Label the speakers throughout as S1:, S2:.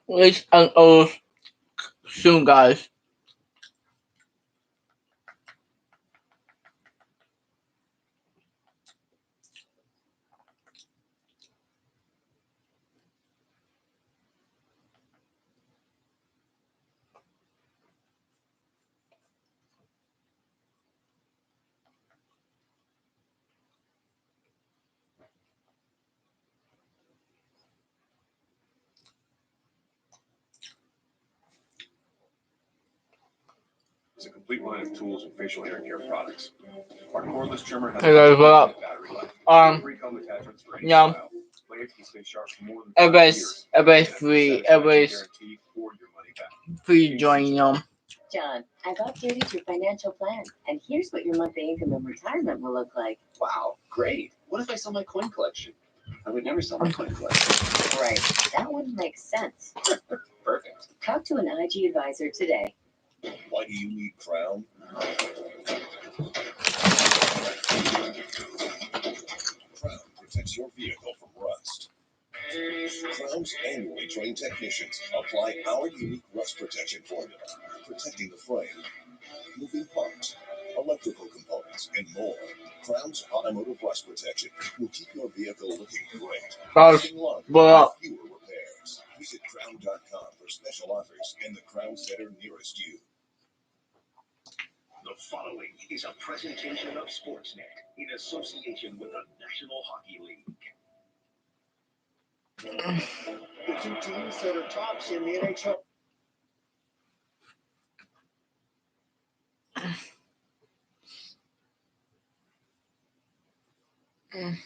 S1: It's an old soon, guys.
S2: It's a complete line of tools and facial hair care products. Our cordless trimmer has
S1: Hey guys, what up?
S2: battery life.
S1: Um,
S2: Comb attachments for any
S1: yeah,
S2: style. Blades can stay sharp for more than 5 years.
S1: everybody's
S2: And
S1: free,
S2: satisfaction
S1: everybody's
S2: guarantee for your money back.
S1: free joining them.
S3: John, I've updated your financial plan, and here's what your monthly income in retirement will look like.
S2: Wow, great. What if I sell my coin collection? I would never sell my coin collection.
S3: Right, that wouldn't make sense.
S2: Perfect.
S3: Talk to an IG advisor today.
S2: Why do you need Crown? Crown protects your vehicle from rust. Crown's annually trained technicians apply our unique rust protection formula, protecting the frame, moving parts, electrical components, and more. Crown's automotive rust protection will keep your vehicle looking great,
S1: Guys,
S2: lasting longer
S1: what up?
S2: with fewer repairs. Visit crown.com for special offers and the Crown Center nearest you.
S4: The following is a presentation of Sportsnet in association with the National Hockey League.
S5: The two teams that are tops in the NHL. And,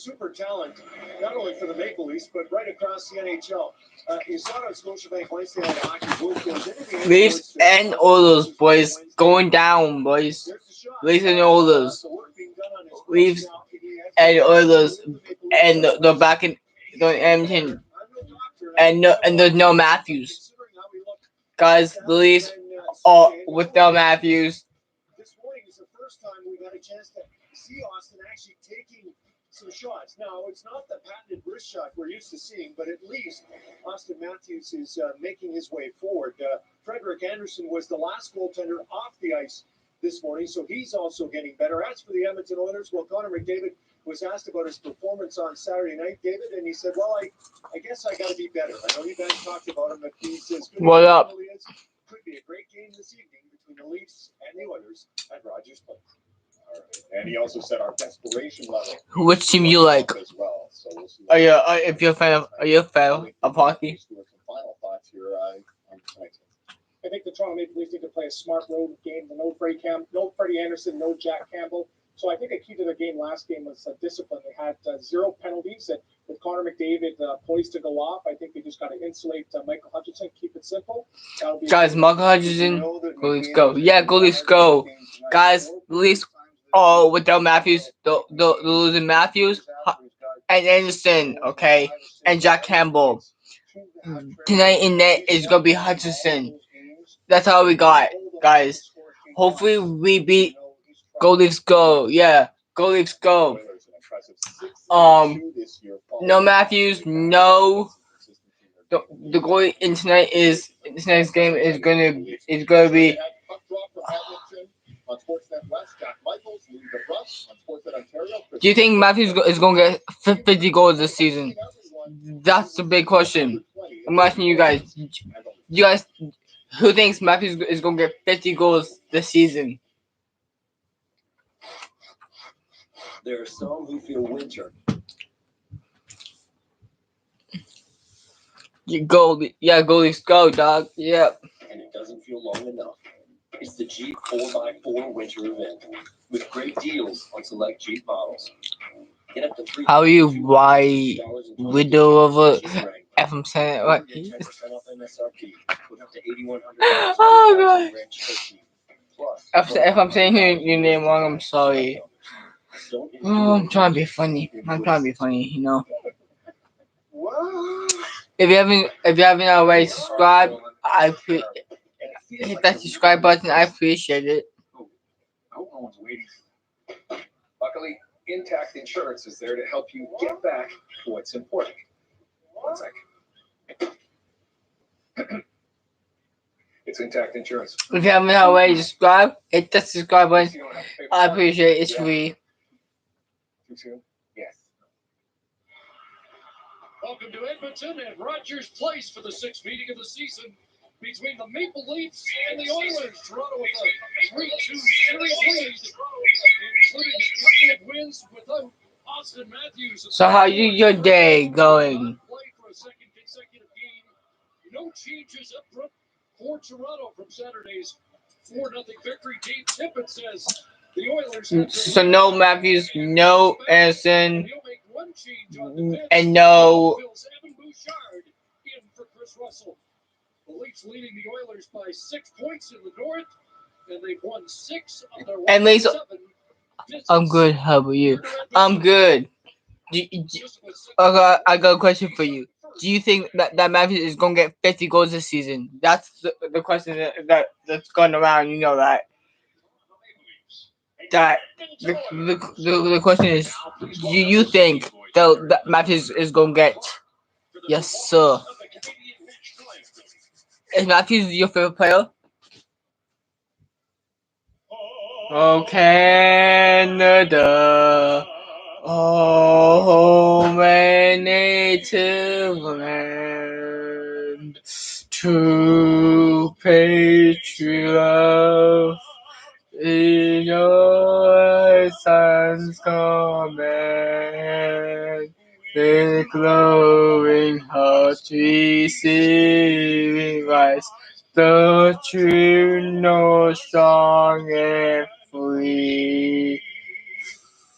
S5: super talent, not only for the Maple Leafs, but right across the NHL. You saw it on Scotiabank Wednesday Night Hockey. Both goes into the
S1: Leafs and Oilers, boys, going down, boys. Leafs and Oilers. Leafs and Oilers, and the back in the Edmonton, and there's no Matthews, guys. The Leafs are without Matthews.
S5: This morning is the first time we've had a chance to see Austin actually taking some shots. Now, it's not the patented wrist shot we're used to seeing, but at least Austin Matthews is making his way forward. Frederick Anderson was the last goaltender off the ice this morning, so he's also getting better. As for the Edmonton Oilers, well, Connor McDavid was asked about his performance on Saturday night, David, and he said, well, I guess I got to be better. I know you guys talked about him, but he's as good
S1: What
S5: as
S1: up?
S5: he is. Could be a great game this evening between the Leafs and the Oilers at Rogers Place. All right. And he also said our desperation level.
S1: Which team you like?
S5: As well. So we'll see
S1: Are you if you're a fan of hockey?
S5: some final thoughts here on tonight. I think the Toronto Maple Leafs need to play a smart road game. No Freddie Anderson, no Jack Campbell. So I think a key to the last game was discipline. They had 0 penalties, and with Connor McDavid poised to go off, I think they just got to insulate Michael Hutchinson, keep it simple.
S1: Guys, Michael Hutchinson, go Leafs go. Yeah, go Leafs go. Guys, the Leafs, without Matthews, the losing Matthews and Anderson, okay, and Jack Campbell. tonight in net is gonna be Hutchinson. That's all we got, guys. Hopefully we beat Go Leafs Go. Yeah, Go Leafs Go. No Matthews, no. The goalie in tonight's game is gonna be. Do you think Matthews is gonna get 50 goals this season? That's the big question. I'm asking you guys. You guys, who thinks Matthews is gonna get 50 goals this season?
S2: There are some who feel winter.
S1: Go Leafs, go, dog. Yep.
S2: And it doesn't feel long enough. It's the Jeep 4x4 winter event with great deals on select Jeep models. Get up to $3,250
S1: How are you, white
S2: in
S1: widow of a
S2: Jeep Wrangler.
S1: If I'm saying it right?
S2: Get 10% off MSRP with up to $8,100
S1: Oh god.
S2: Grand Cherokee. Plus,
S1: If I'm saying your name wrong, I'm sorry. Oh, I'm trying to be funny. You know. If you haven't already subscribed, hit that subscribe button. I appreciate it.
S4: I hope no one's waiting. Luckily, Intact Insurance is there to help you get back to what's important. One sec. It's Intact Insurance.
S1: If you haven't already subscribed, hit that subscribe button. I appreciate it. It's free.
S4: Too soon? Yes.
S5: Welcome to Edmonton and Rogers Place for the 6th meeting of the season between the Maple Leafs and the Oilers. Toronto with a 3-2 series lead, including a couple of wins without Austin Matthews.
S1: So how your day going?
S5: Play for a second consecutive game. No changes up front for Toronto from Saturday's 4-0 victory. Dave Tippett says the Oilers.
S1: So no Matthews, no Anderson, and no.
S5: Evan Bouchard in for Chris Russell. The Leafs leading the Oilers by 6 points in the North, and they've won 6 of their
S1: At least
S5: 7 visits.
S1: I'm good. How about you? I'm good. I got a question for you. Do you think that Matthews is gonna get 50 goals this season? That's the question that's going around. You know that. That the question is, do you think that Matthews is gonna get? Yes, sir. Is Matthews your favorite player? Oh, Canada. Oh, my native land. True patriot love. In your son's command, the glowing heart receiving rise, the true, no strong and free.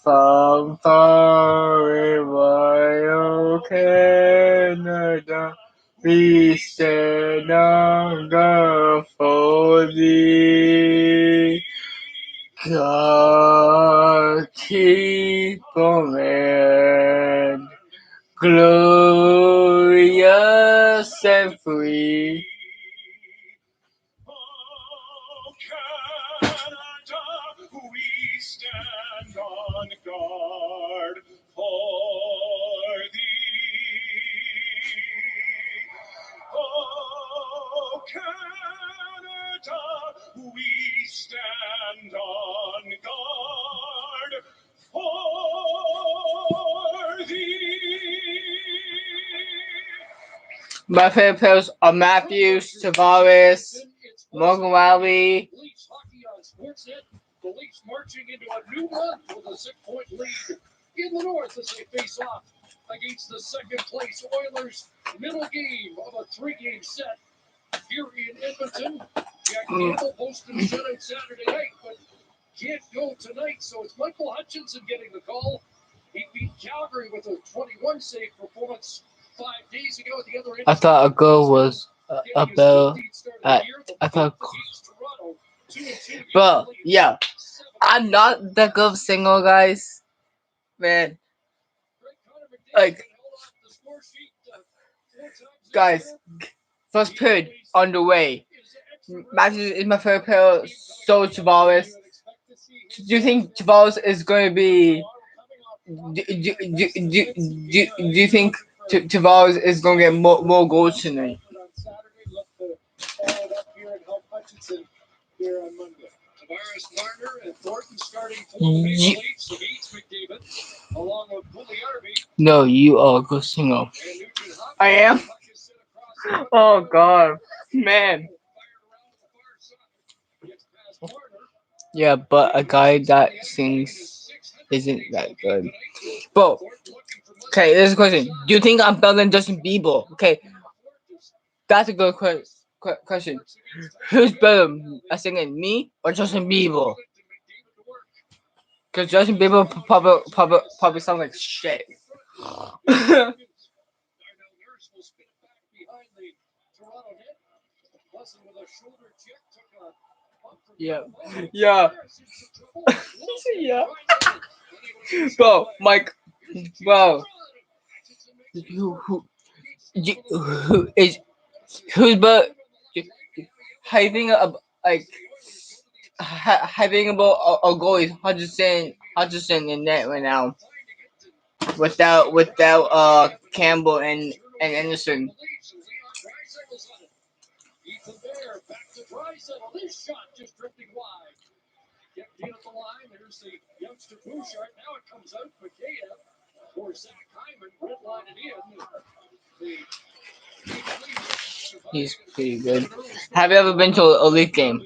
S1: From foreign royal Canada, we stand on guard for thee. God keep on land, glorious and free.
S5: Canada, we stand on guard for thee. Oh, Canada, we stand on guard for thee.
S1: My favorite players are Matthews, Tavares, Morgan Riley.
S5: Leafs hockey on Sportsnet. The Leafs marching into a new month with a 6-point lead in the North as they face off against the second-place Oilers. Middle game of a 3-game set here in Edmonton. Jack Campbell posted a shutout Saturday night, but can't go tonight. So it's Michael Hutchinson getting the call. He beat Calgary with a 21-save performance 5 days ago at the other end.
S1: I thought a goal was about. I thought. Bro, yeah, I'm not that good of a singer, guys. Man, like, Guys, first period underway. Matthews is my favorite player. So Tavares. Do you think Tavares is going to be? Do you think Tavares is going to get more goals tonight?
S5: Tavares, Marner, and Thornton starting
S1: Ye-
S5: Leafs beats McDavid, along with Pugliarvi
S1: No, you are a good singer.
S5: and Nugent Hopkins.
S1: I am.
S5: Puck is sent across the
S1: Oh God, man.
S5: fired around to the far side. Gets past Marner.
S1: Yeah, but a guy that sings isn't that good. Bro, okay, there's a question. Do you think I'm better than Justin Bieber? Okay, that's a good question. Who's better at singing, me or Justin Bieber? Because Justin Bieber probably sounds like shit.
S5: Darnell Nurse will spin it back behind the Toronto net. Lesson with a shoulder check took a bump from
S1: Yeah.
S5: Buffalo.
S1: Yeah.
S5: Tavares into trouble.
S1: Yeah.
S5: Unable to
S1: Bro, Mike, bro, who is who's but hyping up like hyping about a goal is Hutchinson in net right now without Campbell and Anderson.
S5: Ethan Bear back to Draisaitl. This shot just drifting wide. Kept in at the line. There's the youngster Bouchard. Now it comes out. Mikheyev or Zach Hyman redline it in.
S1: He's pretty good. Have you ever been to a Leaf game?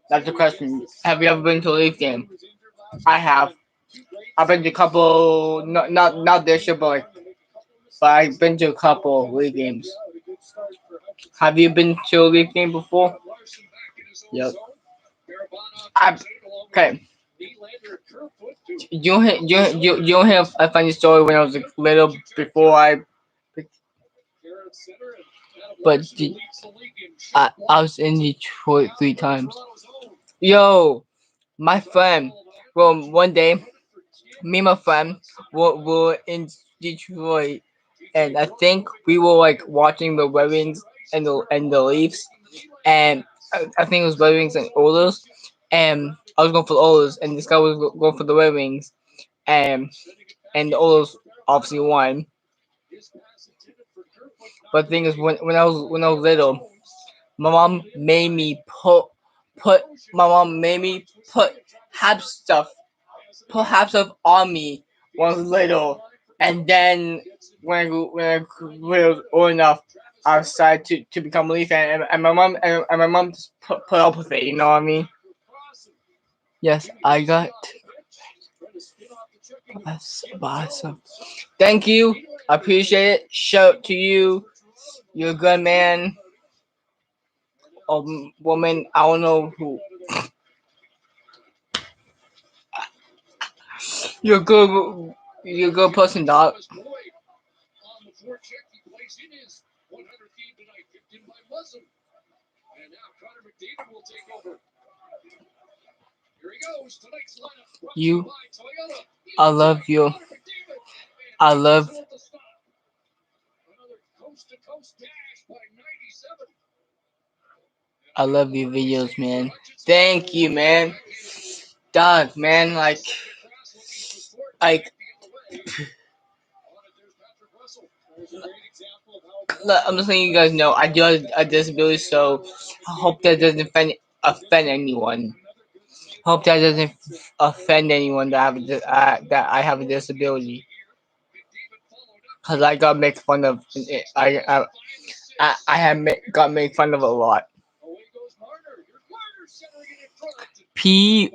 S1: That's the question. Have you ever been to a Leaf game? I have. I've been to a couple, not this year, but I've been to a couple Leaf games. Have you been to a Leaf game before? Yep. Okay. You have a funny story when I was little before but I was in Detroit 3 times. Yo, my friend. Well, one day, me and my friend were in Detroit, and I think we were like watching the Red Wings and the Leafs, and I think it was Red Wings and Oilers, and I was going for the Oilers, and this guy was going for the Red Wings, and the Oilers obviously won. But the thing is, when I was little, my mom made me put half stuff on me when I was little, and then when I was old enough, I decided to become a Leaf fan, and my mom just put up with it. You know what I mean? Yes, I got. That's awesome. Thank you. I appreciate it. Shout to you. You're a good man. Or woman. I don't know who. You're a good. You're a good person, dog. You. I love you. I love. I love your videos, man. Thank you, man. Dog, man, like, look, I'm just letting you guys know I do have a disability, so I hope that doesn't offend anyone. Hope that doesn't offend anyone that that I have a disability, cause I got made fun of. I have got made fun of a lot. P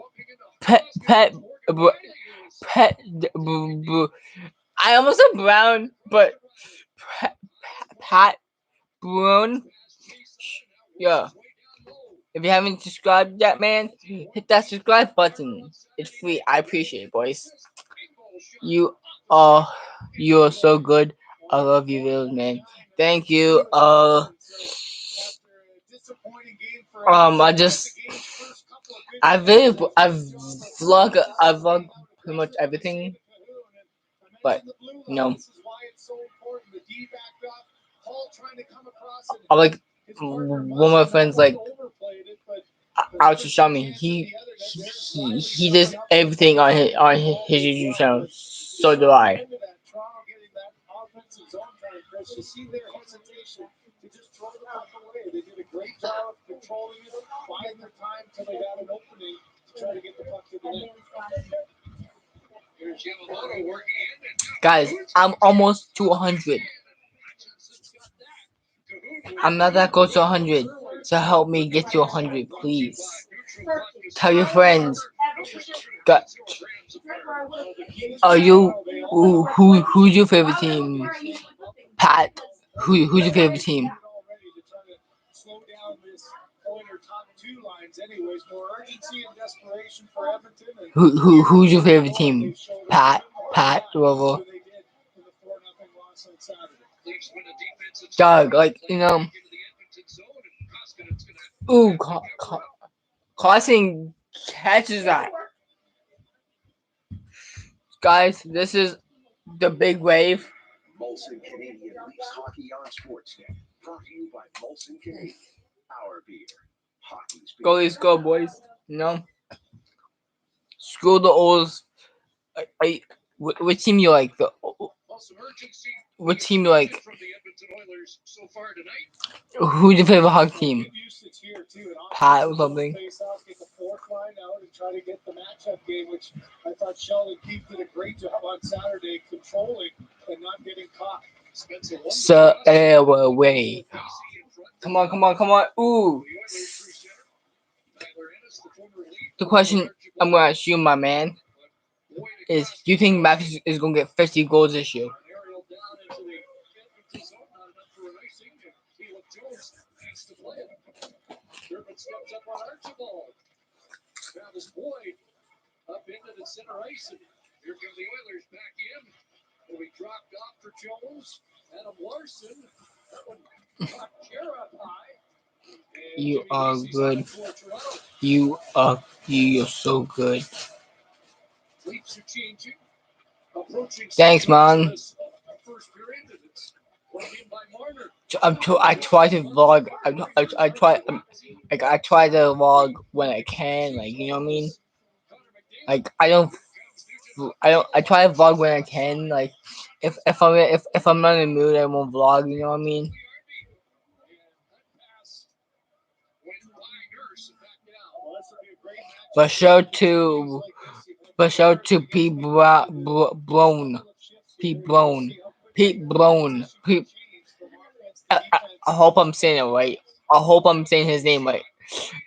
S1: pet pet. I almost said brown, but Pat Brown. Yeah. If you haven't subscribed yet, man, hit that subscribe button. It's free. I appreciate it, boys. You are so good. I love you, Will, man. Thank you. I vlog pretty much everything, but you know,
S5: Hall trying to come across it.
S1: I like
S5: His partner
S1: one of my friends like
S5: overplayed it, but
S1: out to show me. He does everything on his YouTube channel. So do I.
S5: Toronto getting that offensive zone time, Chris. You see their hesitation to just throw the puck away. They did a great job of controlling it, buying their time till they got an opening to try to get the puck to the net.
S4: Here's Yamamoto working in.
S1: Guys, I'm almost to 100. I'm not that close to 100. So help me get to 100, please. Tell your friends. God, are you who's your favorite team? Pat, who's your favorite team?
S5: Slow down this Oilers top two lines, anyways. More urgency and desperation for Edmonton.
S1: Who's your favorite team? Pat, whoever. Doug, like ooh, Carson catches that. Guys, this is the big wave.
S2: Molson Canadian Leafs hockey on Sportsnet. Brought to you by Molson Canadian. Our beer. Hockey's beer.
S1: Go Leafs, go boys. Screw the Oils. What team you like? What team you like? Who's your favorite hockey team? Pat or something.
S5: Get the fourth line out and try to get the matchup game, which I thought Sheldon Keefe did a great job on Saturday, controlling and not getting caught.
S1: So away. Come on. Ooh. The question I'm gonna ask you, my man, is: do you think Matthews is gonna get 50 goals this year?
S5: Steps up on Archibald. Travis Boyd up into the center ice. And here come the Oilers back in. Will be dropped off for Jones. Adam Larson. That one caught Jarrett high.
S1: You are good. You're so good. Thanks, man. I try to vlog. I try to vlog when I can. Like, you know what I mean? Like I try to vlog when I can. Like if I'm not in the mood, I won't vlog. You know what I mean? But show to Pete Brown. I hope I'm saying it right. I hope I'm saying his name right.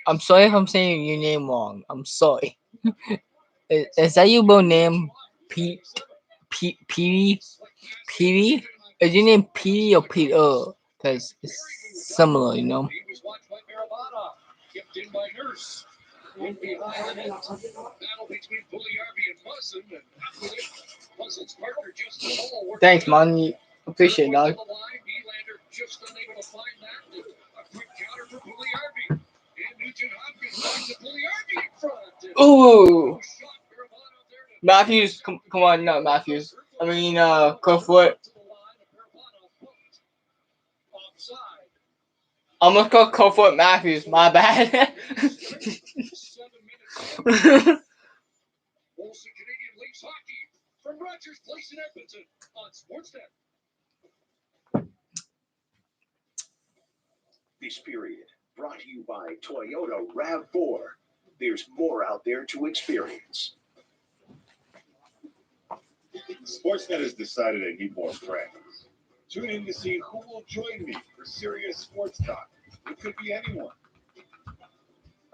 S1: I'm sorry if I'm saying your name wrong. I'm sorry. Is that your real name? Petey? Is your name Petey or Peter? Because it's similar, you know? Thanks, man. Appreciate it, dog. Ooh! Matthews, come on, not Matthews. I mean, Kerfoot. I almost called Kerfoot Matthews. My bad.
S5: Canadian Leafs hockey from Rogers Place in Edmonton on Sportsnet.
S2: This period brought to you by Toyota RAV4. There's more out there to experience.
S5: Sportsnet has decided I need more friends. Tune in to see who will join me for serious sports talk. It could be anyone.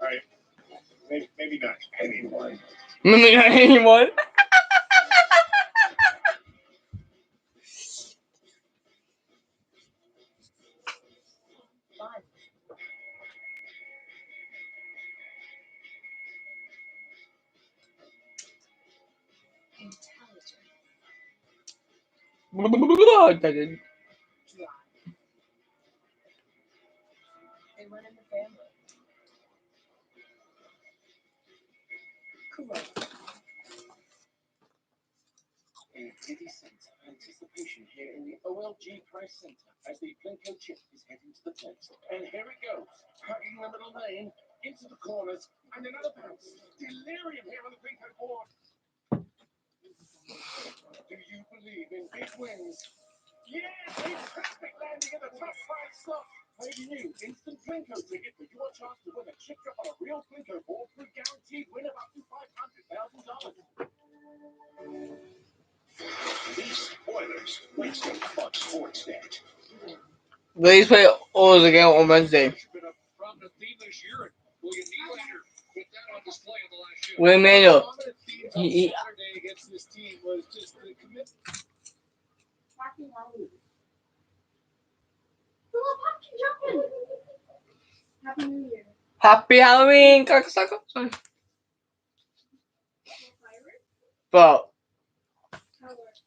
S5: All right, maybe not anyone.
S1: Maybe not anyone.
S3: Intelligent. They run in the family. Correct.
S6: A 50 cents
S5: anticipation here in the OLG Price Center as the Plinko chip is heading to the plate. And here it goes, hugging the middle lane, into the corners, and another bounce. Delirium here on the Plinko board. Do you believe in big wins? Yes, a perfect landing in the top 5 slot. Play the new instant Plinko ticket for your chance to win a chip drop on a real Plinko board for a guaranteed win of up to $500,000.
S2: These spoilers, Winston Fox Sports Net.
S1: Ladies play Oilers again on Wednesday.
S4: Been a prominent theme this year, and William Nylander put that on display in the last show.
S1: William Manuel.
S5: Prominent themes
S1: He-
S5: on
S1: he-
S5: Saturday against this team was just the commitment.
S3: Happy Halloween. Little pumpkin jumping. Happy New Year.
S1: Happy Halloween, cocksucker. Sorry. But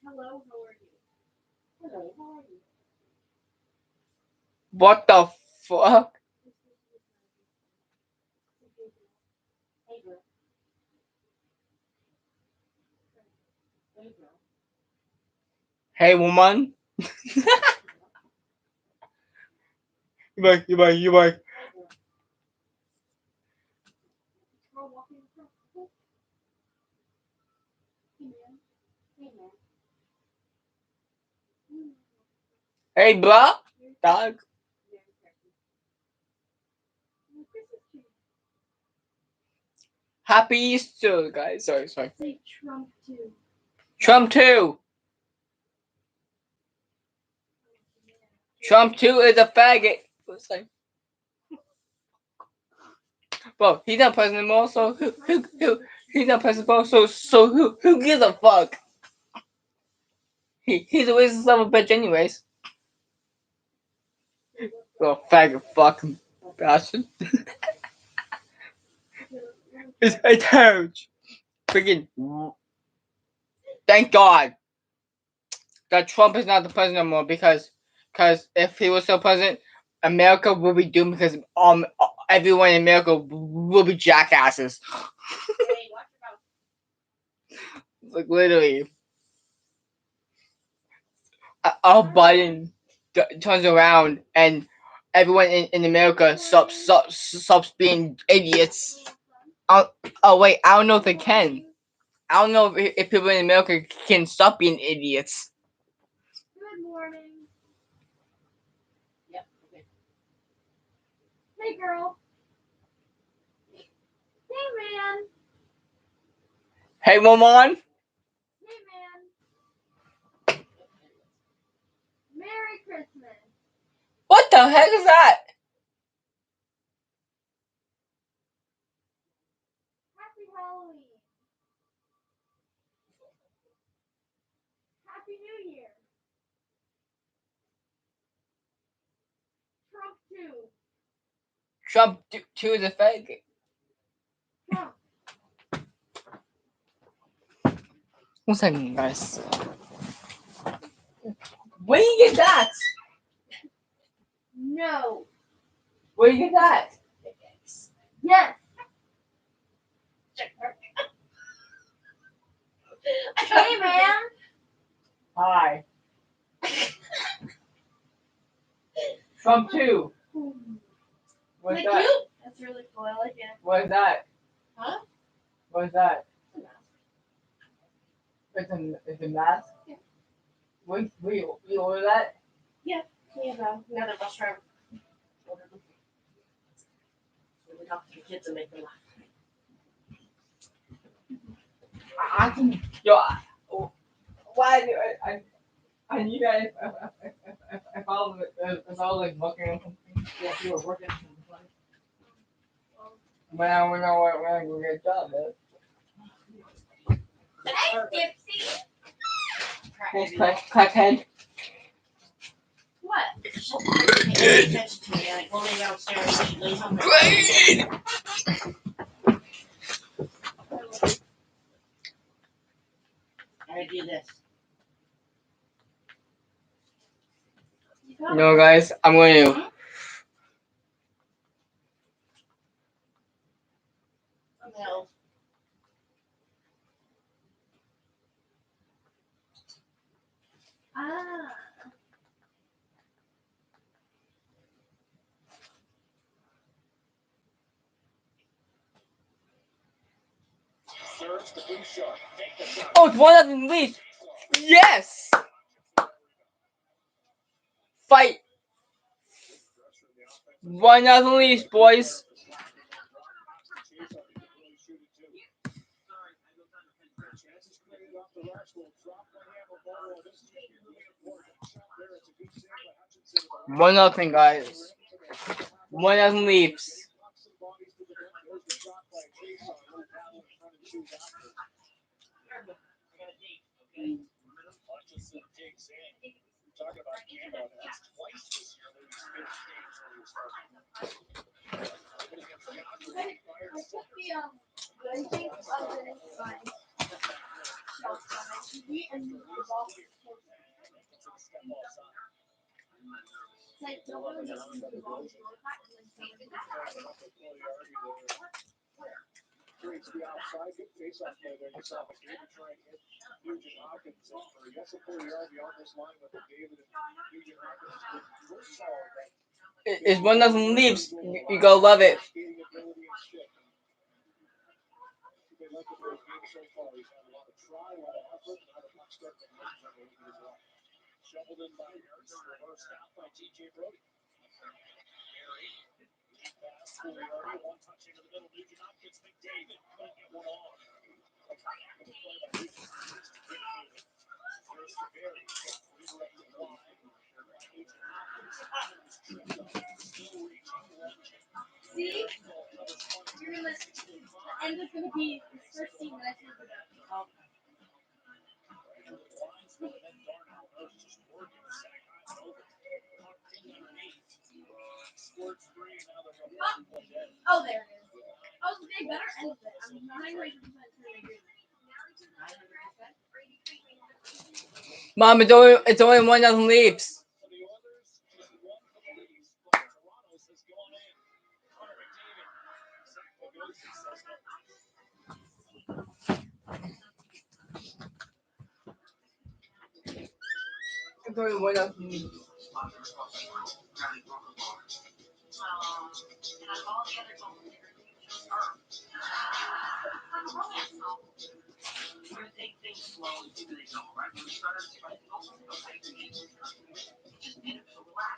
S3: Hello, how are you? Hello, how are you?
S1: what the fuck?
S3: Hey, girl. Hey, girl.
S1: Hey, woman. You back.
S3: Hey, girl. Girl walking across the floor. Hey, man. Hey, man.
S1: Hey, blah. Dog.
S3: Christmas tree.
S1: Happy Easter, guys. Sorry.
S3: Say Trump too.
S1: Trump 2. Trump 2 is a faggot. What's that? Bro, he's not president anymore, so he's not president anymore, so who gives a fuck? He's a racist son of a bitch anyways. Bro, faggot fucking bastard. It's huge. Freaking. Thank God that Trump is not the president anymore because if he was still president, America will be doomed because everyone in America will be jackasses.
S3: Hey, watch your mouth.
S1: Like literally. Biden turns around and everyone in America stops being idiots. Oh wait, I don't know if they can. I don't know if people in America can stop being idiots.
S3: Good morning. Yep. Okay. Hey, girl. Hey, man.
S1: Hey, woman.
S3: Hey, man. Merry Christmas.
S1: What the heck is that?
S3: Happy Halloween. Happy New Year. Trump too.
S1: Trump 2 is a faggot.
S3: Trump.
S1: 1 second, guys. Where do you get that?
S3: No.
S1: Where do you get that?
S3: Yes. Hey, man.
S1: Hi. Trump 2. What's
S3: Is it
S1: that?
S3: cute? That's really cool. I like it.
S1: What is that?
S3: Huh?
S1: What is that? It's a mask?
S3: Yeah.
S1: We order that?
S3: Yeah, another bus driver. We talk to the kids and make them laugh.
S1: I can. Why do I need that if I was like working on something? Yeah, if you were working on something. When I go get a job, man.
S3: Hey, Dipsy.
S1: Thanks, crackhead.
S3: What? Pay attention to me. Like, go lay downstairs. Lay somewhere. I do this.
S1: No, guys, I'm going to.
S3: No.
S5: reverse to Bouchard. Take the shot.
S1: Oh, it's 1-0 Leafs. Yes. Fight. 1-0 Leafs, boys.
S5: Chances created off the rush will drop one handle ball. This is going to be really important. Shot there. It's a good save by Hutchinson.
S1: 1-0, guys. 1-0 Leafs.
S5: Knocks some bodies to the net. There's the shot by Chase on low battle in front of the shoes after. Hutchinson digs in. We're talking about Canada. That's twice this year that he's finished games where he was starting. Creates the outside, good face-off play there. You saw McDavid try and hit Nugent Hopkins. And for Jesse Puljujärvi on this line with McDavid and Nugent Hopkins, we're solid.
S1: It's 1-0 Leafs. You gotta love it.
S5: Skating ability and stick. They look at those games so far. He's had a lot of try, a lot of effort, a lot of puck step and runs on the lead as well. Shoveled in by Nurse, reversed out by TJ Brody. Pass Puljujärvi, one touch into the middle. Nugent Hopkins, McDavid, couldn't get one on. Good play by Nugent Hopkins to get moving. There's the Barry, redirected wide. Nugent Hopkins was tripped up, still reaching, launching.
S3: See? You're gonna, the end is gonna be this first scene that I see with the Oh, there it is. Oh, they better end it. I'm 99% sure they do.
S1: Mom, it's only 1-0 Leafs.
S5: For the Oilers, just one for the Leafs, but Toronto's has gone in. Connor McDavid. Zach Bogosian says no.
S1: It's only 1-0 Leafs.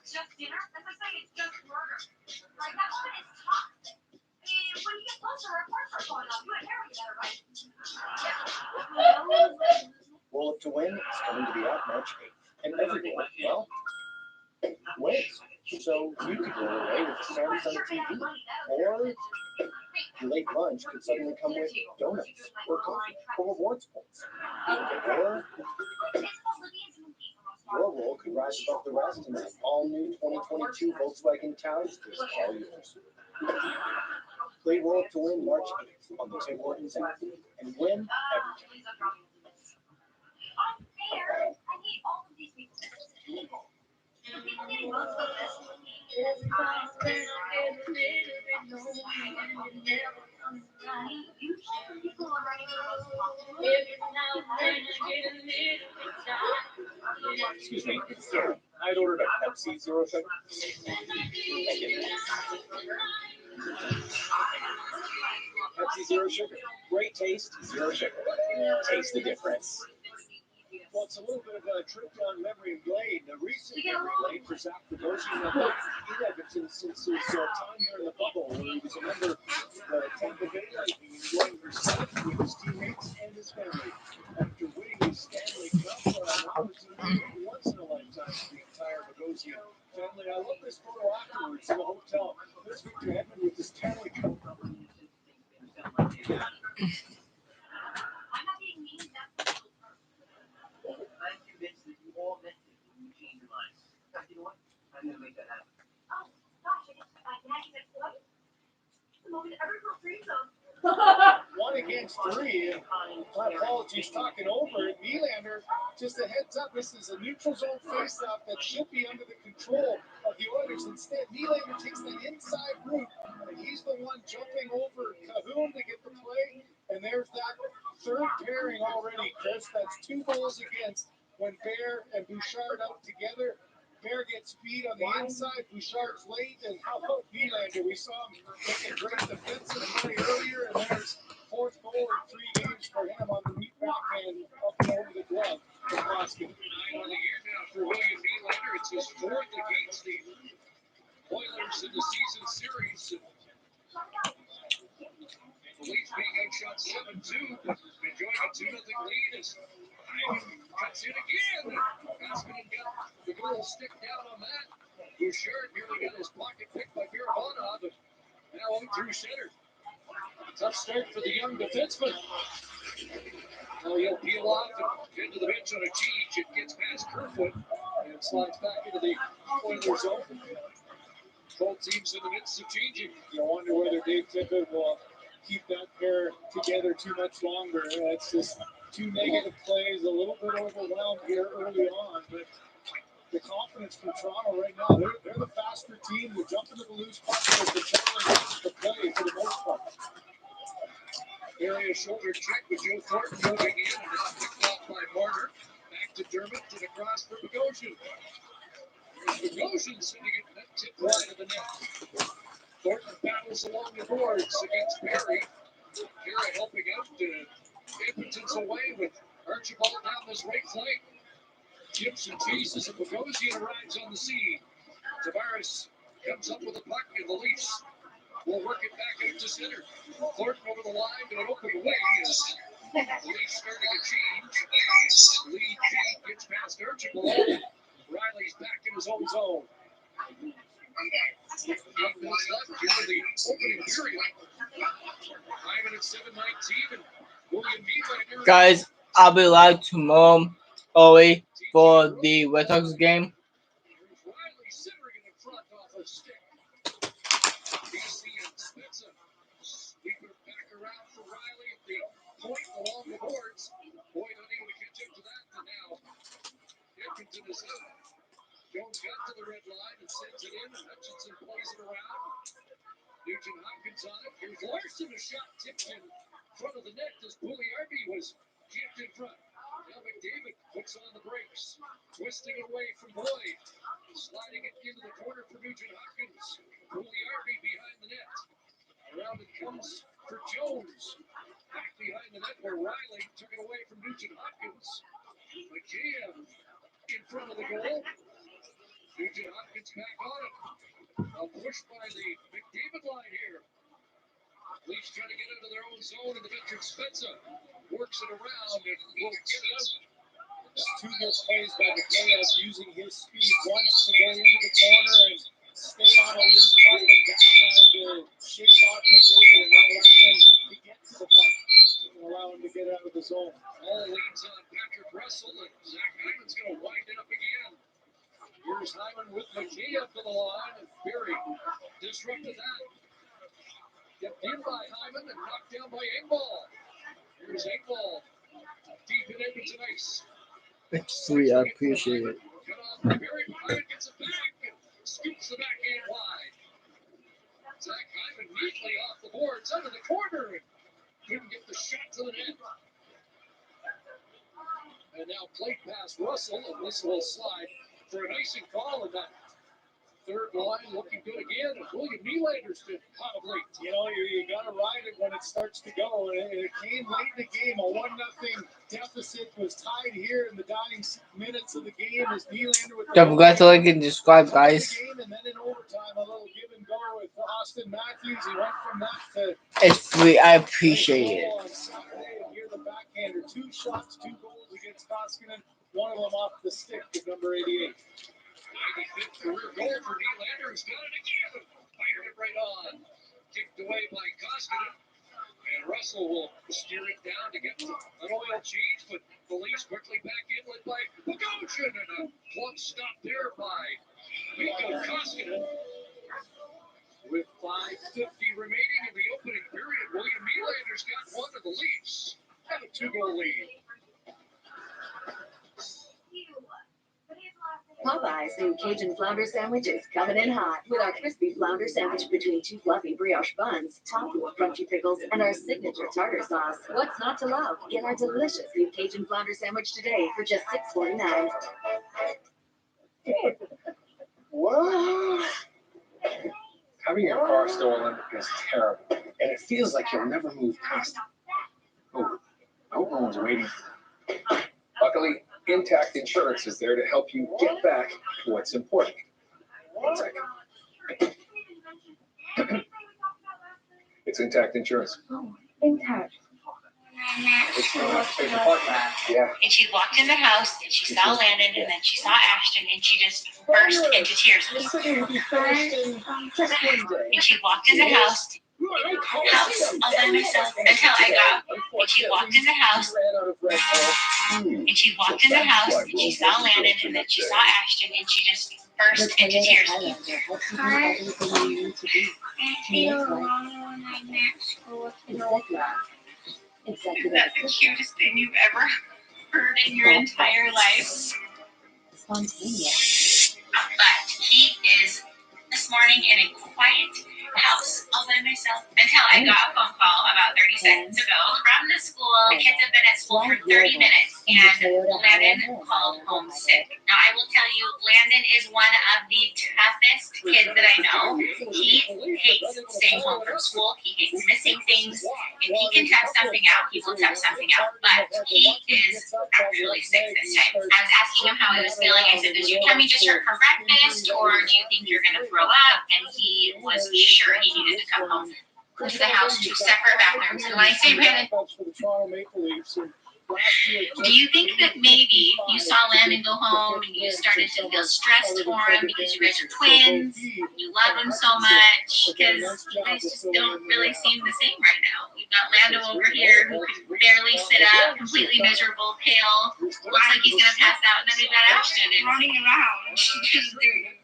S3: Just dinner? As I say, it's just murder. Like, that woman is toxic. I mean, when you get closer, her parts are falling off. You and Harry get it right.
S5: Roll Up to Win is coming to the app March 8th. And everyone, well, wins. So you could roll away with the stars on TV. Or your late lunch could suddenly come with donuts or coffee or rewards points. Or your role could rise above the rest in that all-new 2022 Volkswagen Taos is all yours. Play Roll Up to Win March 8th on the Tim Hortons app and win everything. Excuse me, I'd ordered a Pepsi Zero Sugar. Pepsi Zero Sugar. Great taste, zero sugar. Taste the difference. Well, it's a little bit of a trip down memory lane. A recent memory lane for Zach Bogosian in Edmonton since his time here in the bubble, where he was a member of the Tampa Bay Lightning, enjoying himself with his teammates and his family. After winning the Stanley Cup, an opportunity once in a lifetime for the entire Bogosian family. I love this photo afterwards in the hotel. There's Victor Hedman with the Stanley Cup. One against three. My apologies talking over it. Nylander, just a heads up, this is a neutral zone faceoff that should be under the control of the Oilers. Instead, Nylander takes that inside route, and he's the one jumping over Cahoon to get the play. And there's that third pairing already, Chris. That's 2 goals against when Bear and Bouchard out together. Bear gets speed on the inside, Bouchard's late, and how about Nylander? We saw him make a great defensive play earlier, and there's 4th goal in 3 games for him on the weak backhand up and over the glove from Koskinen.
S6: 9 on the year now for William Nylander. It's his 4th against the Oilers in the season series. The Leafs being outshot 7-2, but enjoying a 2-0 lead as Hyman cuts in again. Koskinen got the goal stick down on that. Bouchard nearly got his pocket picked by Birabanov, but now out through center. Tough start for the young defenseman. Now he'll peel off and into the bench on a change. It gets past Kerfoot and slides back into the Oilers zone. Both teams in the midst of changing.
S5: You wonder whether Dave Tippett will keep that pair together too much longer. It's just 2 negative plays, a little bit overwhelmed here early on, but the confidence for Toronto right now, they're the faster team. They're jumping to the loose puck, but the challenge to play for the most part.
S6: Area shoulder check with Joe Thornton moving in, and now picked off by Marner. Back to Dermott and across for Bogosian. Bogosian sending it that tip wide of the net. Thornton battles along the boards against Perry. Perry helping out. Edmonton's away with Archibald down this right flank. Gibson chases and Bogosian arrives on the scene. Tavares comes up with a puck and the Leafs will work it back out to center. Thornton over the line to an open wing as the Leafs starting a change. Lee G gets past Archibald. Riley's back in his own zone. 8 minutes left here in the opening period. Hyman at 7:19 and William Nylander.
S1: Guys, I'll be live tomorrow early for the Red Sox game.
S6: Here's Riley centering in front off a stick. DC and Spezza sweep it back around for Riley at the point along the boards. Boyd unable to catch up to that, and now Edmonton is up. Jones got to the red line and sends it in, and Hutchinson plays it around. Nugent Hopkins on it. Here's Larson, a shot tipped in front of the net as Pugliarvi was kicked in front. Now McDavid puts on the brakes, twisting it away from Boyd, sliding it into the corner for Nugent Hopkins. Pugliarvi behind the net. Around it comes for Jones. Back behind the net where Riley took it away from Nugent Hopkins. McKeon in front of the goal. Nugent Hopkins back on it. A push by the McDavid line here. Leafs trying to get into their own zone, and the veteran Spezza works it around and will get it out.
S5: 2 good plays by McKeon using his speed once to go into the corner and stay on a loose puck and get time to shave off McDavid and not allow him to get to the puck and allow him to get out of the zone.
S6: All leads on Patrick Russell, and Zach Hyman's going to wind it up again. Here's Hyman with McKee up to the line, and Berry disrupted that. Kept in by Hyman and knocked down by Engvall. Here's Engvall deep in Edmonton ice.
S1: It's sweet, I appreciate it.
S6: Cut off by Berry. Hyman gets it back and scoops the backhand wide. Zach Hyman neatly off the boards under the corner and couldn't get the shot to the net. And now plate pass Russell, and this will slide for an icing call in that third line, looking good again. And William Nylander's been hot of late.
S5: You know, you got to ride it when it starts to go. And it came late in the game. A 1-0 deficit was tied here in the dying minutes of the game as Nylander with the
S1: Don't forget to like and subscribe, guys.
S5: game, and then in overtime, a little give and go with Austin Matthews. He went from that to
S1: It's sweet, I appreciate it.
S5: on Saturday, and here the backhander. 2 shots, 2 goals against Koskinen. One of them off the stick of number 88.
S6: 95th career goal for Nylander, who's got it again. Fired it right on. Kicked away by Koskinen. And Russell will steer it down to get an oil change, but the Leafs quickly back in, led by Bogosian, and a club stop there by Mikko Koskinen. With 5:50 remaining in the opening period, William Nylander's got one of the Leafs. Have a 2-goal lead.
S7: Popeye's new Cajun flounder sandwich is coming in hot with our crispy flounder sandwich between 2 fluffy brioche buns, topped with crunchy pickles, and our signature tartar sauce. What's not to love? Get our delicious new Cajun flounder sandwich today for just $6.49.
S5: Wow.
S8: Having your car stolen is terrible, and it feels like you'll never move past it. Oh,
S4: hope no one's waiting. Luckily, Intact Insurance is there to help you get back what's important. One second. It's Intact Insurance.
S7: Oh, Intact.
S4: It's your partner. Yeah.
S9: And she walked in the house and she saw Landon and then she saw Ashton and she just burst into tears. And she walked in the house all by myself until I got. And she walked in the house and she walked in the house and she saw Landon and then she saw Ashton and she just burst into tears.
S3: I feel alone when I'm at school. Is that the cutest thing you've ever heard in your entire life?
S7: Spontaneous.
S9: But he is this morning in a quiet house all by myself until I got a phone call about 30 seconds ago from the school. The kids have been at school for 30 minutes and Landon called home sick. Now I will tell you, Landon is one of the toughest kids that I know. He hates staying home from school. He hates missing things. If he can tough something out, he will tough something out. But he is actually sick this time. I was asking him how he was feeling. I said, does your tummy just hurt from breakfast or do you think you're going to throw up? And he was sure he needed to come home to the house to separate bathrooms. And when I say Brandon, do you think that maybe you saw Landon go home and you started to feel stressed for him because you guys are twins, you love him so much? Because you guys just don't really seem the same right now. We've got Lando over here who can barely sit up, completely miserable, pale, looks like he's going to pass out, and then we've got Ashton and
S3: Running around. Just doing.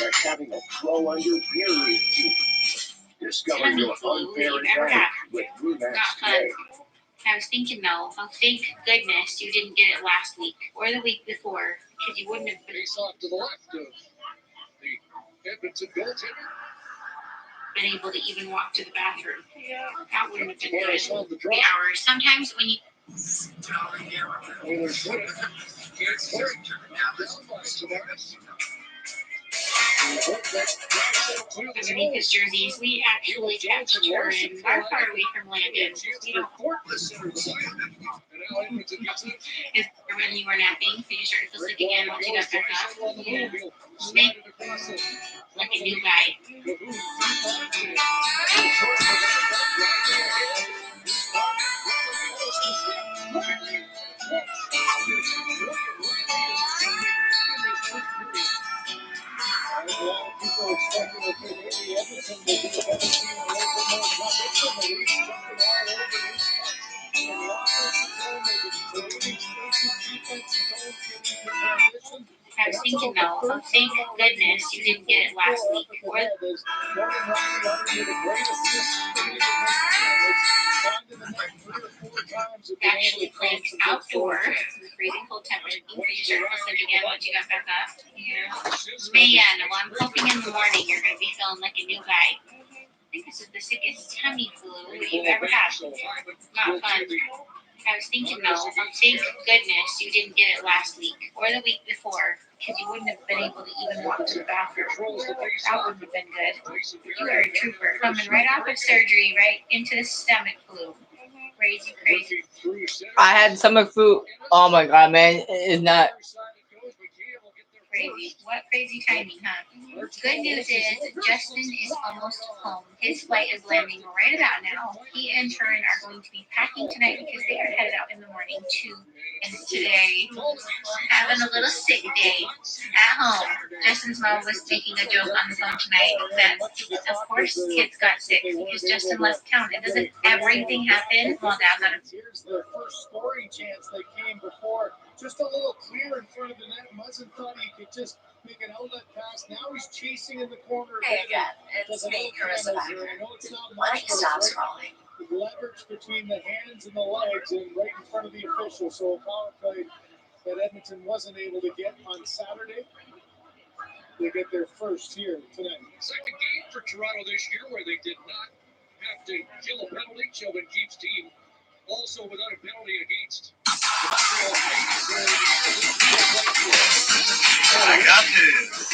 S2: Like having a flow on your period tube. Discover your unfair advantage with Remax today.
S9: I was thinking though, oh, thank goodness you didn't get it last week or the week before, because you wouldn't have
S6: Face off to the left of the Edmonton goaltender.
S9: been able to even walk to the bathroom. That wouldn't have been good.
S6: Harris on the draw.
S9: The hours. Sometimes when you
S6: Oilers win it. It's Larry. Down by Tavares.
S9: underneath his jerseys, we actually kept Turin far away from Landon. We don't. Is when you were napping, did you start to feel sick again once you got back up? Yeah. Make like a new guy. I was thinking though, oh, thank goodness you didn't get it last week. Or actually playing outdoors in the freezing cold temperature. Did you start to feel sick again once you got back up? Yeah. Man, well, I'm hoping in the morning you're going to be feeling like a new guy. I think this is the sickest tummy flu that you've ever had. Not fun. I was thinking though, oh, thank goodness you didn't get it last week or the week before, because you wouldn't have been able to even walk to the bathroom. That wouldn't have been good. You are a trooper, coming right off of surgery, right into the stomach flu. Crazy.
S1: I had stomach flu. Oh my god, man. It's not.
S9: Crazy. What crazy timing, huh? Good news is Justin is almost home. His flight is landing right about now. He and Turin are going to be packing tonight because they are headed out in the morning too. And today, having a little sick day at home. Justin's mom was making a joke on the phone tonight that, of course, kids got sick because Justin left town. And doesn't everything happen while Dad got him?
S5: Here's the first scoring chance that came before. Just a little clear in front of the net. Muzzin thought he could just make an outlet pass. Now he's chasing in the corner.
S7: Hey again, it's me, Carissa Becker. Why don't you stop scrolling?
S5: Leverage between the hands and the legs and right in front of the official. So a power play that Edmonton wasn't able to get on Saturday. They get their first here tonight.
S6: Second game for Toronto this year where they did not have to kill a penalty. Sheldon Keefe's team also without a penalty against the Montreal Canadiens.
S10: I got this.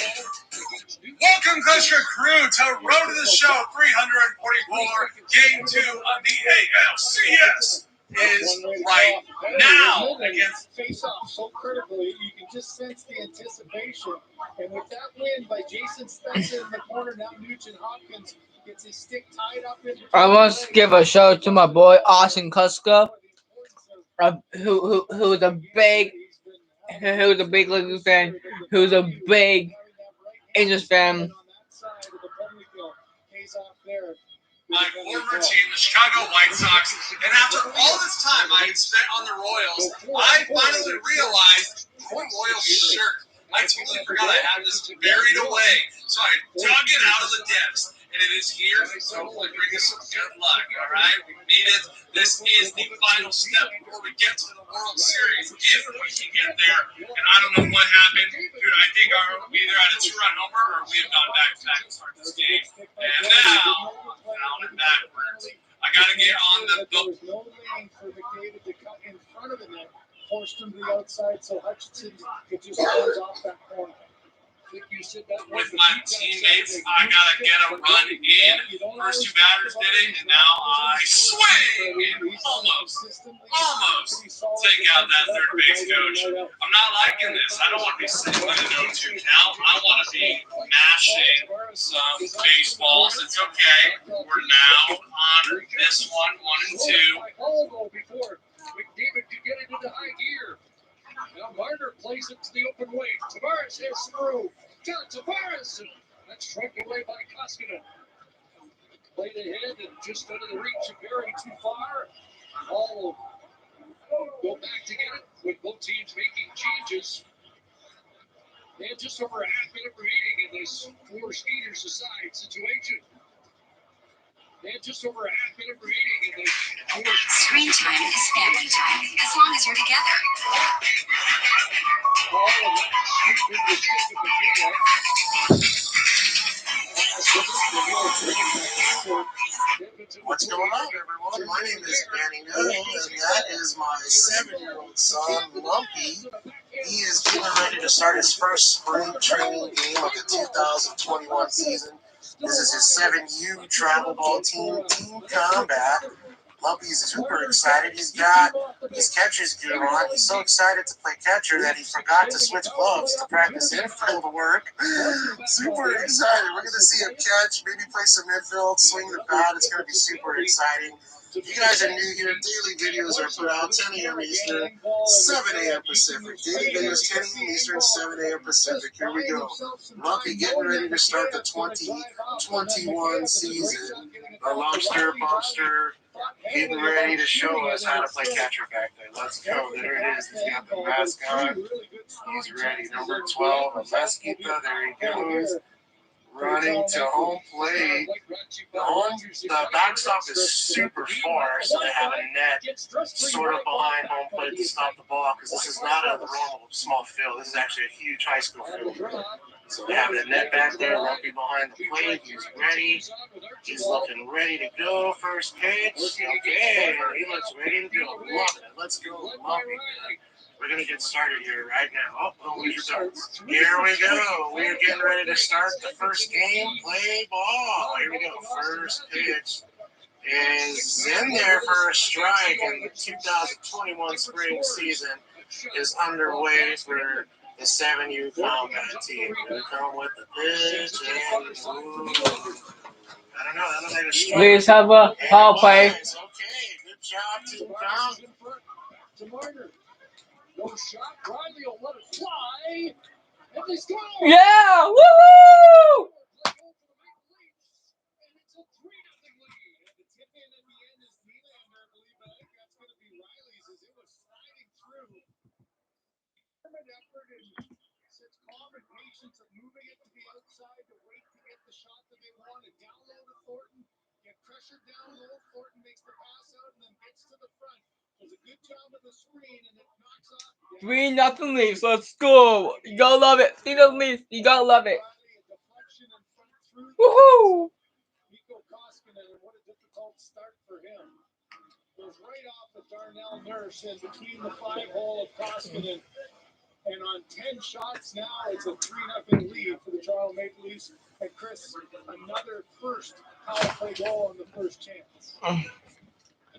S10: Welcome, Husker Crew, to Road to the Show 344. Game 2 of the ALCS is right now against.
S5: Face off so critically, you can just sense the anticipation. And with that win by Jason Spencer in the corner, now Nugent Hopkins gets his stick tied up in.
S1: I want to give a shout out to my boy Austin Kuska, who's a big Lakers fan, who's a big Angels fan.
S10: My former team, the Chicago White Sox, and after all this time I had spent on the Royals, I finally realized Port Royals shirt. I totally forgot I had this buried away, so I dug it out of the depths, and it is here to totally bring us some good luck, all right? We need it. This is the final step before we get to the World Series, if we can get there. And I don't know what happened. Dude, I think we either had a two-run homer or we have gone back-to-back to start this game. And now, down and backwards. I got to get on the
S5: There was no lane for McDavid to cut in front of the net, forced him to the outside, so Hutchinson could just close off that corner.
S10: with my teammates. I gotta get a run in. First two batters did it, and now I swing and almost take out that third base coach. I'm not liking this. I don't want to be sitting in a no-2 count. I want to be mashing some baseballs. It's okay. We're now on this one, 1 and 2.
S6: Before McDavid could get it into high gear. Now Marner plays it to the open weight. Tavares has through. John Tavares. That's struck away by Koskinen. Played ahead and just under the reach of Barry too far. All go back to get it with both teams making changes. And just over a half minute remaining in this four skaters aside situation. And just over a half minute remaining in this
S7: Screen time is family time, as long as you're together.
S11: What's going on, everyone? My name is Manny Noon, and that is my 7-year-old son, Lumpy. He is getting ready to start his first spring training game of the 2021 season. This is his 7U travel ball team, Team Combat. Lumpy's super excited. He's got his catcher's gear on. He's so excited to play catcher that he forgot to switch gloves to practice infield work. Super excited. We're going to see him catch, maybe play some infield, swing the bat. It's going to be super exciting. If you guys are new here, daily videos are put out 10 a.m. Eastern, 7 a.m. Pacific. Daily videos 10 a.m. Eastern, 7 a.m. Pacific. Here we go. Lumpy getting ready to start the 2021 season. Our lobster buster getting ready to show us how to play catcher back there. Let's go. There it is. He's got the mask on. He's ready. Number 12, Mezquita. There he goes. Running to home plate. The backstop is super far, so they have a net sort of behind home plate to stop the ball, because this is not a normal small field. This is actually a huge high school field. So they have the net back there, Lumpy behind the plate. He's ready. He's looking ready to go. First pitch. Okay, he looks ready to go. Love it. Let's go, Lumpy. We're going to get started here right now. Oh, where's your dogs? Here we go. We're getting ready to start the first game. Play ball. Here we go. First pitch is in there for a strike, and the 2021 spring season is underway for the 7U Combat team. They come with the pitch, and I don't know. That'll make a strike.
S1: Please have a foul play.
S11: Okay, good job, Team Combat.
S6: to Marner. No shot. Riley will let it fly. And they score.
S1: Yeah! Woo!
S5: Pressure down low, Thornton makes the pass out and then gets to the front. Does a good job of the screen and it knocks off.
S1: 3-0 Leafs. Let's go. You gotta love it. 3-0 Leafs. You gotta love it. Woohoo!
S5: Nico Koskinen, and what a difficult start for him. Goes right off of Darnell Nurse and between the 5-hole of Koskinen. And on 10 shots now, it's a 3-0 lead for the Toronto Maple Leafs. And Chris, another first power play goal on the first chance.
S6: And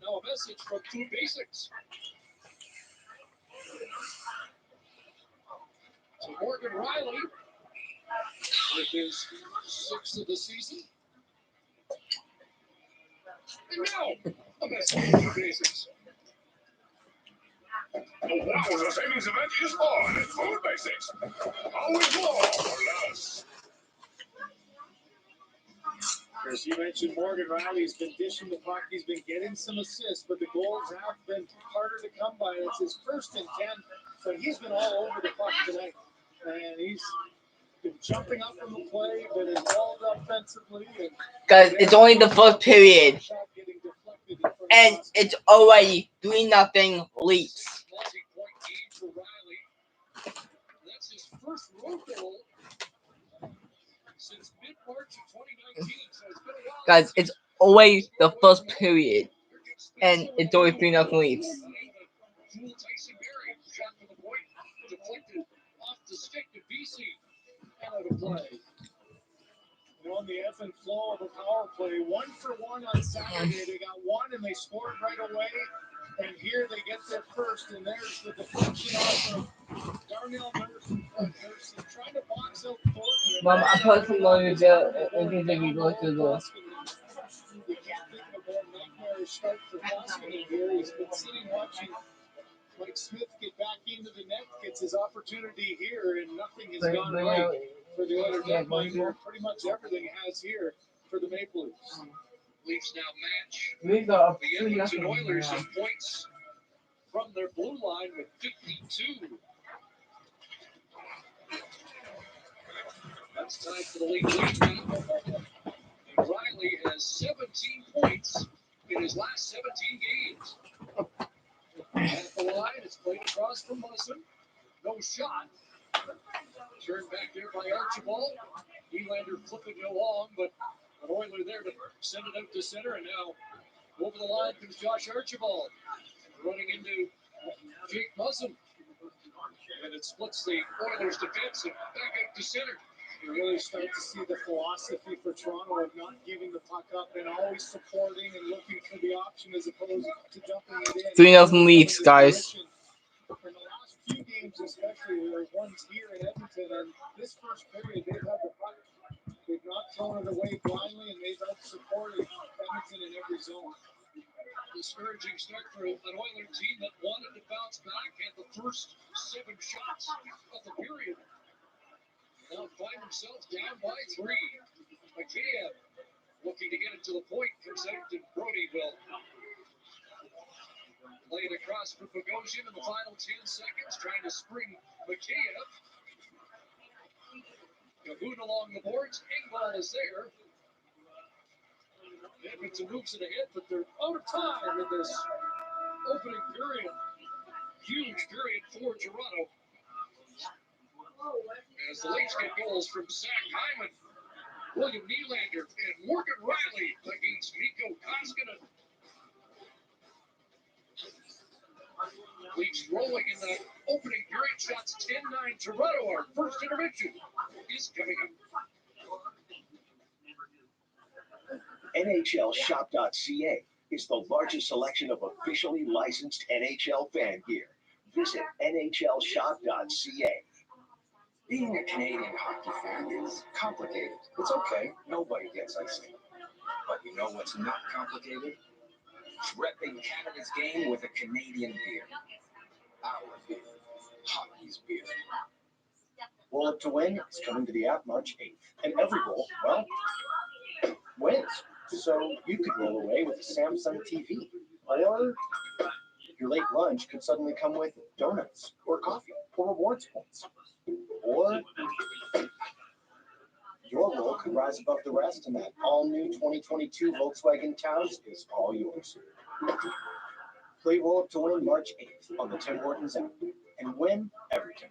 S6: now a message from Two Basics. To Morgan Riley with his 6th of the season. And now a message from Two Basics.
S2: The Wowza Savings Event is on at Food Basics. Always more or less.
S5: Chris, you mentioned Morgan Riley's been dishing the puck. He's been getting some assists, but the goals have been harder to come by. It's his first and 10, but he's been all over the puck tonight. And he's been jumping up from the play, been involved offensively. And
S1: Guys, it's only the first period. And it's already 3-0 Leafs.
S6: Multi-point game for Riley. That's his first road goal since mid-March of 2019. So it's been a while.
S1: Guys, it's always the first period. And it's only 3-0 Leafs.
S6: Jewel Tyson Berry shot for the point, deflected off the stick to BC. And out of play.
S5: And on the ebb and flow of a power play, 1-for-1 on Saturday. They got one and they scored right away. And here they get their first, and there's the deflection off of Darnell Nurse. Nurse trying to box out Thornton.
S1: Mom, I put some money there and think we go to the.
S5: You can't think of a more nightmarish start for Koskinen here. He's been sitting watching Mike Smith get back into the net, gets his opportunity here, and nothing has gone right for the other netminder. Pretty much everything has here for the Maple Leafs.
S6: Leafs now match
S1: Leafs are
S6: the Edmonton Oilers in points from their blue line with 52. That's time for the league lead now. And Riley has 17 points in his last 17 games. At the line, it's played across from Muzzin. No shot. Turned back there by Archibald. Nylander flipping it along, but an Oiler there to send it out to center, and now over the line comes Josh Archibald. Running into Jake Muzzin. And it splits the Oilers defense and back out to center.
S5: You really start to see the philosophy for Toronto of not giving the puck up and always supporting and looking for the option as opposed to dumping it in.
S1: 3-0 Leafs, guys.
S5: In the last few games, especially, there were ones here in Edmonton, and this first period, they've had the puck. They've not thrown it away blindly, and they've out-supported Edmonton in every zone.
S6: Discouraging start for an Oiler team that wanted to bounce back, had the first 7 shots of the period. Now find themselves down by 3. Mikheyev looking to get it to the point, comes out to Brody will play it across for Bogosian in the final 10 seconds, trying to spring Mikheyev. Cahoon along the boards, Engvall is there. Edmonton moves it ahead, but they're out of time in this opening period. Huge period for Toronto. As the Leafs get goals from Zach Hyman, William Nylander, and Morgan Riley against Mikko Koskinen. Leafs rolling in the opening period. Shots 10-9 Toronto. Our first intervention is coming up.
S2: NHLShop.ca is the largest selection of officially licensed NHL fan gear. Visit NHLShop.ca.
S4: Being a Canadian hockey fan is complicated. It's okay. Nobody gets icing. But you know what's not complicated? Repping Canada's game with a Canadian beer. Our beer. Hockey's beer.
S5: Roll Up to Win is coming to the app March 8th. And every goal, well, wins. So you could roll away with a Samsung TV. Or your late lunch could suddenly come with donuts or coffee or rewards points. Or your roll could rise above the rest, and that all-new 2022 Volkswagen Taos is all yours. Play Roll Up to Win March 8th on the Tim Hortons app and win everything.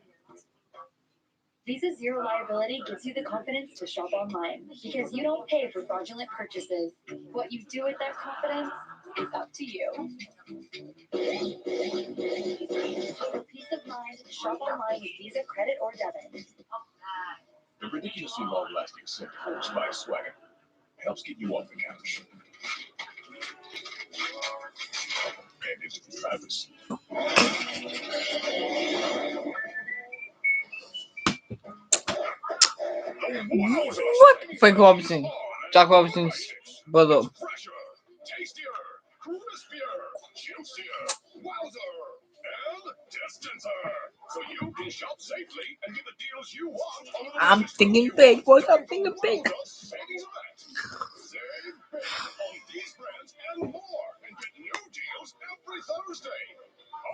S7: Visa Zero Liability gives you the confidence to shop online because you don't pay for fraudulent purchases. What you do with that confidence is up to you. For peace of mind, Shop online with Visa, credit, or debit.
S2: The ridiculously long-lasting scent of Old Spice Swagger helps get you off the couch and into the driver's seat.
S1: What? Frank Robinson. Jack Robinson's brother.
S2: Fresher, tastier, crispier, juicier, wowzer, and distancer. So you can shop safely and get the deals you want on the
S1: I'm thinking big, boys. I'm thinking big.
S2: savings event. Save big on these brands and more and get new deals every Thursday.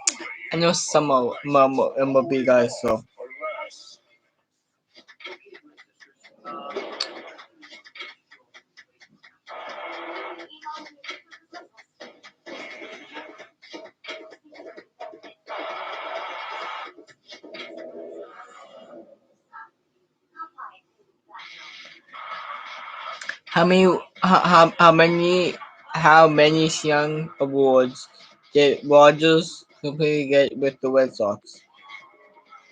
S2: Only
S1: I know some MLB guys, so.
S2: for less.
S1: How many Young awards did Rogers completely get with the Red Sox?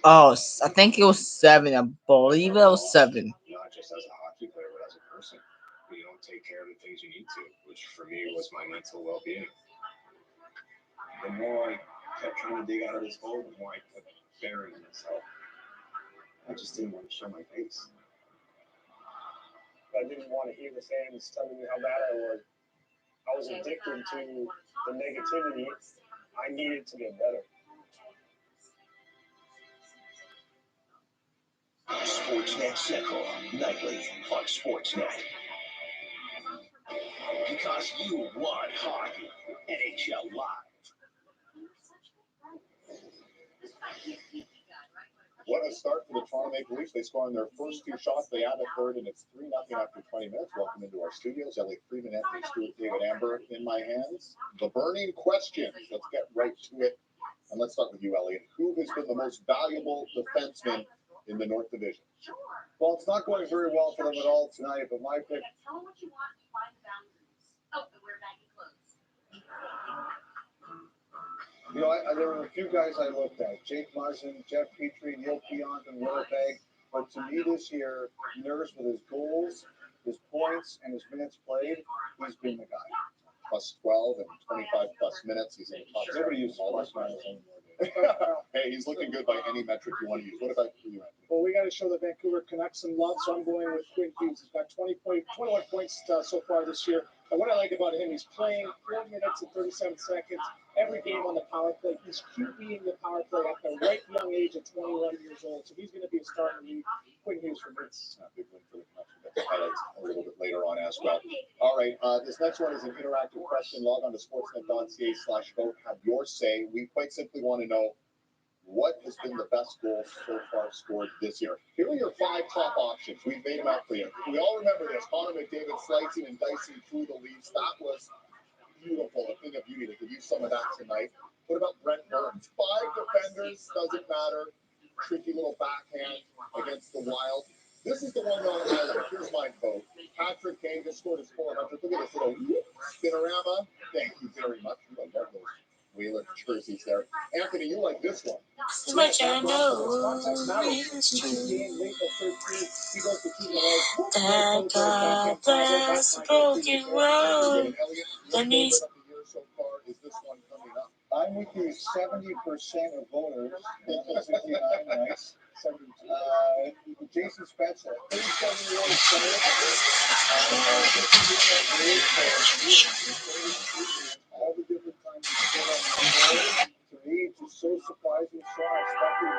S1: Oh, I think it was 7. I believe it was 7.
S8: Not just as a hockey player, but as a person. You don't take care of the things you need to, which for me was my mental well-being. The more I kept trying to dig out of this hole, the more I kept burying myself. I just didn't want to show my face.
S5: I didn't want to hear the fans telling me how bad I was. I was addicted to the negativity. I needed to get better.
S2: Sportsnet Central, nightly on Sportsnet. Because you want hockey. NHL Live.
S12: What a start for the Toronto Maple Leafs. They score on their first 2 shots. They add a third, and it's 3-0 after 20 minutes. Welcome into our studios. Elliot Friedman, Anthony Stewart, David Amber in my hands. The burning question. Let's get right to it. And let's start with you, Elliot. Who has been the most valuable defenseman in the North Division?
S5: Well, it's not going very well for them at all tonight, but my pick.
S7: Tell them what you want and find the boundaries. Oh, and wear baggy clothes.
S5: You know, there were a few guys I looked at. Jake Muzzin, Jeff Petrie, Neil Pionk, and Winnipeg. But to me this year, Nurse with his goals, his points, and his minutes played, he's been the guy.
S12: Plus 12 and 25 plus minutes. He's in the top.
S5: Nobody uses plus minus anymore.
S12: Hey, he's looking good by any metric you want to use. What about for you, Anthony?
S5: Well, we got to show the Vancouver Canucks some love, so I'm going with Quinn Hughes. He's got 21 points so far this year. And what I like about him, he's playing 4 minutes and 37 seconds every game on the power play. He's QBing the power play at the right young age of 21 years old. So he's going to be a star in the league. Quinn Hughes for me.
S12: Big win for the Canucks. We'll get the highlights a little bit later on as well. All right, this next one is an interactive question. Log on to sportsnet.ca/vote. Have your say. We quite simply want to know what has been the best goal so far scored this year. Here are your 5 top options. We've made them out for you. We all remember this. Connor McDavid slicing and dicing through the Leafs. That was beautiful. A thing of beauty. They could use some of that tonight. What about Brent Burns? 5 defenders, doesn't matter. Tricky little backhand against the Wild. This is the one though. Here's my vote. Patrick Kane just scored his 400. Look at this little spinorama. Thank you very much. I love those Wheeler jerseys there. Anthony, you like this one?
S13: Which I know is true. That God bless the broken road. The knees.
S12: So far is this one coming up?
S5: I'm with you 70% of voters. 59, nice. Jason Spezza, 37-year-old player. All the different times he's put on the board. To me, it's just so surprising. So unexpected.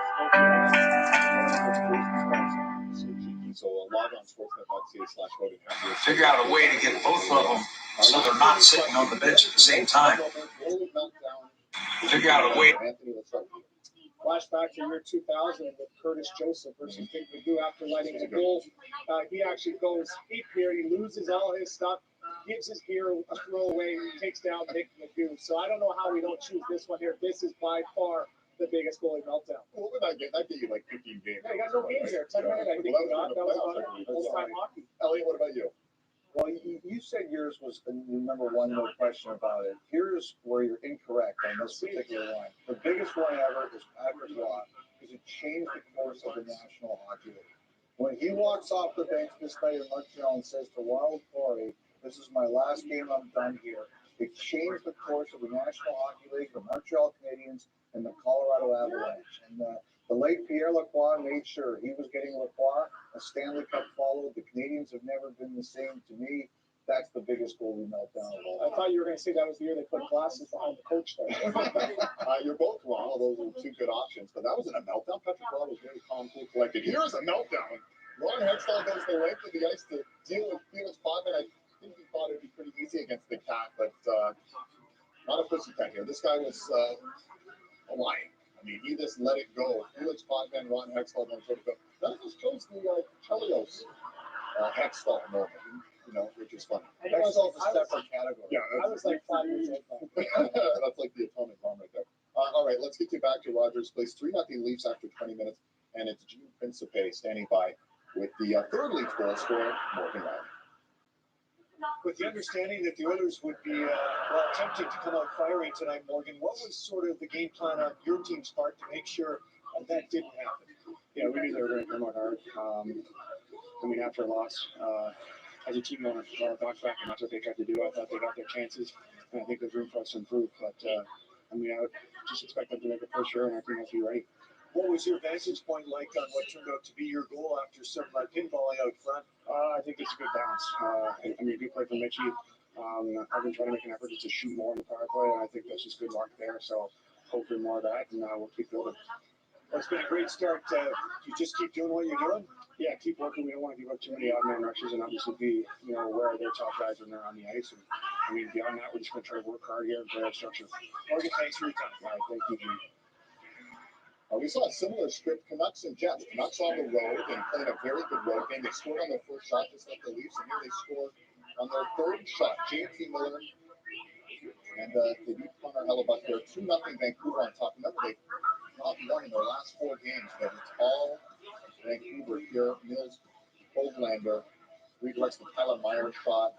S12: So log on sportsnet.ca/vote and have your
S14: Figure out a way to get both of them so they're not sitting on the bench at the same time. Figure out a way.
S12: Anthony, let's start with you.
S5: Flashback to year 2000 with Curtis Joseph versus Dick McGew after lighting the goal. He actually goes deep here. He loses all his stuff, gives his gear a throwaway, takes down Dick McGew. So I don't know how we don't choose this one here. This is by far the biggest goalie meltdown.
S12: What would that get? That get you like 15 games.
S5: Yeah, you got no games here. 10 minutes, I think you got. That was about full-time hockey.
S12: Elliot, what about you?
S15: Well, you said yours was the number one, no question about it. Here's where you're incorrect on this particular one. The biggest one ever is Patrick Roy. He's
S12: because it changed the course of the National Hockey League. When he walks off the bench this night in Montreal and says to Ronald Corey, "This is my last game, I'm done here," it changed the course of the National Hockey League, the Montreal Canadiens, and the Colorado Avalanche. And the late Pierre Lacroix made sure he was getting Lacroix. A Stanley Cup followed. The Canadiens have never been the same. To me, that's the biggest goalie meltdown of all.
S5: I thought you were going to say that was the year they put glasses behind the coach there.
S12: You're both wrong. Those are two good options, but that wasn't a meltdown. Patrick Roy was very calm, cool, collected. Here's a meltdown. Ron Hextall goes the length of the ice to deal with Felix Potvin. I think he thought it'd be pretty easy against the Cat, but not a pussycat here. This guy was a lion. I mean, he just let it go. Felix Potvin, Ron Hextall going to go. None of us chose the Chelios Hextall moment, which is funny. Hextall's a separate category. Yeah,
S5: I was like 5 years old then.
S12: That's like the atomic bomb right there. All right, let's get you back to Rogers Place. 3-0 Leafs after 20 minutes, and it's Gene Principe standing by with the third Leafs goal scorer, Morgan Riley.
S5: With the understanding that the Oilers would be attempting to come out firing tonight, Morgan, what was sort of the game plan on your team's part to make sure that didn't happen?
S8: Yeah, we knew they were going to come out hard. After a loss, as a team owner, bounce back, and that's what they tried to do. I thought they got their chances, and I think there's room for us to improve. But I would just expect them to make a push here, and I think they'll be ready.
S5: What was your vantage point like on what turned out to be your goal after some pinballing out front?
S8: I think it's a good balance. Good play from Mitchie. I've been trying to make an effort just to shoot more in the power play, and I think that's just good luck there. So hopefully more of that, and we'll keep building.
S5: Well, it's been a great start. You just keep doing what you're doing?
S8: Yeah, keep working. We don't want to give up too many odd man rushes, and obviously be aware of their top guys when they're on the ice. And beyond that, we're just going to try to work hard here and play our structure.
S5: Morgan, thanks for your time.
S8: All right, thank you, Gene.
S12: We saw a similar script, Canucks and Jets. Canucks on the road and playing a very good road game. They scored on their first shot, just like the Leafs, and here they scored on their third shot. James E. Miller and they beat Connor Hellebuck there. 2-0 Vancouver on top. Remember, they've not won in their last 4 games, but it's all Vancouver here. Mills, Hoaglander redirects the Tyler Meyer shot.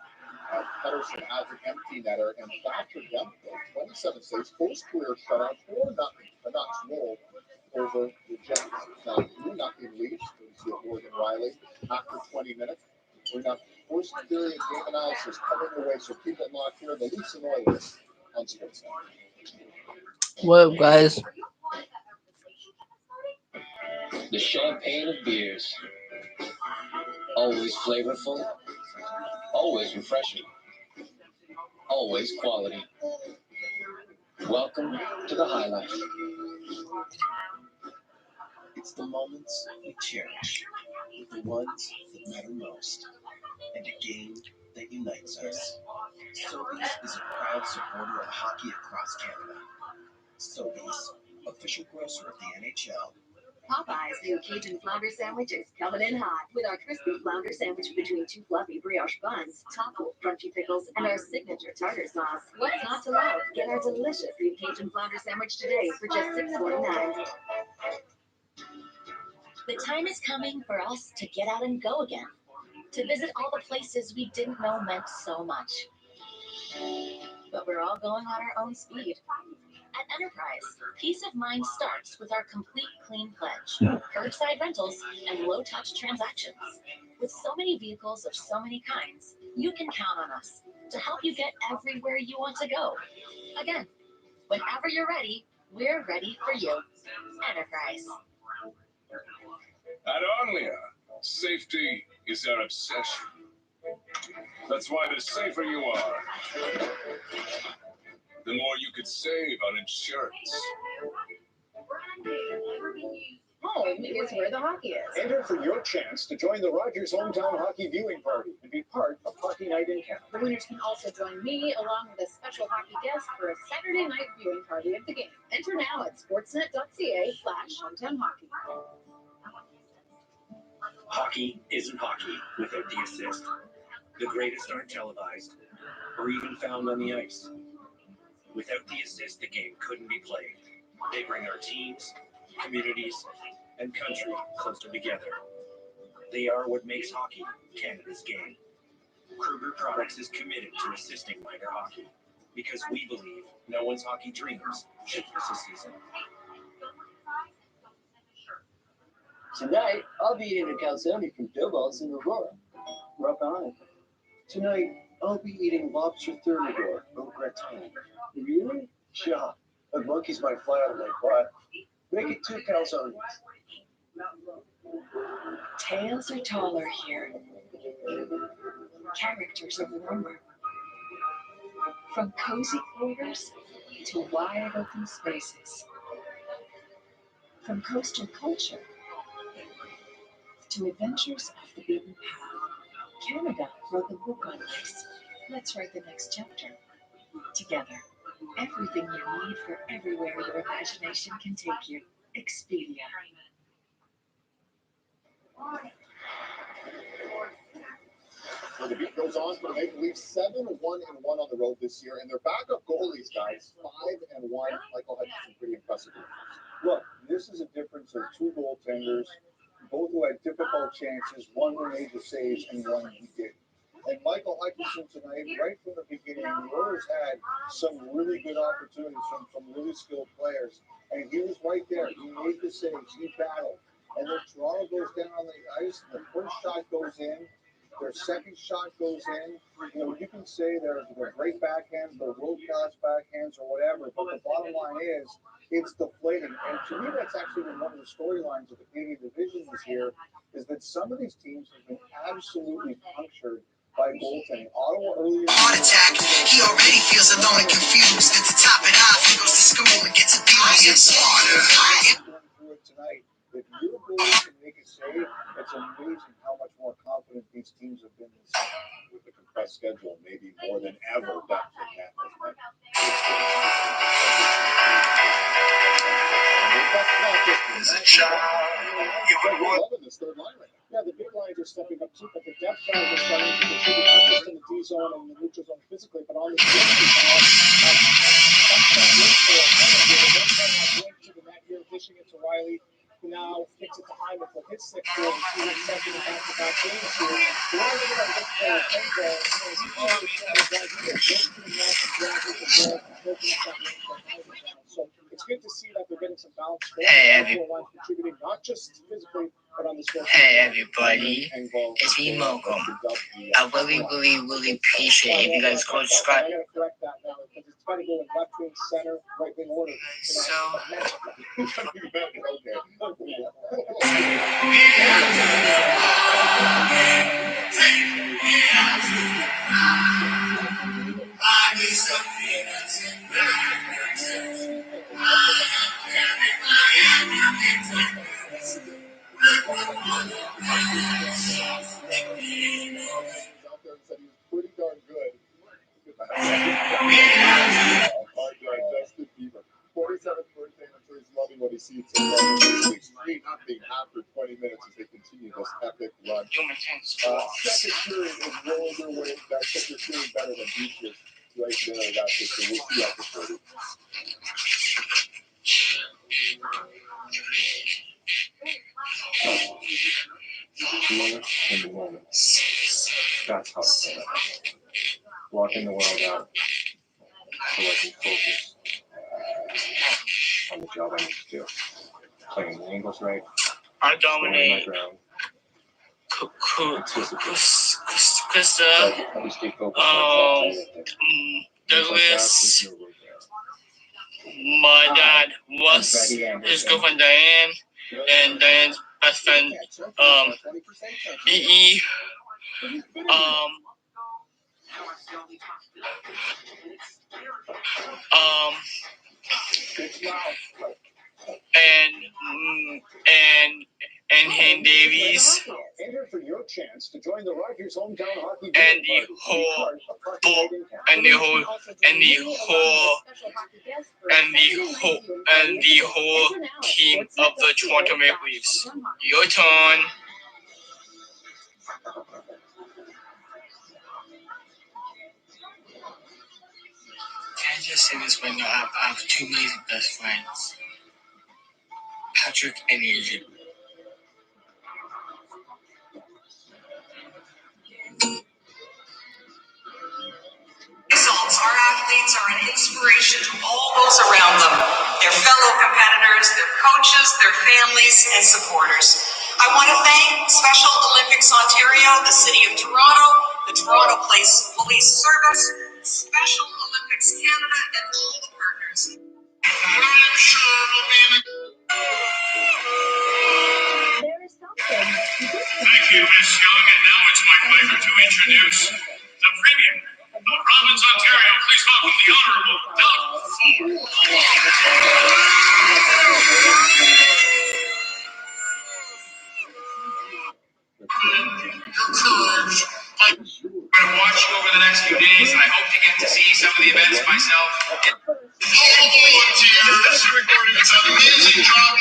S12: Pettersson adds an empty netter, and Thatcher Demko, 27 saves, first career shutout, 4-0. Canucks roll over the Jets. Now 3-0 Leafs. We see Morgan Riley after 20 minutes. We're now first period game analysis coming your way, so keep it locked here. The Leafs and Oilers on Sportsnet.
S1: What up, guys?
S16: The champagne of beers. Always flavorful. Always refreshing. Always quality. Welcome to the High Life.
S2: It's the moments we cherish, with the ones that matter most, and a game that unites us. Sobeys is a proud supporter of hockey across Canada. Sobeys, official grocer of the NHL.
S7: Popeye's new Cajun flounder sandwich is coming in hot with our crispy flounder sandwich between 2 fluffy brioche buns, topped with crunchy pickles, and our signature tartar sauce. What's not to love? Get our delicious new Cajun flounder sandwich today for just $6.49.
S13: The time is coming for us to get out and go again, to visit all the places we didn't know meant so much. But we're all going on our own speed. At Enterprise, peace of mind starts with our complete clean pledge, curbside rentals, and low-touch transactions. With so many vehicles of so many kinds, you can count on us to help you get everywhere you want to go. Again, whenever you're ready, we're ready for you. Enterprise.
S6: At Onlia, safety is our obsession. That's why the safer you are, the more you could save on insurance.
S7: Home is where the hockey is.
S5: Enter for your chance to join the Rogers Hometown Hockey Viewing Party and be part of Hockey Night in Canada.
S7: The winners can also join me along with a special hockey guest for a Saturday night viewing party of the game. Enter now at sportsnet.ca/hometownhockey.
S17: Hockey isn't hockey without the assist. The greatest aren't televised or even found on the ice. Without the assist, the game couldn't be played. They bring our teams, communities, and country closer together. They are what makes hockey Canada's game. Kruger Products is committed to assisting minor hockey because we believe no one's hockey dreams should miss a season.
S16: Tonight, I'll be eating a calzone from Doughballs in Aurora. Rock on it.
S5: Tonight, I'll be eating lobster thermidor au gratin.
S16: Really?
S5: Yeah, the monkeys might fly out of my butt. Make it 2 calzones.
S7: Tales are taller here. Characters are warmer. From cozy quarters to wide open spaces. From coastal culture to adventures off the beaten path. Canada wrote the book on this. Let's write the next chapter together. Everything you need for everywhere your imagination can take you. Expedia.
S12: So the beat goes on for the Maple Leafs, 7-1-1 on the road this year, and their backup goalies, guys, 5-1. Michael Hutchinson, pretty impressive.
S15: Look, this is a difference of 2 goaltenders, both who had difficult chances. One who made the saves and one who did. And Michael Hutchinson tonight, right from the beginning, the Oilers had some really good opportunities from really skilled players, and he was right there. He made the saves. He battled. And then Toronto goes down on the ice, and the first shot goes in. Their second shot goes in. You know, you can say they're great backhands, they're world-class backhands or whatever, but the bottom line is it's deflating. And to me, that's actually been one of the storylines of the Canadian division this year, is that some of these teams have been absolutely punctured by goaltending. Ottawa earlier.
S11: Heart attack. He already feels alone and confused. And to top it off, he goes to school and gets a B.
S15: Going through it tonight. If your goalie can make a save, it's amazing how much more confident these teams have been this year.
S12: With the compressed schedule, maybe more than ever, depth in net has meant loving this third line right now.
S5: Yeah, the big lines are stepping up too, but the depth guys are starting to contribute not just in the D zone and the neutral zone physically, but on the field. To the net here, dishing it to Riley, who now kicks it to Hyman for his 6th goal, receiving second in back-to-back games here. The one thing about this player, Benzo, he's always trying to drive, he gets close to the net and drives it to goal and opening up that lane for Hyman down. So it's good to see that they're getting some balance.
S1: Hey,
S5: contributing not just physically, but on the score.
S1: Hey everybody, it's me Mokum. I really appreciate if you guys go subscribe.
S5: I gotta correct that now because it's got to go in left wing, center, right wing order.
S1: So
S12: pretty darn good. Justin Bieber, 47th birthday, and I'm sure he's loving what he sees. It's 3-0 after 20 minutes as they continue this epic run. Second period is rolling their way. That's what they're doing better than Beaches right there. That's it. So we'll see after 30.
S8: In the moment. That's how it's done. Blocking the world out so I can focus on the job I need to do. Playing the angles right.
S1: I dominate. Douglas. My dad was his girlfriend Diane, and Diane's best friend E. And Hank Davies,
S5: Enter for your chance to join the Rogers hometown hockey
S1: and the whole team of the Toronto Maple Leafs. Your turn. Can I just say this right now? I have 2 amazing best friends, Patrick and Adrian.
S11: Results, our athletes are an inspiration to all those around them, their fellow competitors, their coaches, their families, and supporters.
S18: I want to thank Special Olympics Ontario, the City of Toronto, the Toronto Police Service, Special Olympics Canada, and all the partners.
S19: Thank you, Ms. Young, and now it's my pleasure to introduce the Premier of Province Ontario. Please welcome the Honourable Doug Ford.
S10: I'm going to watch you over the next few days, and I hope to get to see some of the events myself.
S19: Volunteers, it's an amazing job.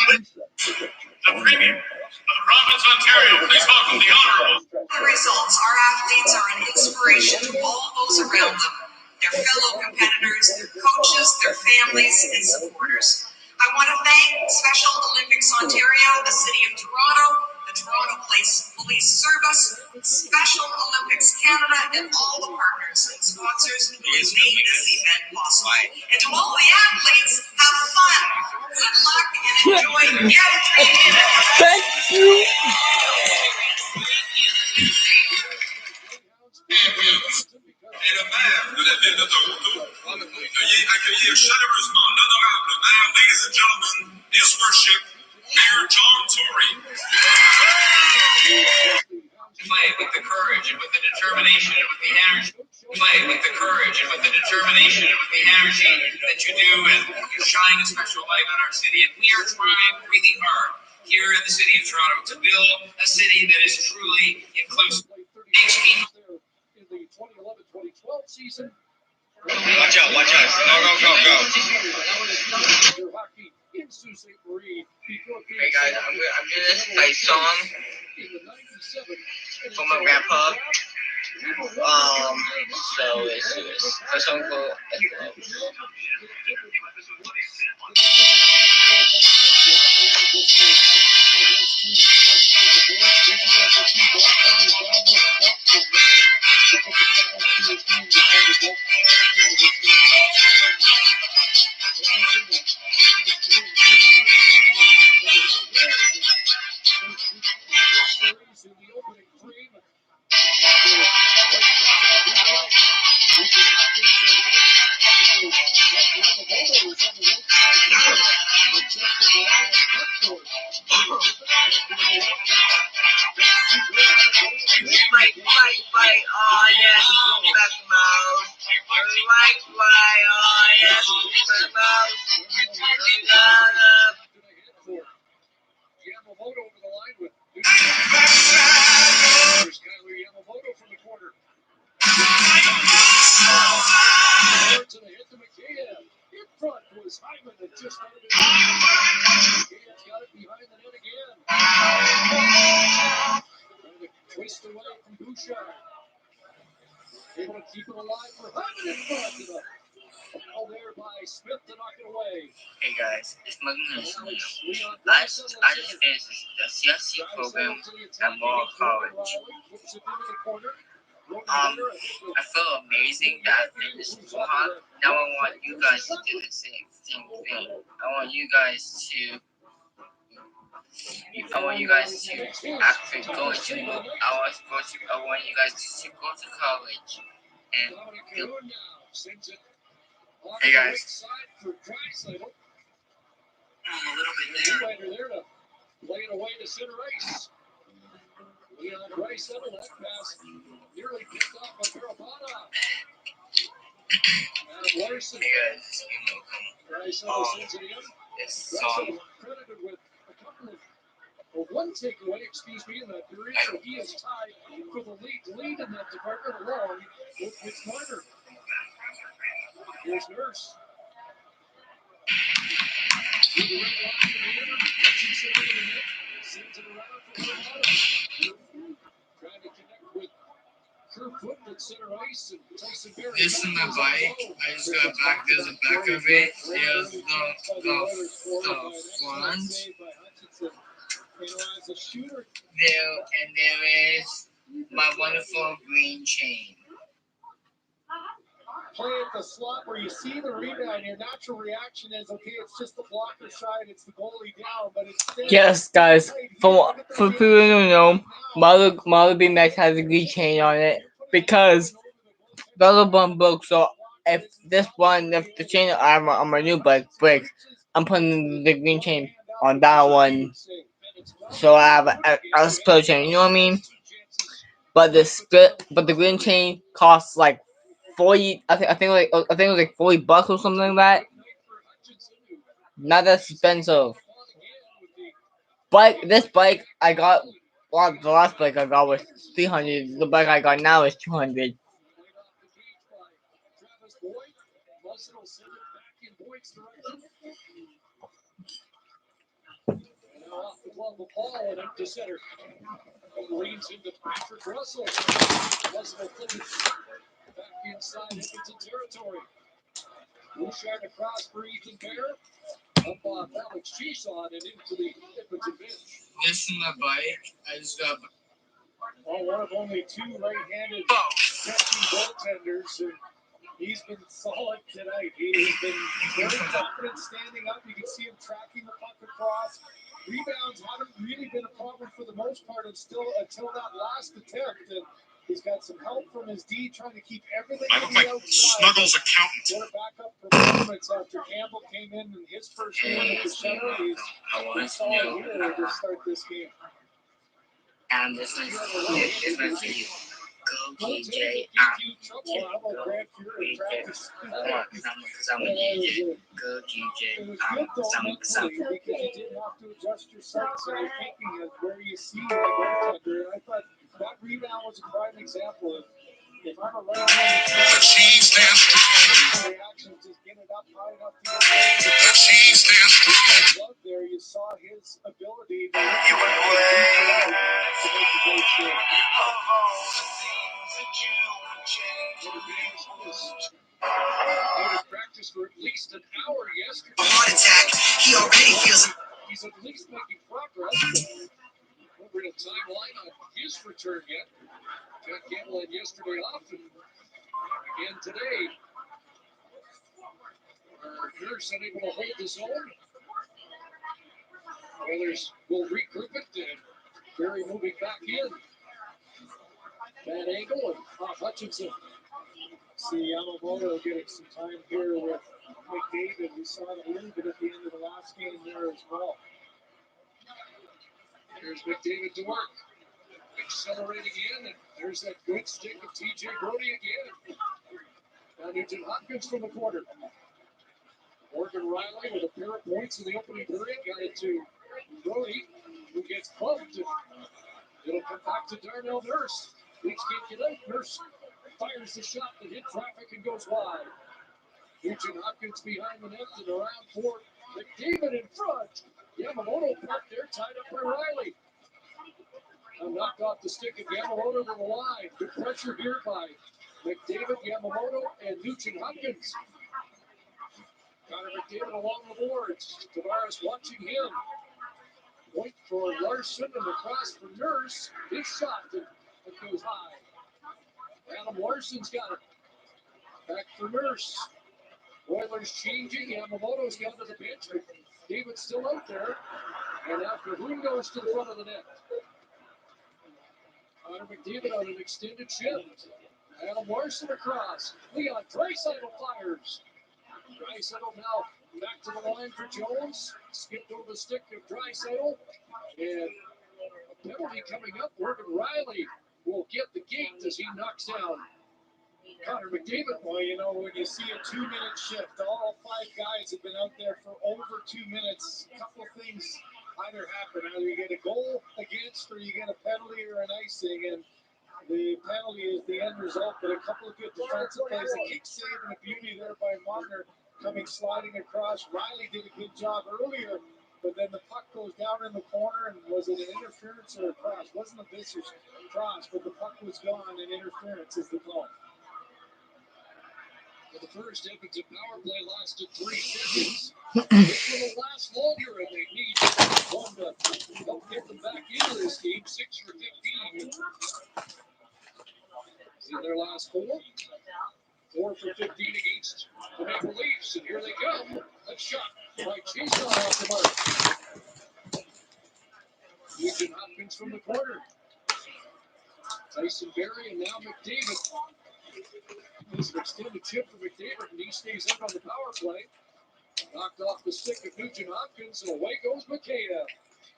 S10: The Premier of the Province of Ontario, please welcome the Honourable.
S18: The results, our athletes are an inspiration to all those around them, their fellow competitors, their coaches, their families, and supporters. I want to thank Special Olympics Ontario, the City of Toronto, the Toronto Police Service, Special Olympics Canada, and all the partners and sponsors who have made this event possible. And to all the athletes, have fun, good luck, and enjoy every minute.
S1: Thank you.
S19: Et le maire de la ville de Toronto, veuillez accueillir chaleureusement l'honorable maire, ladies and gentlemen, His Worship, Mayor John Tory.
S10: Play with the courage and with the determination and with the energy. Play with the courage and with the determination and with the energy that you do, and you shine a special light on our city. And we are trying really hard here in the city of Toronto to build a city that is truly inclusive.
S5: In the 2011-2012 season.
S10: Watch out, watch out. Go. Hey guys, I'm doing this like song for my grandpa. So let's do this. First song called Fight, oh yes, back mode. Fight, oh yes, back mode.
S5: Yamamoto over the line with Skyler Yamamoto from the corner. To the hit to McKayev. In front was Hyman that just started it. McKayev's got it behind the net again. Trying to twist away from Bouchard. Able to keep it alive for Hyman in front. Ball there by Smith to knock it away.
S1: Hey guys, it's Magnus. I just finished the CSC program at Moore College. I feel amazing that I finished Mohawk. Now I want you guys to do the same thing. I want you guys to actually go to. I want you guys to go to college and do. Hey guys.
S5: A little bit there to play it away to center ice. Leon Gray settled that pass. Nearly picked off by Carapata. Adam Larson.
S1: Hey guys, this is
S5: Gray sends it in.
S1: This song.
S5: Credited with a couple of one takeaway, in that period. So he is tied for the lead in that department along with Mitch Marner. Here's Nurse. To the red line in the middle. Hutchinson into the net. Sends it around for Carapata. Trying to connect with Kerfoot at center ice and Tyson Berry.
S1: This is my bike. I just got back. There's a back of it. There's the front. There is my wonderful green chain.
S5: play at the slot where you see the rebound, your natural reaction is, okay, it's just the blocker side, it's the goalie down, but instead,
S1: Yes, guys. For people who don't know, Marlo B Max has a green chain on it because the other one broke. So if the chain on my new bike breaks, I'm putting the green chain on that one. So I have a split chain. You know what I mean? But the green chain costs like 40. I think it was like $40 or something like that. Not that expensive. This bike I got. Well, the last bike I got was 300. The bike I got now is 200.
S5: Off the glove of Paul and up to center. Leads into Patrick Russell. Russell flipping back inside Edmonton territory. Bouchard across for Ethan Bear. Up on Alex Chisholm and into the Edmonton bench.
S1: This is my bike. I just got.
S5: One of only two right-handed catching goaltenders, and he's been solid tonight. He's been very confident standing up. You can see him tracking the puck across. Rebounds haven't really been a problem for the most part until that last attempt. And he's got some help from his D trying to keep everything on the outside.
S19: Snuggles accountant.
S5: What a backup performance after Campbell came in his first game at the center. He's solid here to start this game.
S1: And this is my video. Go DJ. Because I'm a DJ. Go DJ.
S5: Because you didn't have to adjust your sights and your thinking of where you see the goaltender. And I thought that rebound was a prime example of if I'm a right-handed
S19: The cheese stands strong.
S5: reaction, just get it up high enough to get it.
S19: The cheese stands strong.
S5: There you saw his ability to make the great save. Out of practice for at least an hour yesterday.
S18: Heart attack. He already feels.
S5: He's at least making progress. No real timeline on his return yet. Jack Campbell had yesterday off, and again today. Nurse unable to hold his own. Oilers will regroup it, and Barry moving back in. Bad angle and off Hutchinson. See Yamamoto getting some time here with McDavid. We saw it a little bit at the end of the last game there as well. There's McDavid to work. Accelerating in, and there's that good stick of TJ Brody again. Now Nugent Hopkins from the corner. Morgan Riley with a pair of points in the opening period. Got it to Brody, who gets bumped. It'll come back to Darnell Nurse. Leafs can't get out. Nurse fires the shot that hit traffic and goes wide. Nugent Hopkins behind the net and around for McDavid in front. Yamamoto parked there, tied up by Riley. Knocked off the stick of Yamamoto to the line. Good pressure here by McDavid, Yamamoto, and Nugent Hopkins. Connor McDavid along the boards. Tavares watching him. Point for Larson and the cross for Nurse. His shot that goes high. Adam Larson's got it. Back for Nurse. Oilers changing. Yamamoto's gone to the bench. David's still out there. And after Hoon goes to the front of the net. Connor McDavid on an extended shift. Adam Larson across. Leon Draisaitl fires. Draisaitl now back to the line for Jones. Skipped over the stick of Draisaitl. And a penalty coming up. Morgan Riley will get the gate as he knocks down Connor McDavid. Well, you know, when you see a 2-minute shift, all 5 guys have been out there for over 2 minutes. A couple of things either happen. Either you get a goal against or you get a penalty or an icing. And the penalty is the end result, but a couple of good defensive plays. A kick save and a beauty there by Marner coming sliding across. Riley did a good job earlier, but then the puck goes down in the corner, and was it an interference or a cross? Wasn't a vicious cross, but the puck was gone, and interference is the call. Well, the first Edmonton power play lasted 3 seconds. This one will last longer, and they need one to help get them back into this game. 6 for 15. In their last 4. 4 for 15
S6: mark. Nugent Hopkins from the corner. Tyson Berry and now McDavid. This is an extended tip for McDavid, and he stays up on the power play. Knocked off the stick of Nugent Hopkins, and away goes Mikheyev.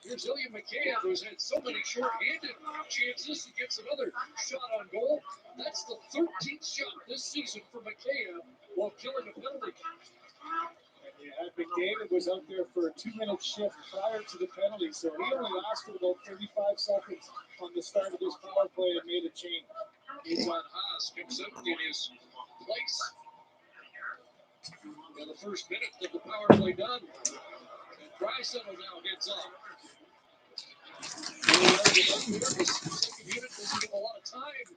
S6: Here's Ilya Mikheyev, who's had so many short-handed chances. He gets another shot on goal. That's the 13th shot this season for Mikheyev while killing a penalty.
S5: Yeah, McDavid was out there for a 2-minute shift prior to the penalty, so he only lasted about 35 seconds on the start of this power play and made a change.
S6: He's on Haas, comes up in his place. In the first minute of the power play done, and Draisaitl now gets off. The second unit doesn't get a lot of time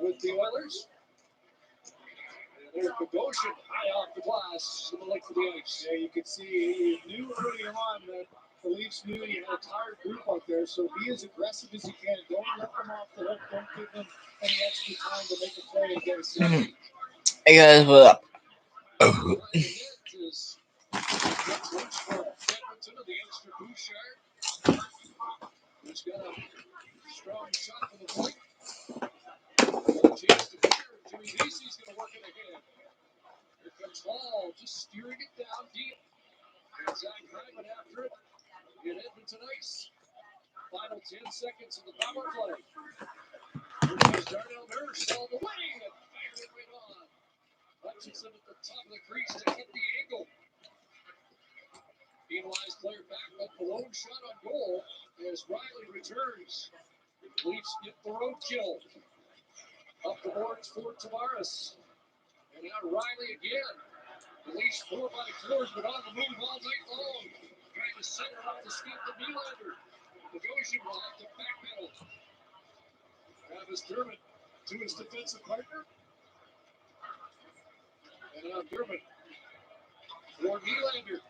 S6: with the Oilers. And there's Bogosian high off the glass to the length of the ice.
S5: Yeah, you could see he knew early on that the Leafs knew he had a tired group out there, so be as aggressive as you can. Don't let them off the hook. Don't give them any extra time to make a play and get a set.
S1: Hey guys, what up?
S6: Who's got a strong shot from the point. A chance to fire. Jimmy Vesey's going to work it ahead. Here comes Hall, just steering it down deep. And Zach Hyman after it. In Edmonton ice. Final 10 seconds of the power play. Here comes Darnell Nurse all the way and fired it right on. Hutchinson at the top of the crease to hit the angle. Penalized player back up the lone shot on goal as Riley returns. Leafs get the roadkill. Up the boards for Tavares. And now Riley again. The Leafs 4x4s, but on the move all night long. Trying to center off the skip of Nylander. Bogosian will have to backpedal. Travis Dermott to his defensive partner. And now Dermott for Nylander.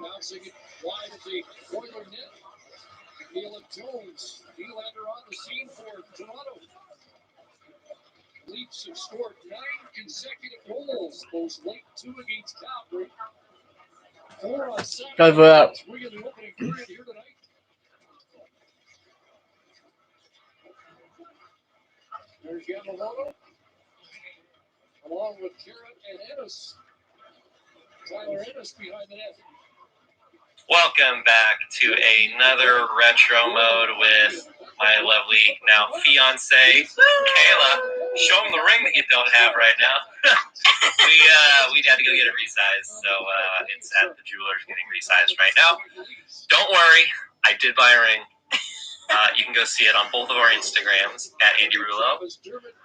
S6: Bouncing it wide of the Oiler net. Neil Jones. Nylander on the scene for Toronto. Leafs have scored 9 consecutive goals. Those late 2 against Calgary. 4 on Saturday.
S1: Guys, what up?
S6: 3 in the opening period here tonight. There's Yamamoto. Along with Carrot and Ennis. Tyler Ennis behind the net.
S20: Welcome back to another retro mode with my lovely now fiance Kayla. Show him the ring that you don't have right now. we had to go get it resized, so it's at the jeweler's getting resized right now. Don't worry, I did buy a ring. You can go see it on both of our Instagrams at Andy Rulo.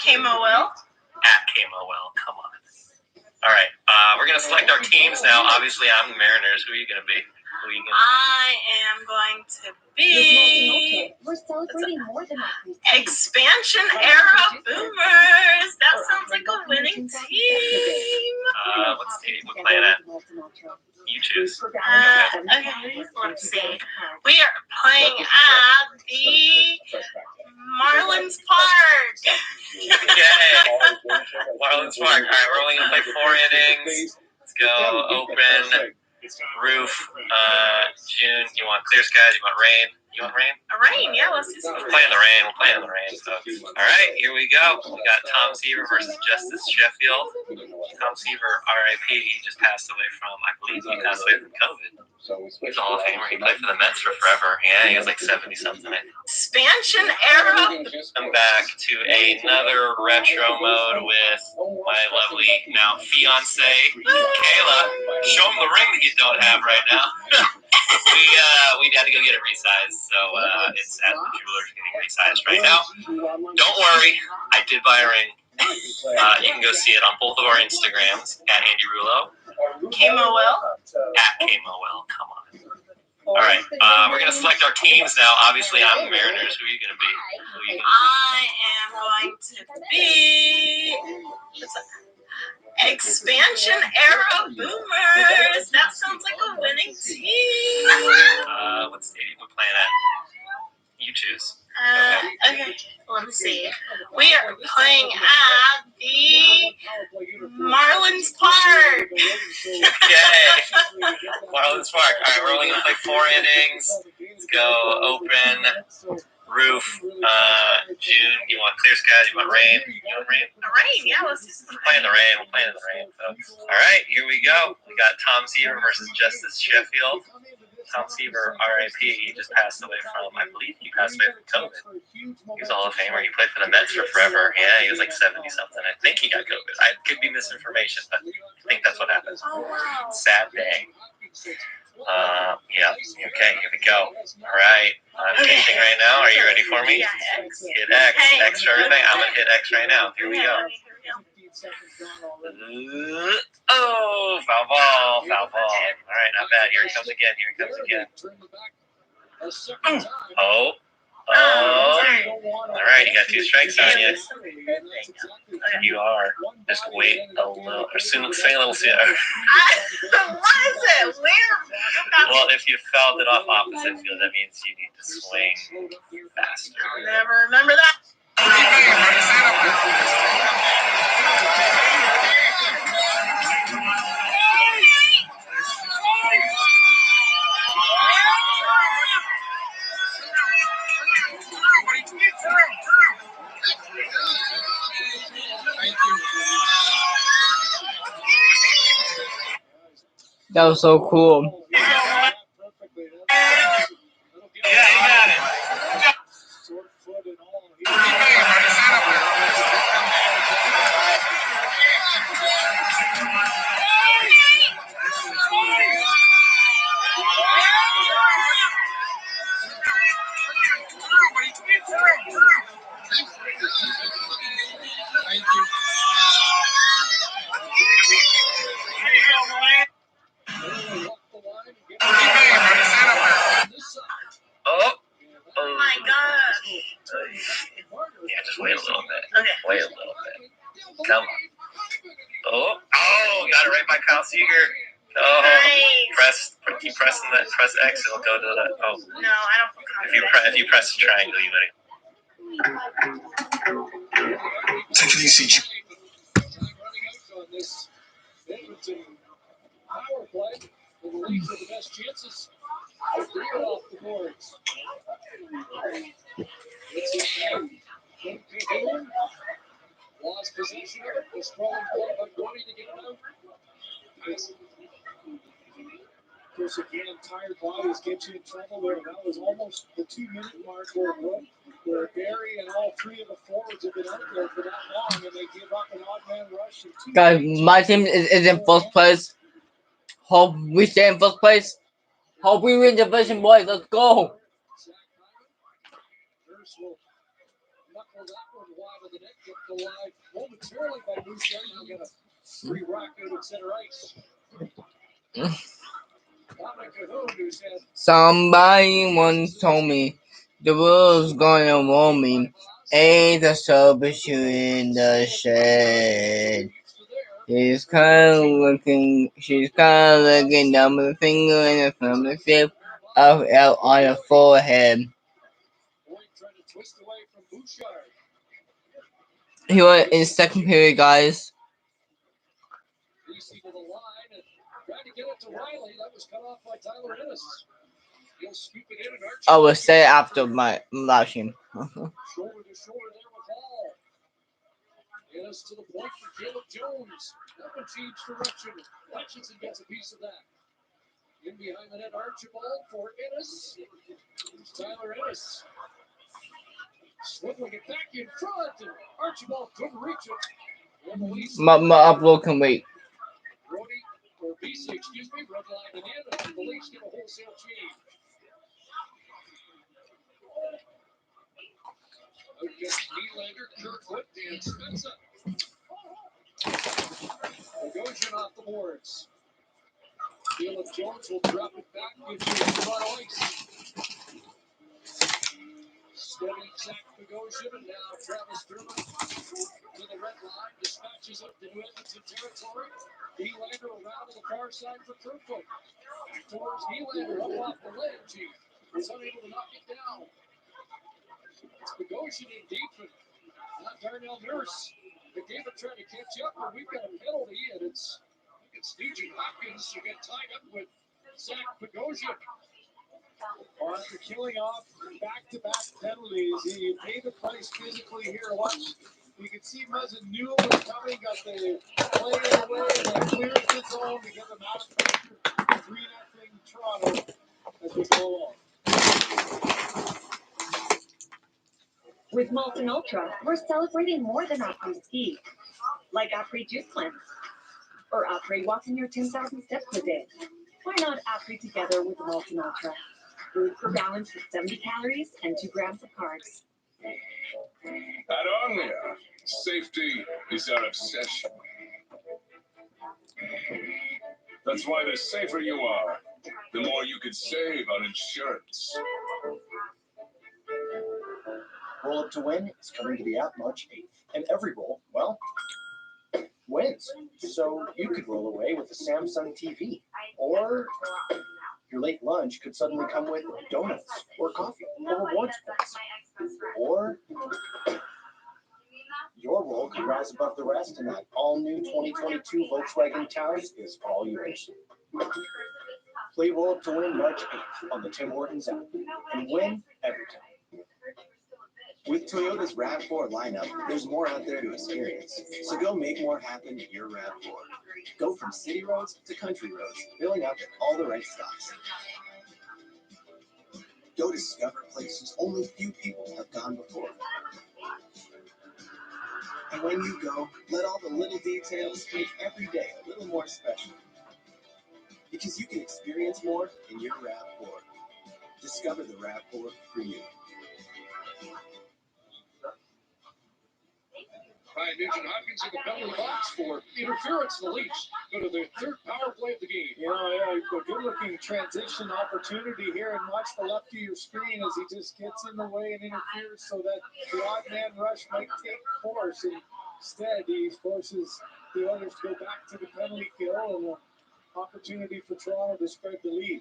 S21: KMOL.
S20: At KMOL. Come on. All right, we're gonna select our teams now. Obviously, I'm the Mariners. Who are you gonna be?
S21: I am going to be Expansion Era Boomers. That sounds like a winning team.
S20: What stadium we're playing at? You choose.
S21: Okay, let's see. We are playing at the Marlins Park.
S20: Okay. Marlins Park. All right, we're only gonna play 4 innings. Let's go. Open. Roof, June. You want clear skies? You want rain? You want rain?
S21: Rain, yeah, let's do some
S20: We'll play in the rain. We'll play in the rain. So, all right, here we go. We got Tom Seaver versus Justice Sheffield. Tom Seaver, RIP. He just passed away from, I believe he passed away from COVID. He's a Hall of Famer. He played for the Mets for forever. Yeah, he was like 70-something.
S21: Expansion Era.
S20: I'm back to another retro mode with my lovely now fiance Kayla. Show him the ring that you don't have right now. We had to go get it resized, so it's at the jeweler's getting resized right now. Don't worry, I did buy a ring. You can go see it on both of our Instagrams at Andy Rulo.
S21: KMOL.
S20: At KMOL. Come on. All right, we're gonna select our teams now. Obviously, I'm the Mariners. Who are you gonna be?
S21: I am going to be Expansion Era Boomers. That sounds like a winning team.
S20: What stadium we're playing at? You choose.
S21: Okay, let me see. We are playing at the Marlins Park.
S20: Okay. Marlins Park. All right, we're only going to play 4 innings. Let's go open, roof, June. You want clear skies? You want rain? You want rain?
S21: Rain, yeah, let's do some
S20: We're playing the rain. We're playing in the rain, folks. All right, here we go. We got Tom Seaver versus Justice Sheffield. Tom Seaver, RIP, he just passed away from, I believe he passed away from COVID. He was a Hall of Famer. He played for the Mets for forever. Yeah, he was like 70-something. I think he got COVID. I could be misinformation, but I think that's what happened.
S21: Oh, wow.
S20: Sad day. Yeah. Okay, here we go. All right. I'm pitching right now. Are you ready for me?
S21: Yeah, X.
S20: Hit X. X for everything. I'm going to hit X right now. Here we go. Oh, foul ball. Foul ball. All right, not bad. Here it comes again. Here it comes again. Oh. All right, you got 2 strikes on you. You are. Just wait a little. Or soon, swing a little sooner.
S21: What is it? Where?
S20: Well, if you fouled it off opposite field, that means you need to swing faster.
S21: I'll never remember that.
S1: That was so cool.
S20: Oh my gosh. Yeah, just wait a little bit.
S21: Okay.
S20: Wait a little bit. Come on. Oh, got it right by Kyle Seager. Oh,
S21: Nice.
S20: keep pressing that. Press X, it'll go to the. Oh,
S21: No, I don't feel
S20: if you press the triangle, you would.
S11: Take it easy.
S5: Power play. The Leafs are the best chances. Bring it off the boards. It's a game. Lost possession of it. Was throwing ball, but Brody to get it out. Of course, again, tired bodies get you in trouble there. That was almost the 2-minute mark where Barry and all 3 of the forwards have been out there for that long, and they give up an odd man rush.
S1: Guys, my team is in first place. Hope we stay in first place. Hope we win division, boys. Let's go.
S5: Nurse will knuckle that one wide of the net, kept alive momentarily by Bouchard. He'll get a free rock out at center ice. Dominic Cahoon, who's had
S1: Somebody once told me the world's gonna roll me. Ain't a troubleshoot in the shed. She's kinda looking down with a finger and a thumb and tip out on her forehead. He went in second period, guys.
S5: BC to the line and tried to get it to Riley. That was cut off by Tyler Ennis. He'll scoop it in and Archie.
S1: I will say after my last game.
S5: Shoulder to shoulder there with Hall. Ennis to the point for Caleb Jones. That one changed direction. Hutchinson gets a piece of that. In behind the net, Archibald for Ennis. It's Tyler Ennis. Swiveling it back in front, and Archibald couldn't reach it.
S1: My upload can wait.
S5: Brody, or BC, excuse me, red line and in, and the Leafs get a wholesale change. Out gets Nylander, Kirkwood, and Spencer. Bogosian off the boards. Caleb Jones will drop it back into Toronto ice. Steady Zach Bogosian, and now Travis Dermott to the red line, dispatches up to New Edmonton territory. Nylander around to the far side for Kirkwood. Back towards Nylander, up off the ledge. He was unable to knock it down. It's Bogosian in deep, and not Darnell Nurse. McDavid trying to catch up, but we've got a penalty, and it's Nugent Hopkins who got tied up with Zach Bogosian. After killing off back-to-back penalties, he paid the price physically here. Watch. You can see Muzzin knew it was coming, got the play away, and then clears the zone to get them out of the picture. 3-0 Toronto as we go along.
S7: With Molten Ultra, we're celebrating more than Opry Ski. Like Opry Juice Cleanse. Or Opry walking your 10,000 steps a day. Why not Opry together with Molten Ultra? Food for balance with 70 calories and 2 grams of carbs.
S19: At Omnia, safety is our obsession. That's why the safer you are, the more you could save on insurance.
S3: Roll Up to Win is coming to the app March 8th. And every roll, well, wins. So you could roll away with a Samsung TV. Or your late lunch could suddenly come with donuts or coffee or rewards points. Or your roll could rise above the rest and that all-new 2022 Volkswagen Taos is all yours. Play Roll Up to Win March 8th on the Tim Hortons app and win every time.
S22: With Toyota's RAV4 lineup, there's more out there to experience. So go make more happen in your RAV4. Go from city roads to country roads, filling up at all the right stops. Go discover places only few people have gone before. And when you go, let all the little details make every day a little more special. Because you can experience more in your RAV4. Discover the RAV4 for you.
S6: Ryan Nugent-Hopkins in the penalty box for interference in the Leafs. Go to the third power play of the game.
S5: A good-looking transition opportunity here, and watch the left of your screen as he just gets in the way and interferes so that the odd man rush might take force. And instead, he forces the others to go back to the penalty kill, and an opportunity for Toronto to spread the lead.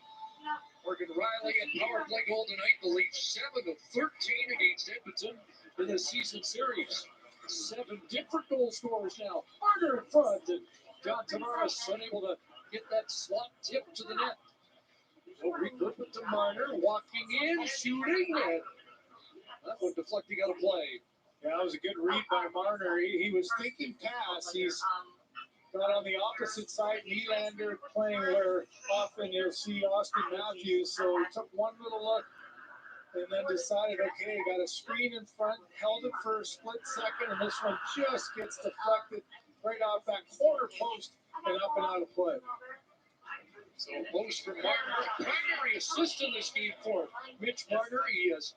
S6: Morgan Riley and power play goal tonight. The Leafs 7 of 13 against Edmonton in the season series. 7 different goal scorers now. Marner in front, and John Tavares unable to get that slot tip to the net. So Griffin to Marner, walking in, shooting, and that one deflecting out of play.
S5: Yeah, that was a good read by Marner. He was thinking pass. He's got on the opposite side, Nylander playing where often you'll see Austin Matthews. So he took one little look and then decided, okay, got a screen in front, held it for a split second, and this one just gets deflected right off that corner post and up and out of play.
S6: So post for Marner, primary assist in this game for Mitch Marner. He has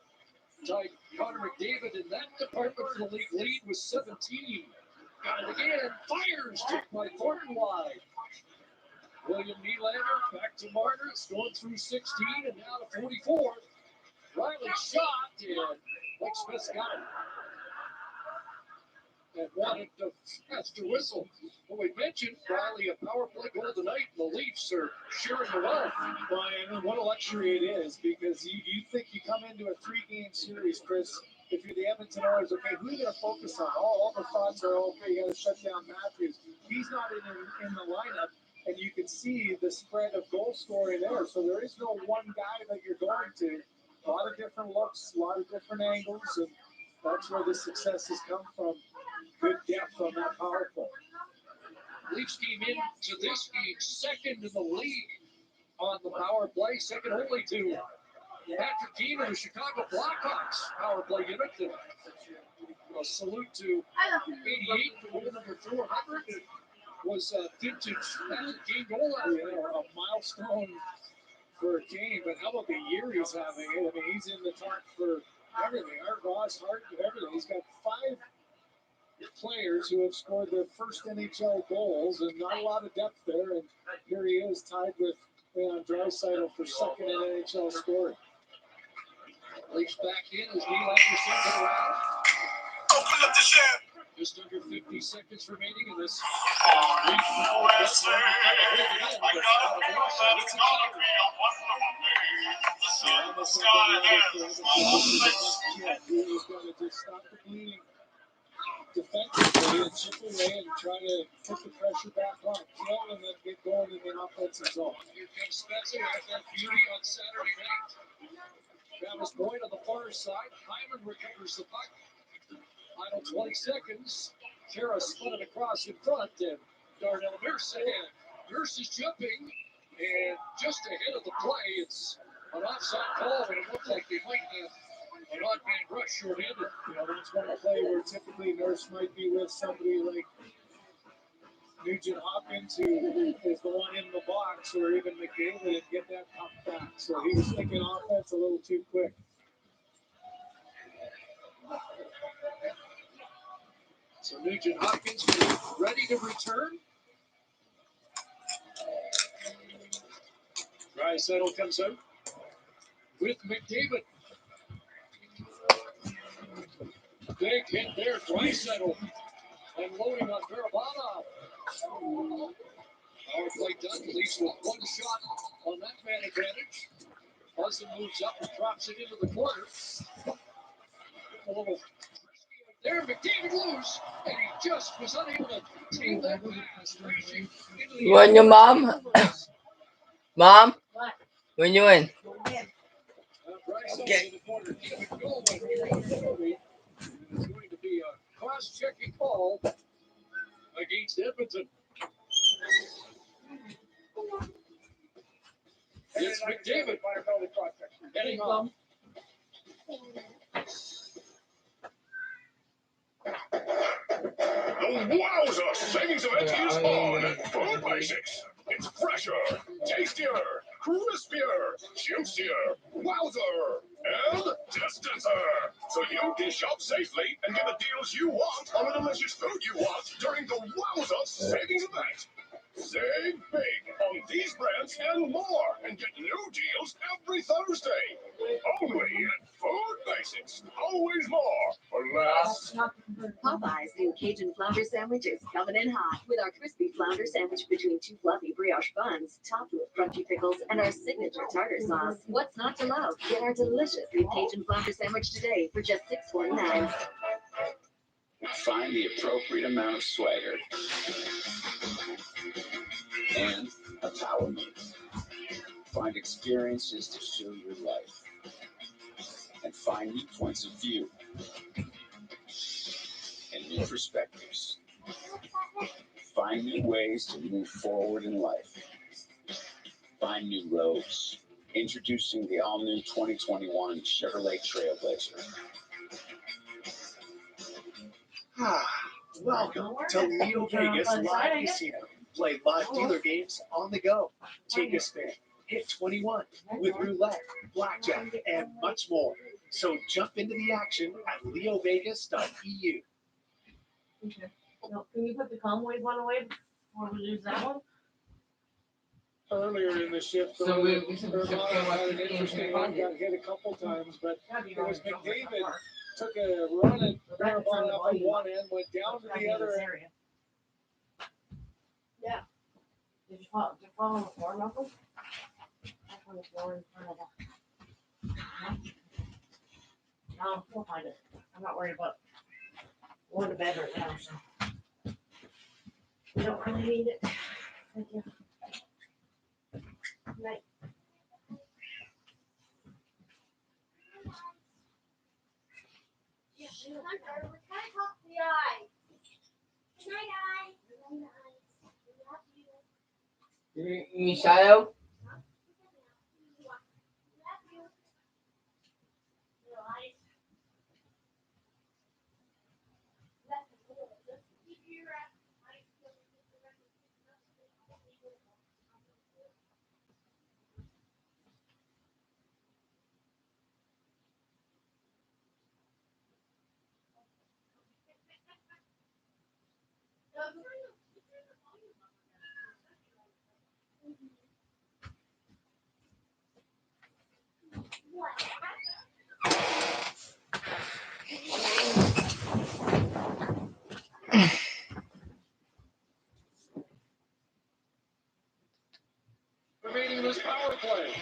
S6: tied Connor McDavid in that department for the league lead with 17. Got it again, fires, tipped by Thornton wide. William Nylander back to Marner, it's going through 16 and now to 44. Riley shot, and Mike Smith's got it. And wanted the faster whistle. Well, we mentioned Riley a power play goal tonight, and the Leafs are sharing the wealth.
S5: Brian, what a luxury it is, because you think you come into a 3-game series, Chris, if you're the Edmonton Oilers, okay, who are you going to focus on? All the thoughts are, okay, you got to shut down Matthews. He's not in the lineup, and you can see the spread of goal scoring there. So there is no one guy that you're going to. A lot of different looks, a lot of different angles, and that's where the success has come from. Good depth on that power play.
S6: Leafs came into this game second in the league on the power play, second only to Patrick Kane of the Chicago Blackhawks power play unit. And a salute to 88 for goal number 400. It was vintage Patrick Kane goal,
S5: a milestone for Kane, but how about the year he's having? I mean, he's in the talk for everything. Art Ross, Hart, everything. He's got 5 players who have scored their first NHL goals, and not a lot of depth there. And here he is, tied with Leon Draisaitl for second in NHL scoring.
S6: Leafs back in as Nylander sends it around.
S19: Open up the ship.
S6: Just under 50 seconds remaining in this.
S19: I gotta feel that's gonna be a wonderful day. The sun, the sky, and the
S5: He's going to just stop the bleeding. defensively and chip away and try to put the pressure back on Kill and then get going in the offensive zone.
S6: Here comes Spencer at that beauty on Saturday night. Travis Boyd on the far side. Hyman recovers the puck. Final 20 seconds. Kara spun it across in front, and Darnell Nurse and Nurse is jumping, and just ahead of the play, it's an offside call, and it looked like they might have an odd man rush short-handed.
S5: That's one play where typically Nurse might be with somebody like Nugent Hopkins, who is the one in the box, or even McDavid, and get that puck back. So he was thinking offense a little too quick.
S6: So Nugent Hopkins ready to return. Draisaitl comes out with McDavid. Big hit there, Draisaitl. And loading on Barabanov. Power play done, leaves with one shot on that man advantage. Hudson moves up and drops it into the corner. A little there, McDavid loose, and he just was unable to take that pass. Racing into the
S1: When your mom? Mom?
S21: What?
S1: When you in?
S6: Okay. It's going to be a cross-checking call against Edmonton. It's McDavid heading on.
S2: The Wowza Savings Event is on. Food Basics. It's fresher, tastier, crispier, juicier, wowzer, and distancer. So you can shop safely and get the deals you want on the delicious food you want during the Wowza Savings Event. Save big on these brands and more, and get new deals every Thursday. Only at Food Basics. Always more for less.
S7: Popeye's new Cajun flounder sandwich is coming in hot with our crispy flounder sandwich between two fluffy brioche buns, topped with crunchy pickles, and our signature tartar sauce. What's not to love? Get our delicious new Cajun flounder sandwich today for just $6.49.
S4: Find the appropriate amount of swagger and a power move. Find experiences to fill your life and find new points of view and new perspectives. Find new ways to move forward in life. Find new roads. Introducing the all-new 2021 Chevrolet Trailblazer.
S3: Welcome to Leo Vegas Live Casino. Play live dealer games on the go. Take a spin. Hit 21 with roulette, blackjack, and much more. So jump into the action at leovegas.eu.
S21: Okay. No, can you put the Conway one away before we lose that one?
S5: Earlier in the shift,
S1: So we
S5: Vermont had an interesting one, got hit a couple times, but it was McDavid took a run at Barabanov on one end, went down to the other end.
S21: Yeah. Did you fall on the floor, Malcolm? That's on the floor in front of the. No, we'll find it. I'm not worried about. We're in the bed right now, so. We don't really need it. Thank you. Night.
S1: Michelle?
S6: Remaining in this power play.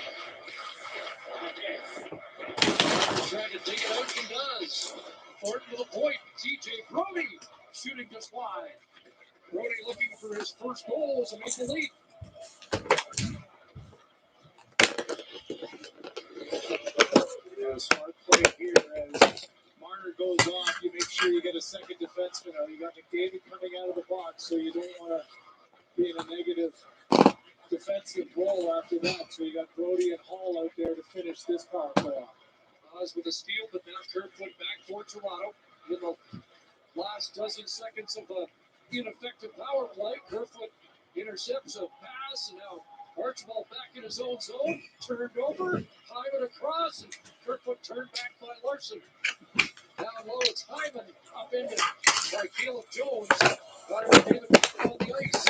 S6: Trying to dig it out, he does. Thornton to the point. TJ Brody shooting just wide. Brody looking for his first goal as a Maple Leaf. Yeah, smart play here as Marner goes off. You make sure you get a second defenseman out. You got McDavid coming out of the box, so you don't want to be in a negative defensive role after that. So you got Brody and Hall out there to finish this power play off. Oz with a steal, but now Kerfoot back for Toronto. In the last dozen seconds of the ineffective power play, Kerfoot intercepts a pass, and now Archibald back in his own zone, turned over, Hyman across, and Kerfoot turned back by Larson. Down low, it's Hyman, upended by Caleb Jones. Connor McDavid back on the ice,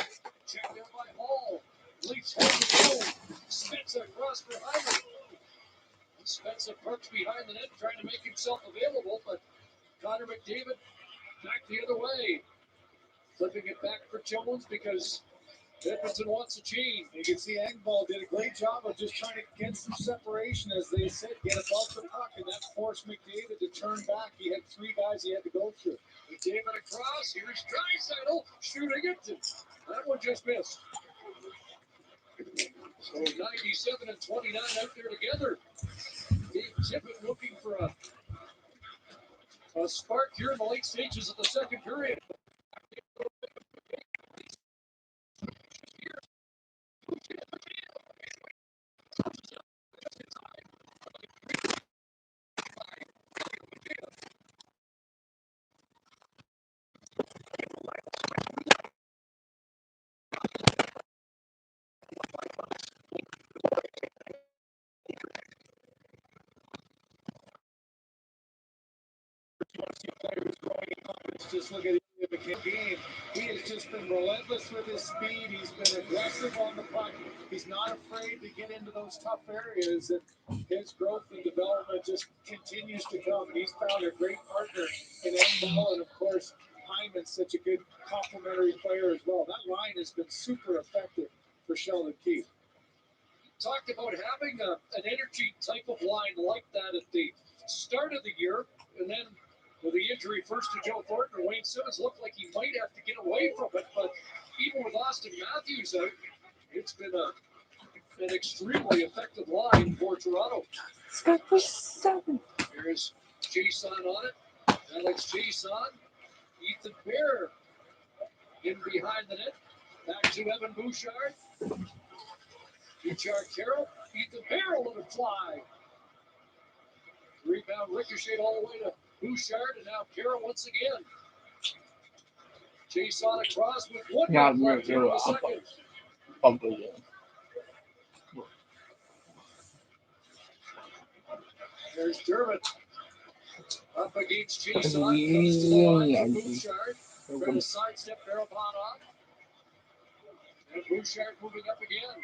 S6: checked out by Hall. Leafs hold the zone, Spencer across for Hyman. Spencer parks behind the net, trying to make himself available, but Connor McDavid back the other way. Flipping it back for Jones because Edmonton wants a change.
S15: You can see Engvall did a great job of just trying to get some separation, as they said, get above the puck, and that forced McDavid to turn back. He had three guys he had to go through.
S6: McDavid across, here's Draisaitl shooting it. That one just missed. So 97 and 29 out there together. Dave Tippett looking for a spark here in the late stages of the second period. Just look at the game. He has just been relentless with his speed. He's been aggressive on the puck. He's not afraid to get into those tough areas. And his growth and development just continues to come. And he's found a great partner in Engvall, and of course, Hyman's such a good complementary player as well. That line has been super effective for Sheldon Keefe. Talked about having an energy type of line like that at the start of the year, and then with the injury first to Joe Thornton, Wayne Simmons looked like he might have to get away from it, but even with Austin Matthews out, it's been an extremely effective line for Toronto.
S1: Scott for 7.
S6: Here's Jason on it. Alex Jason. Ethan Bear in behind the net. Back to Evan Bouchard. Bouchard Carroll. Ethan Bear let it fly. Rebound ricochet all the way to Bouchard, and now Carroll once again. Jason across with one minute left here in the second. There's Dermott up against Jason. Comes to the line for Bouchard. Trying to sidestep Barabanov. And Bouchard moving up again.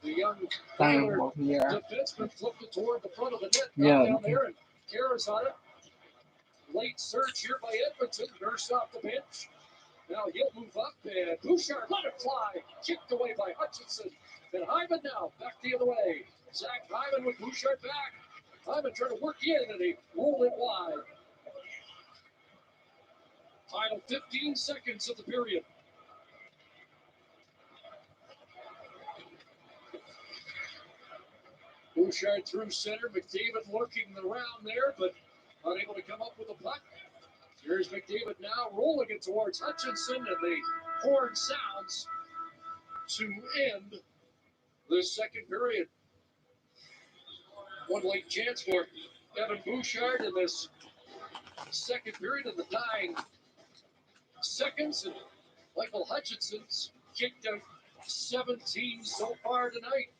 S6: The young defenseman flipped it toward the front of the net. Down there, and Kara's on it. Late surge here by Edmonton. Nurse off the bench. Now he'll move up, and Bouchard let it fly. Kicked away by Hutchinson. And Hyman now back the other way. Zach Hyman with Bouchard back. Hyman trying to work in, and he rolled it wide. Final 15 seconds of the period. Bouchard through center. McDavid lurking around there, but unable to come up with a puck. Here's McDavid now rolling it towards Hutchinson, and the horn sounds to end the second period. One late chance for Evan Bouchard in this second period in the dying seconds, and Michael Hutchinson's kicked out 17 so far tonight.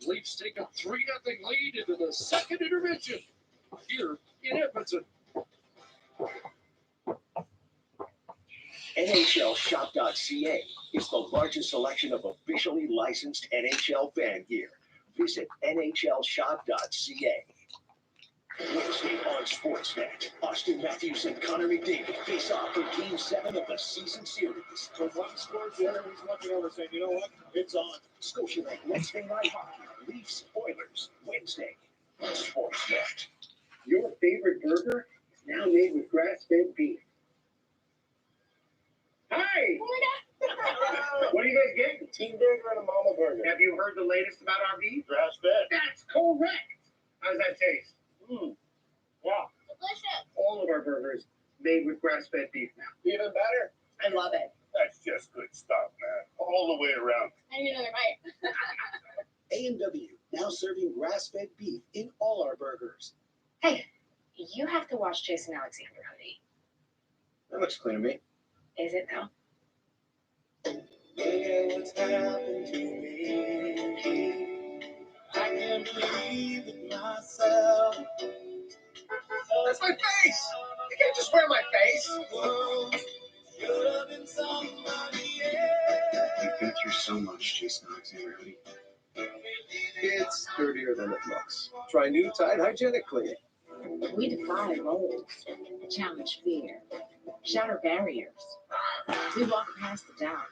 S6: Leafs take a 3-0 lead into the second intermission here in Edmonton.
S2: NHLShop.ca is the largest selection of officially licensed NHL fan gear. Visit NHLShop.ca. Wednesday on Sportsnet, Austin Matthews and Connor McDavid face off for Game 7 of the season series.
S5: When one scores, the other one's looking over saying, you know what? It's on.
S2: Scotiabank Wednesday Night Hockey. Leafs Oilers Wednesday on Sportsnet.
S5: Your favorite burger is now made with grass-fed beef. Hi! What do you guys get?
S15: Team Burger and a Mama Burger.
S5: Have you heard the latest about our beef?
S15: Grass-fed.
S5: That's correct. How does that taste?
S15: Wow.
S21: Delicious.
S5: All of our burgers made with grass-fed beef now.
S15: Even better.
S21: I love it.
S15: That's just good stuff, man. All the way around.
S21: I need another bite.
S3: A&W, now serving grass-fed beef in all our burgers.
S7: Hey, you have to watch Jason Alexander hoodie.
S3: That looks clean to me.
S7: Is it though?
S3: What's happened to me? I can't believe it myself.
S5: That's my face! You can't just wear my face!
S3: You've been through so much, Jason Alexander hoodie. It's dirtier than it looks. Try new Tide Hygienic Clean.
S7: We defy roles, challenge fear, shatter barriers. We walk past the doubt,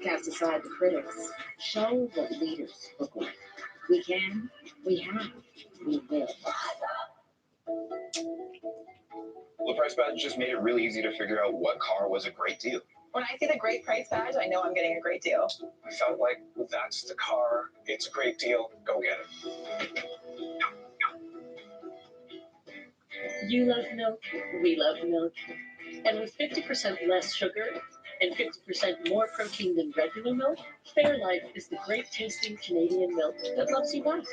S7: cast aside the critics, show what leaders look like. We can, we have, we will.
S9: The price badge just made it really easy to figure out what car was a great deal.
S14: When I see the great price badge, I know I'm getting a great deal.
S9: I felt like that's the car. It's a great deal. Go get it.
S23: You love milk, we love milk. And with 50% less sugar and 50% more protein than regular milk, Fairlife is the great tasting Canadian milk that loves you back.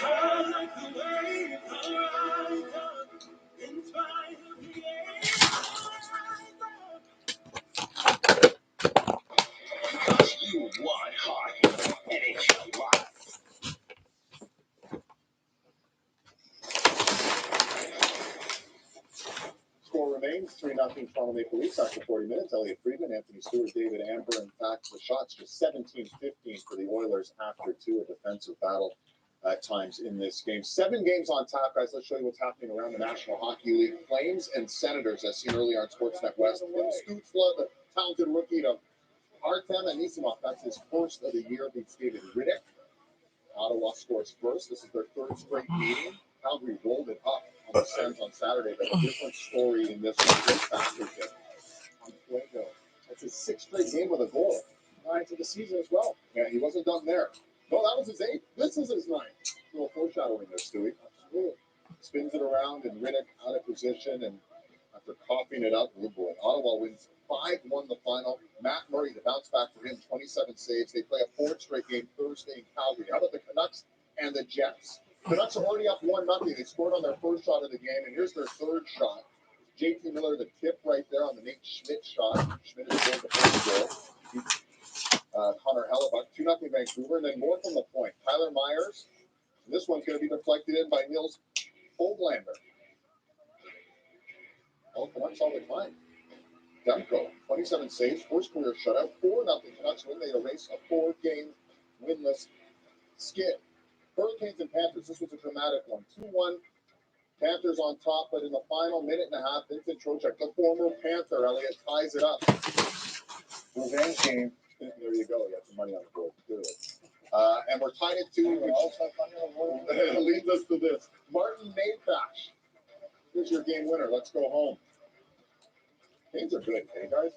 S3: I like the way you rise up in spite of the
S2: Because you want hockey, and it's your life.
S12: Score remains 3-0 Toronto Maple Leafs after 40 minutes. Elliot Friedman, Anthony Stewart, David Amber. In fact, the shots just 17-15 for the Oilers after two, a defensive battle at times in this game. 7 games on tap, guys. Let's show you what's happening around the National Hockey League. Flames and Senators, as seen earlier on Sportsnet West. Tim Stützle, the talented rookie, to Artem Anisimov. That's his first of the year. Beats David Riddick. Ottawa scores first. This is their third straight meeting. Calgary rolled it up on the Sens on Saturday, but a different story in this one. Great basket hit on Fuego. That's his 6th straight game with a goal. 9th of the season as well. Yeah, he wasn't done there. No, that was his 8th. This is his 9th. A little foreshadowing there, Stewie. Absolutely. Spins it around, and Riddick out of position, and after coughing it up, oh boy, Ottawa wins 5-1 the final. Matt Murray, the bounce back for him, 27 saves. They play a 4th straight game Thursday in Calgary. How about the Canucks and the Jets? Canucks are already up 1-0. They scored on their first shot of the game, and here's their third shot. JT Miller, the tip right there on the Nate Schmidt shot. Schmidt has scored the first goal. Connor Hellebuck, 2-0 Vancouver, and then more from the point. Tyler Myers, and this one's going to be deflected in by Niels Hoglander. Oh, Canucks all the time. Demko, 27 saves, first career shutout, 4-0 Canucks win. They erase a 4-game winless skid. Hurricanes and Panthers, this was a dramatic one. 2-1, Panthers on top, but in the final minute and a half, Vincent Trocheck, the former Panther, Elliot, ties it up. Revenge game. There you go. You got some money on the board, clearly. And we're tied at 2, which leads us to this. Martin Mayfash. Here's your game winner. Let's go home. Canes are good, hey guys?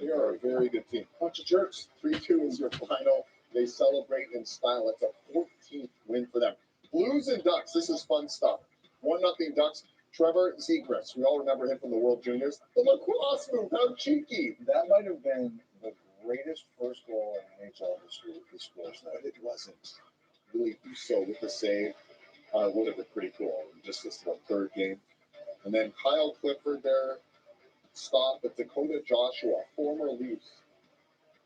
S12: They are a very good team. Bunch of jerks. 3-2 is your final. They celebrate in style. It's a 14th win for them. Blues and Ducks. This is fun stuff. 1-0 Ducks. Trevor Zegras. We all remember him from the World Juniors. The lacrosse move. How cheeky.
S15: That might have been the greatest first goal in NHL history with this scores.
S12: But it wasn't. Really Uso with the save. Would have been pretty cool. Just this 3rd game. And then Kyle Clifford there. Stop, but Dakota Joshua, former Leafs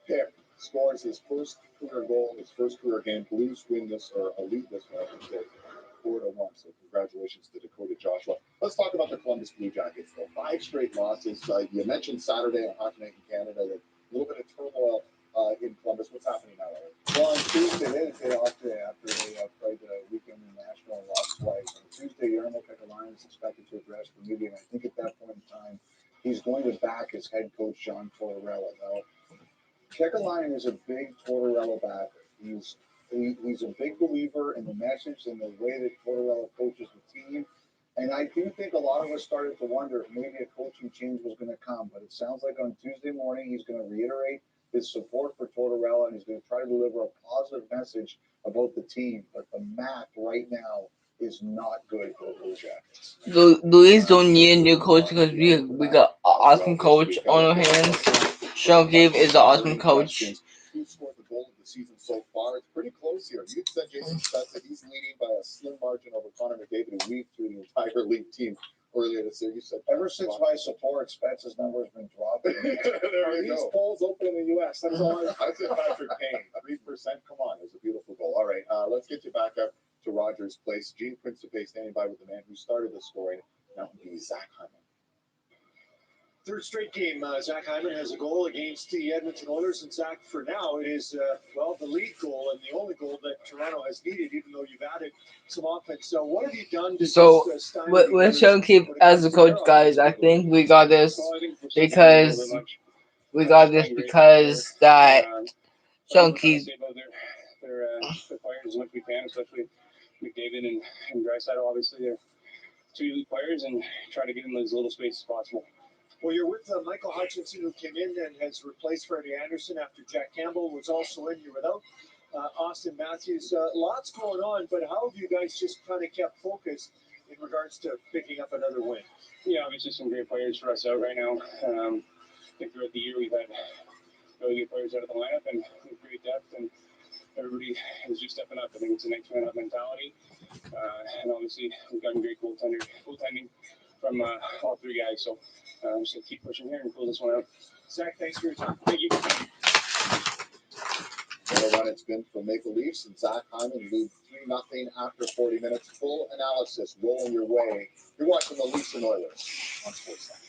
S12: pick, scores his first career goal in his first career game. Blues win this, or lead this one, I should say, 4-1. So congratulations to Dakota Joshua. Let's talk about the Columbus Blue Jackets, though. 5 straight losses. You mentioned Saturday on Hockey Night in Canada, a little bit of turmoil in Columbus. What's happening now, Larry?
S15: Well, on Tuesday, they had a day off day after they played the weekend in Nashville and lost twice. On Tuesday, Jarmo Kekalainen is expected to address the media, and I think at that point in time, he's going to back his head coach, John Tortorella. Now, Kekalainen is a big Tortorella backer. He's a big believer in the message and the way that Tortorella coaches the team. And I do think a lot of us started to wonder if maybe a coaching change was going to come. But it sounds like on Tuesday morning he's going to reiterate his support for Tortorella and he's going to try to deliver a positive message about the team. But the map right now is not good for the Blue Jackets.
S1: The Leafs don't need a new coach because we got an awesome coach on our hands. Sean Cave is an awesome coach.
S12: Who scored the goal of the season so far? It's pretty close here. You said Jason Spezza, he's leading by a slim margin over Connor McDavid, who weaved through the entire league team earlier this year. You said
S15: ever since my support, Spezza's number has been dropping.
S12: There you
S5: These
S12: go.
S5: polls open in the U.S. That's all.
S12: I said Patrick Kane, 3%. Come on, it was a beautiful goal. All right, let's get you back up to Rogers Place. Gene Principe standing by with the man who started the scoring. Now it would be Zach Hyman.
S5: Third straight game, Zach Hyman has a goal against the Edmonton Oilers, and Zach, for now, it is, the lead goal and the only goal that Toronto has needed, even though you've added some offense. So what have you done to
S1: with Sean Cave as the coach, guys, I think we got this because that Sean Cave.
S9: Their players as much as we can, especially McDavid and Draisaitl. Obviously, they're two elite players, and try to give them as little space as possible.
S5: Well, you're with Michael Hutchinson, who came in and has replaced Freddie Anderson after Jack Campbell was also in. You're without Austin Matthews. Lots going on, but how have you guys just kind of kept focused in regards to picking up another win?
S9: Yeah, obviously some great players for us out right now. I think throughout the year we've had really good players out of the lineup and great depth, and everybody is just stepping up. I think it's a next man up mentality, and obviously we've gotten great goaltending from all three guys. So I'm just going to keep pushing here and close this one out.
S5: Zach, thanks for your time.
S9: Thank you.
S12: What a run it's been for Maple Leafs, and Zach Hyman lead 3-0 after 40 minutes. Full analysis rolling your way. You're watching the Leafs and Oilers on Sportsnet.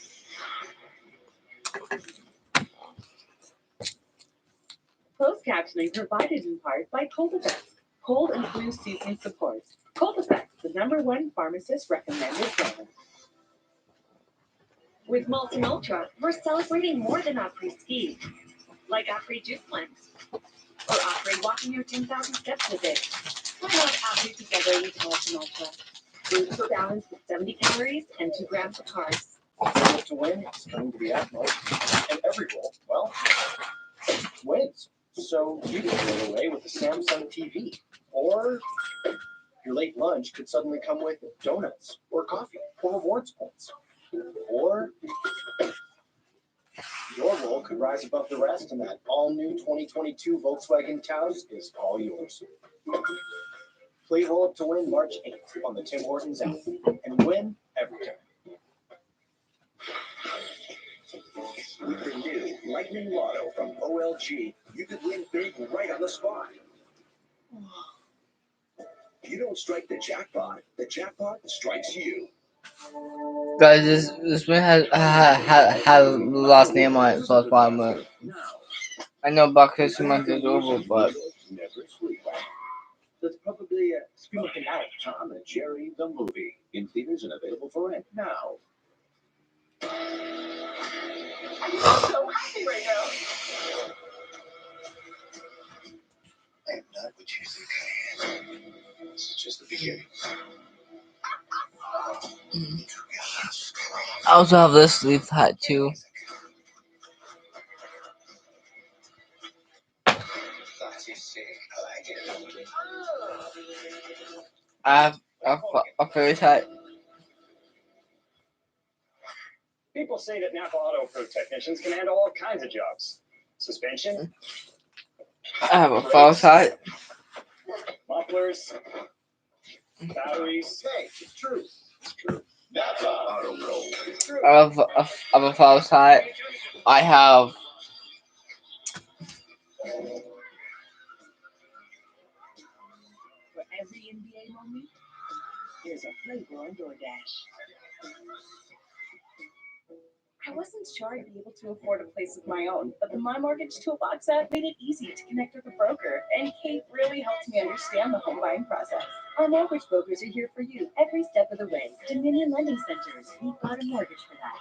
S13: Closed captioning provided in part by Cold-Effect, cold and flu season support. Cold-Effect, the #1 pharmacist recommended brand.
S7: With Molten Ultra, we're celebrating more than Opry Ski, like Opry Juice Cleanse, or Opry walking your 10,000 steps a day. Why not Opry together with Molten Ultra? Food for balance with 70 calories and 2 grams of carbs.
S3: Goal to win is going to be utmost, and every goal, wins. So you can roll away with a Samsung TV, or your late lunch could suddenly come with donuts or coffee or rewards points. Or your role could rise above the rest, and that all-new 2022 Volkswagen Taos is all yours. Play Roll Up to Win March 8th on the Tim Hortons app, and win every time.
S2: With the new Lightning Lotto from OLG, you could win big right on the spot. You don't strike the jackpot strikes you.
S1: Guys, this one has the last name on it, so that's why I know Black History Month is over, but
S2: That's probably Scream Looking Out, Tom and Jerry the movie, in theaters and available for rent now.
S14: I'm so happy right now.
S2: I am not what you think I am. This is just the beginning.
S1: I also have this sleeve hat too. I have a favorite hat.
S16: People say that Napa Auto Pro technicians can handle all kinds of jobs. Suspension,
S1: I have a false hat.
S16: mufflers, batteries.
S2: Hey, it's true. It's true. Napa Auto Pro. It's true.
S1: I have a false hat. I have
S13: For every NBA moment, there's a flavor on DoorDash.
S14: I wasn't sure I'd be able to afford a place of my own, but the My Mortgage Toolbox app made it easy to connect with a broker, and Kate really helped me understand the home buying process.
S7: Our mortgage brokers are here for you every step of the way. Dominion Lending Centers, we've got a mortgage for that.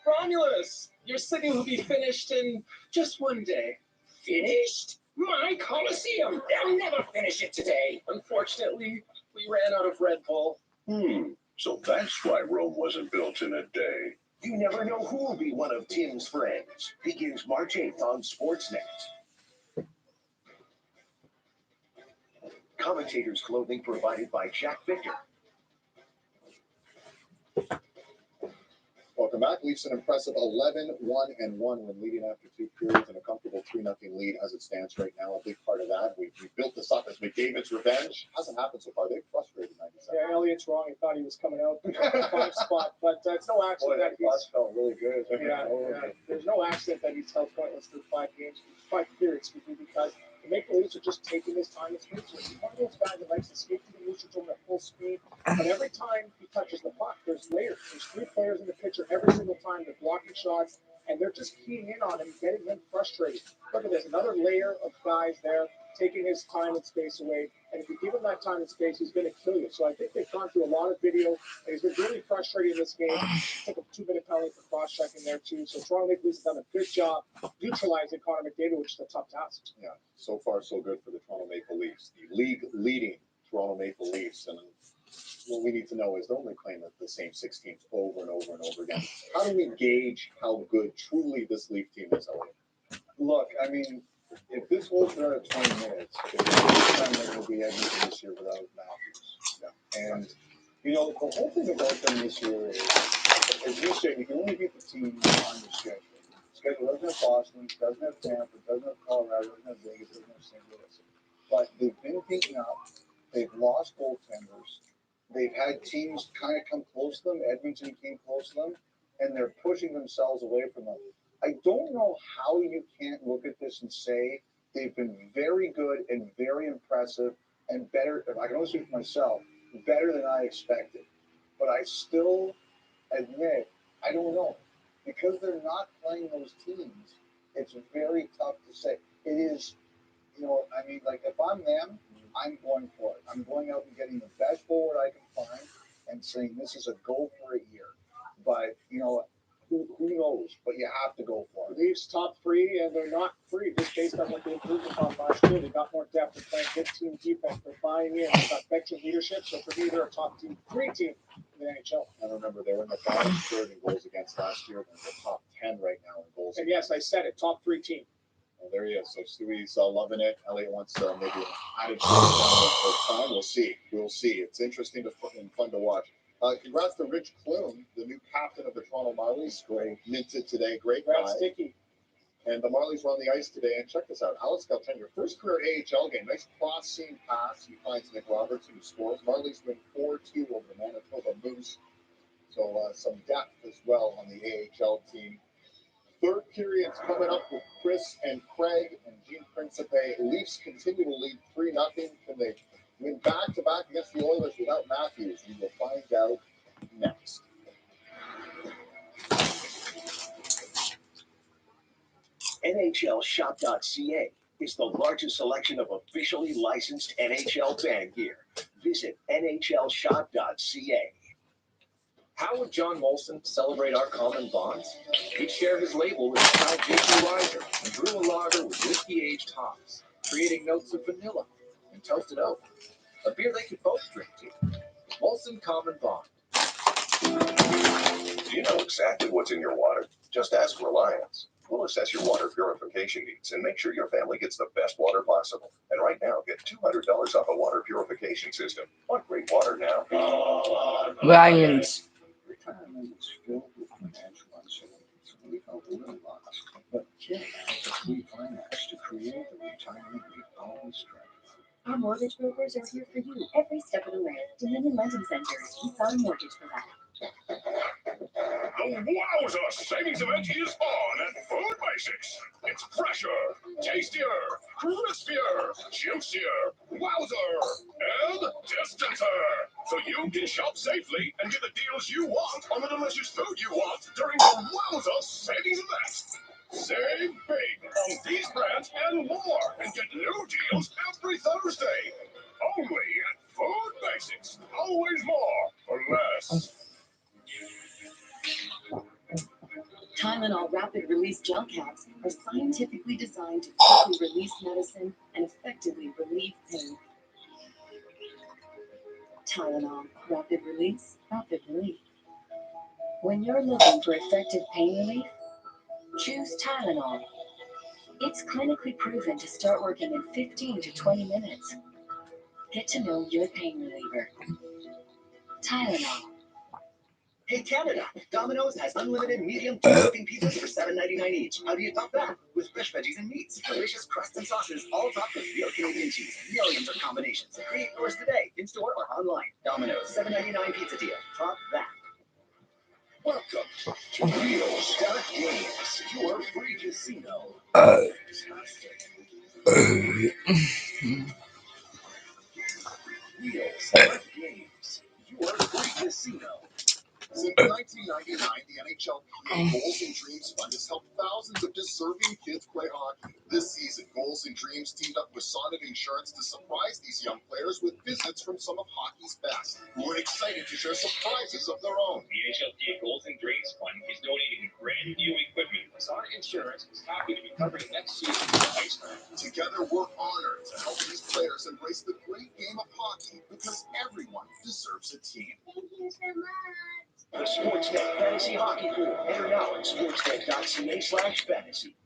S16: Romulus!
S8: Your city will be finished in just one day. Finished? My Coliseum! They'll never finish it today. Unfortunately, we ran out of Red Bull.
S2: So that's why Rome wasn't built in a day.
S10: You never know who will be one of Tim's friends. Begins March 8th on Sportsnet. Commentators' clothing provided by Jack Victor.
S12: Welcome back. Leafs an impressive 11-1-1 when leading after 2 periods and a comfortable 3-0 lead as it stands right now. A big part of that. We built this up as McDavid's revenge. Hasn't happened so far. They've frustrated 97.
S3: Yeah, Elliott's wrong. He thought he was coming out in the 5 spot, but it's no accident that he's
S15: felt really good.
S3: Yeah. There's no accident that he's held pointless through 5 games, 5 periods, because the Maple Leafs are just taking his time and space. He's one of those guys that likes to skate to the neutral zone at full speed, but every time he touches the puck, there's layers. There's 3 players in the picture every single time. They're blocking shots, and they're just keying in on him, getting him frustrated. Look at this, another layer of guys there taking his time and space away. And if you give him that time and space, he's going to kill you. So I think they've gone through a lot of video, and he's been really frustrated in this game. Took a 2-minute penalty for cross-checking there, too. So Toronto Maple Leafs have done a good job neutralizing Connor McDavid, which is a tough task.
S12: Yeah, so far so good for the Toronto Maple Leafs. The league-leading Toronto Maple Leafs. And what we need to know is they're only playing the same 6 teams over and over and over again. How do we gauge how good truly this Leaf team is, Elliot?
S15: Look, I mean, if this holds for another 20 minutes, it's the first time that we'll be Edmonton this year without Matthews. Yeah. And, you know, the whole thing about them this year is, as you said, you can only beat the team on your schedule. The schedule doesn't have Boston, doesn't have Tampa, doesn't have Colorado, doesn't have Vegas, doesn't have St. Louis. But they've been beaten up. They've lost goaltenders. They've had teams kind of come close to them. Edmonton came close to them, and they're pushing themselves away from them. I don't know how you can't look at this and say they've been very good and very impressive and better. I can only speak for myself, better than I expected. But I still admit, I don't know. Because they're not playing those teams, it's very tough to say. It is, you know, I mean, like if I'm them, I'm going for it. I'm going out and getting the best forward I can find and saying this is a go for a year. But, you know, who knows? But you have to go for it.
S3: Leafs top 3, and they're not free just based on what they improved upon last year. They got more depth. They're playing good team defense. They're buying in. They've got veteran leadership. So for me, they're a top 3 team in the NHL.
S12: I remember they were in the bottom third in goals against last year. They're the top 10 right now in goals.
S3: And yes, I said it, top 3 team.
S12: Well, there he is. So Stewie's loving it. Elliot wants maybe an added for time. We'll see. We'll see. It's interesting and fun to watch. Congrats to Rich Clune, the new captain of the Toronto Marlies. Great. Minted today. Great guy.
S3: Sticky.
S12: And the Marlies were on the ice today. And check this out. Alex Galchenyuk, your first career AHL game. Nice cross-seam pass. He finds Nick Robertson, who scores. Marlies win 4-2 over the Manitoba Moose. So some depth as well on the AHL team. Third period's coming up with Chris and Craig and Gene Principe. Leafs continue to lead 3-0. Can they win back-to-back against the Oilers without Matthews? We will find out next.
S10: NHLShop.ca is the largest selection of officially licensed NHL fan gear. Visit NHLShop.ca.
S17: How would John Molson celebrate our common bonds? He'd share his label with his pal Jason Reiser and brew a lager with whiskey-aged hops, creating notes of vanilla and toasted oak. A beer they could both drink to. Molson Common Bond.
S2: Do you know exactly what's in your water? Just ask Reliance. We'll assess your water purification needs and make sure your family gets the best water possible. And right now, get $200 off a water purification system. Want great water now?
S1: Lions.
S15: Retirement is filled with financial uncertainty, so we felt a little lost. But Jim asked us we finance to create the retirement we always dreamt of.
S7: Our mortgage brokers are here for you every step of the way. Dominion Lending Centers. You've got a mortgage for that.
S19: The Wowza Savings Event is on at Food Basics. It's fresher, tastier, crispier, juicier, wowzer, and distancer. So you can shop safely and get the deals you want on the delicious food you want during the Wowza Savings Event. Save big on these brands and more and get new deals every Thursday. Only at Food Basics. Always more for less.
S7: Tylenol rapid release gel caps are scientifically designed to quickly release medicine and effectively relieve pain. Tylenol, rapid release, rapid relief. When you're looking for effective pain relief, choose Tylenol. It's clinically proven to start working in 15 to 20 minutes. Get to know your pain reliever. Tylenol.
S22: Hey Canada, Domino's has unlimited medium two-topping pizzas for $7.99 each. How do you top that? With fresh veggies and meats, delicious crusts and sauces, all topped with real Canadian cheese. Millions of combinations. Create yours today, in-store or online. Domino's, $7.99 pizza deal. Top that.
S2: Welcome to Real Start Games, your free casino. Real Start Games, your free casino. Since 1999, the NHL Goals and Dreams Fund has helped thousands of deserving kids play hockey. This season, Goals and Dreams teamed up with Sonnet Insurance to surprise these young players with visits from some of hockey's best, who are excited to share surprises of their own.
S11: The HLTA Goals and Dreams Fund is donating brand new equipment. Sonnet Insurance is happy to be covering next season's ice cream.
S2: Together, we're honored to help these players embrace the great game of hockey because everyone deserves a team.
S21: Thank you so much.
S10: The Sportsnet Fantasy Hockey Pool. Enter now at sportsnet.ca/fantasy.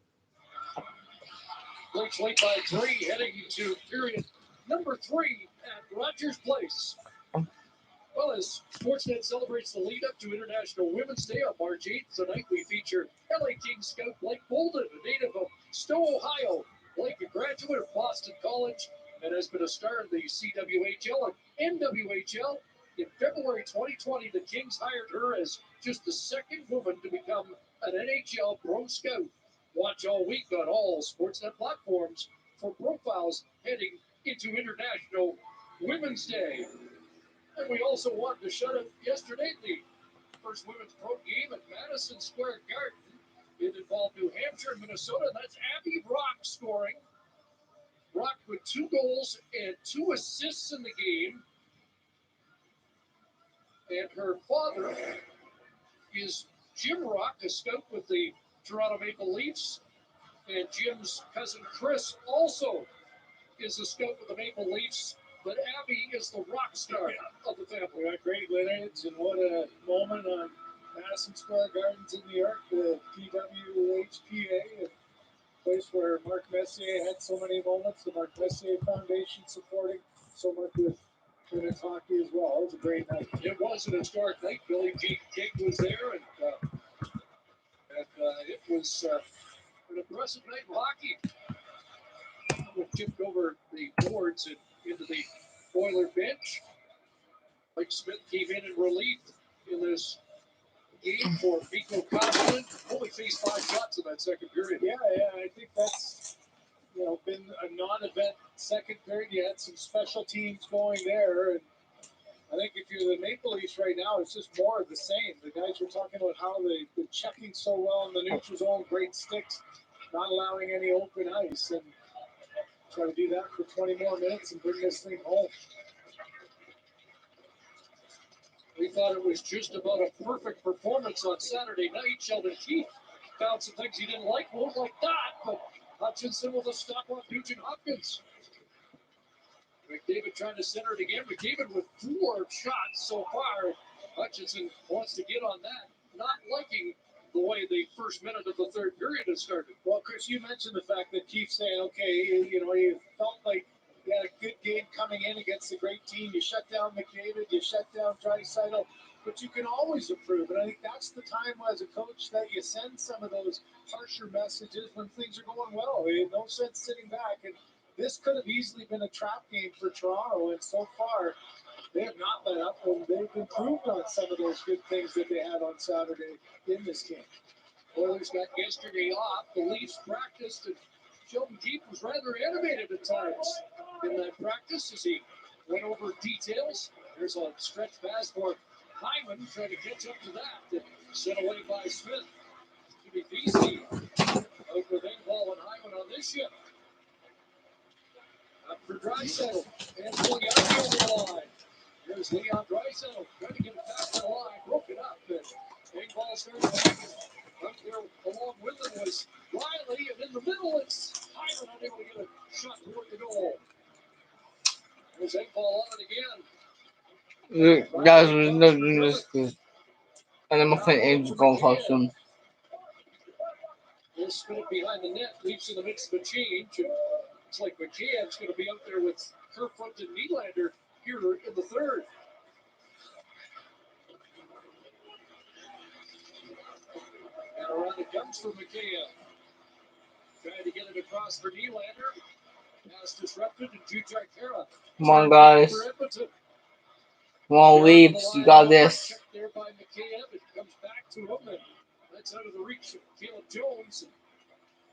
S6: Lakes lead by 3, heading to period number 3 at Rogers Place. Well, as Sportsnet celebrates the lead up to International Women's Day on March 8th, tonight we feature LA Kings scout Blake Bolden, a native of Stowe, Ohio. Blake, a graduate of Boston College, and has been a star in the CWHL and NWHL. In February 2020, the Kings hired her as just the second woman to become an NHL Pro Scout. Watch all week on all Sportsnet platforms for profiles heading into International Women's Day. And we also wanted to shout out yesterday the first women's pro game at Madison Square Garden. It involved New Hampshire and Minnesota. That's Abby Brock scoring. Brock with 2 goals and 2 assists in the game. And her father is Jim Rock, a scout with the Toronto Maple Leafs. And Jim's cousin Chris also is a scout with the Maple Leafs. But Abby is the rock star of the family.
S5: We got great lineage, and what a moment on Madison Square Gardens in New York, the PWHPA, a place where Mark Messier had so many moments, the Mark Messier Foundation supporting so much with women's hockey as well. It was a great night.
S6: It was an historic night. Billy G. King was there, and it was an impressive night of hockey. We tipped over the boards and into the Oiler bench. Mike Smith came in relief in this game for Mikko Koskinen. Only faced 5 shots in that second period.
S5: Yeah, I think that's been a non-event second period. You had some special teams going there, and I think if you're the Maple Leafs right now, it's just more of the same. The guys were talking about how they've been checking so well in the neutral zone, great sticks, not allowing any open ice, and try to do that for 20 more minutes and bring this thing home.
S6: We thought it was just about a perfect performance on Saturday night. Sheldon Keefe found some things he didn't like, won't like that, but Hutchinson with a stop off Nugent Hopkins. McDavid trying to center it again. McDavid with 4 shots so far. Hutchinson wants to get on that, not liking the way the first minute of the third period has started.
S5: Well, Chris, you mentioned the fact that Keefe saying, okay, you felt like you had a good game coming in against a great team. You shut down McDavid, you shut down Draisaitl, but you can always improve. And I think that's the time as a coach that you send some of those harsher messages when things are going well. There's no sense sitting back. And this could have easily been a trap game for Toronto. And so far, they have not let up, and they've improved on some of those good things that they had on Saturday in this game.
S6: Oilers got yesterday off. The Leafs practiced, and Sheldon Keefe was rather animated at times in that practice as he went over details. There's a stretch pass for Hyman, trying to catch up to that, and sent away by Smith. Jimmy Vesey out with Engvall and Hyman on this shift. Up for Draisaitl, and Giuliani over the line. Here's Leon Draisaitl trying to get it back to the line, broke it up, and Engvall started to make it up there along with him was Riley, and in the middle it's Hyman unable to get a shot toward the goal. There's Engvall on it again.
S1: Guys, and I'm going to go costume.
S6: He'll spin it behind the net, leaps in the midst of a change. And it's like McCann's going to be out there with Kerfoot and Nylander here in the third. And around it comes for McCann. Trying to get it across for Nylander. Pass disrupted, and Jujar Kara.
S1: Come on, guys. Come on, Leafs. You got this.
S6: Checked there by McCann. It comes back to him, and that's out of the reach of Caleb Jones. And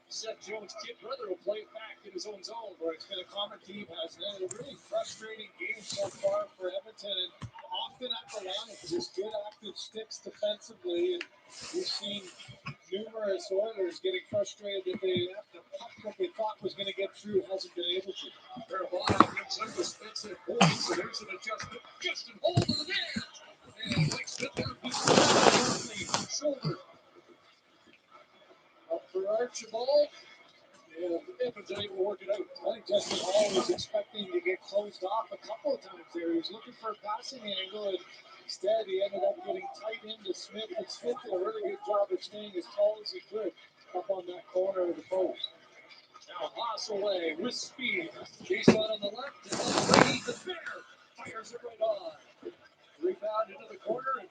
S6: Seth Jones' kid brother will play it back in his own zone.
S5: Where it's been a common theme, hasn't it? A really frustrating game so far for Edmonton, and often at the line, just good active sticks defensively. And we've seen numerous Oilers getting frustrated that the puck that they thought was going to get through hasn't been able to.
S6: Carolina comes in with Spencer Holt, so there's an adjustment. Justin Holt to the net. And Mike Smith down to the shoulder. Up for Archibald.
S5: And Edmonton able to work it out. I think Justin Hall was expecting to get closed off a couple of times there. He was looking for a passing angle, and instead he ended up getting tight into Smith. And Smith did a really good job of staying as tall as he could up on that corner of the post.
S6: Now Haas away with speed. Jason on the left, and on the right, the Bear fires it right on. Rebound into the corner, and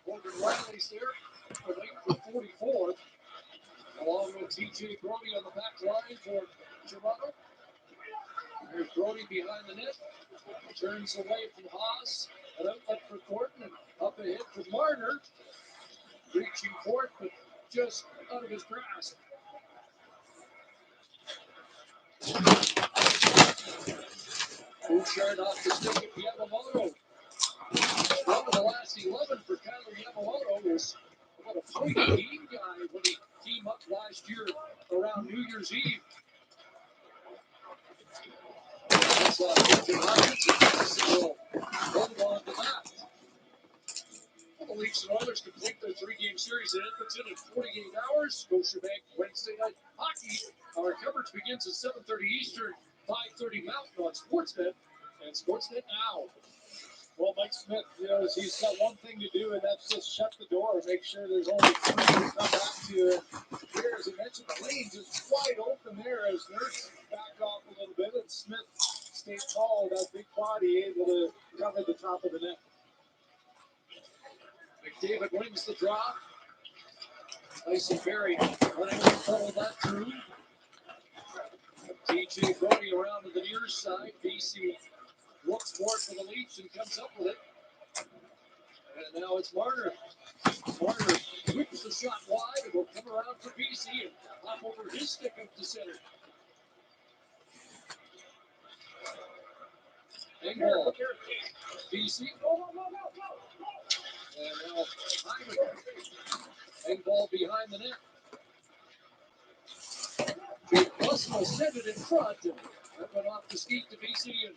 S6: Morgan Riley's there for the 44th. Along with TJ Brody on the back line for Toronto. There's Brody behind the net. Turns away from Haas. An outlet for Thornton, and up ahead for Marner. Reaching for it, but just out of his grasp. Bouchard off the stick of Yamamoto. One of the last 11 for Kyler Yamamoto was about a point game guy when he came up last year around New Year's Eve. That's Victor Hutchinson will hold on to that. The Leafs and Oilers complete their three-game series in Edmonton in 48 hours. Scotiabank Wednesday night hockey. Our coverage begins at 7:30 Eastern, 5:30 Mountain on Sportsnet and Sportsnet Now.
S5: Well, Mike Smith, he's got one thing to do, and that's just shut the door and make sure there's only three to come back to. Here, as I mentioned, the lane just wide open there as Nurse backed off a little bit, and Smith stayed tall, that big body, able to cover the top of the net.
S6: McDavid wins the draw. Tyson Berry unable to follow that through. TJ Brody around to the near side. BC looks for it for the Leafs and comes up with it. And now it's Marner. Marner whips the shot wide. It will come around for BC and hop over his stick up to center. Engvall. BC. And now Hyman. Engvall behind the net. Jake Russell sent it in front. And that went off the skate to BC. And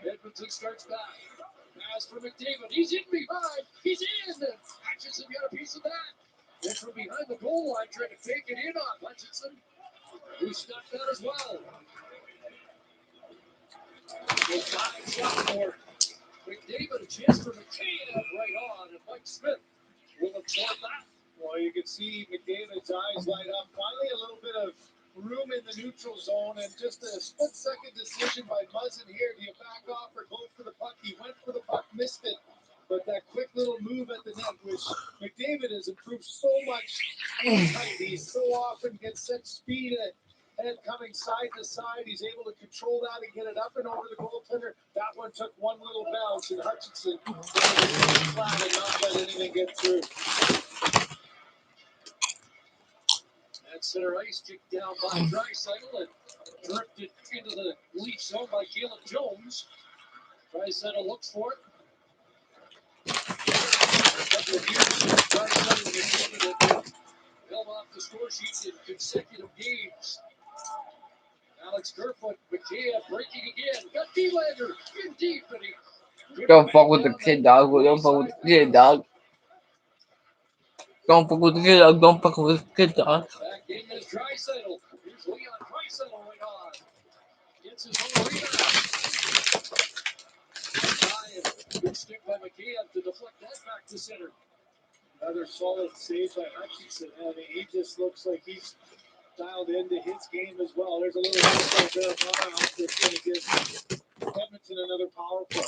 S6: Edmonton starts back. Pass for McDavid. He's in behind. He's in. And Hutchinson got a piece of that. And from behind the goal line, trying to fake it in on Hutchinson, who stuck that as well. So 5 shot for McDavid. A chance for McCann right on. And Mike Smith will absorb that.
S5: Well, you can see McDavid's eyes light up. Finally, a little bit of room in the neutral zone, and just a split-second decision by Muzzin here. Do you back off or go for the puck? He went for the puck, missed it. But that quick little move at the net, which McDavid has improved so much. He so often gets such speed and coming side to side. He's able to control that and get it up and over the goaltender. That one took one little bounce, and Hutchinson flat and not let anything get through.
S6: At center ice, kicked down by Draisaitl and drifted into the Leaf zone by Caleb Jones. Draisaitl looks for it. A couple of years ago, Draisaitl had held off the score sheet in consecutive games. Alex Kerfoot, McCann breaking again. Got Nylander in deep, and he
S1: Don't fuck with the kid, dog. Don't fuck with the kid, dog. Don't fuck with the kid dog. Don't fuck with the kid dog.
S6: Back in is Draisaitl. Here's Leon Draisaitl right on. Gets his own rebound. Good stick by McKeon to deflect that back to center.
S5: Another solid save by Hutchinson. I mean, he just looks like he's dialed into his game as well. There's a little bit there that's going to give Edmonton another power play.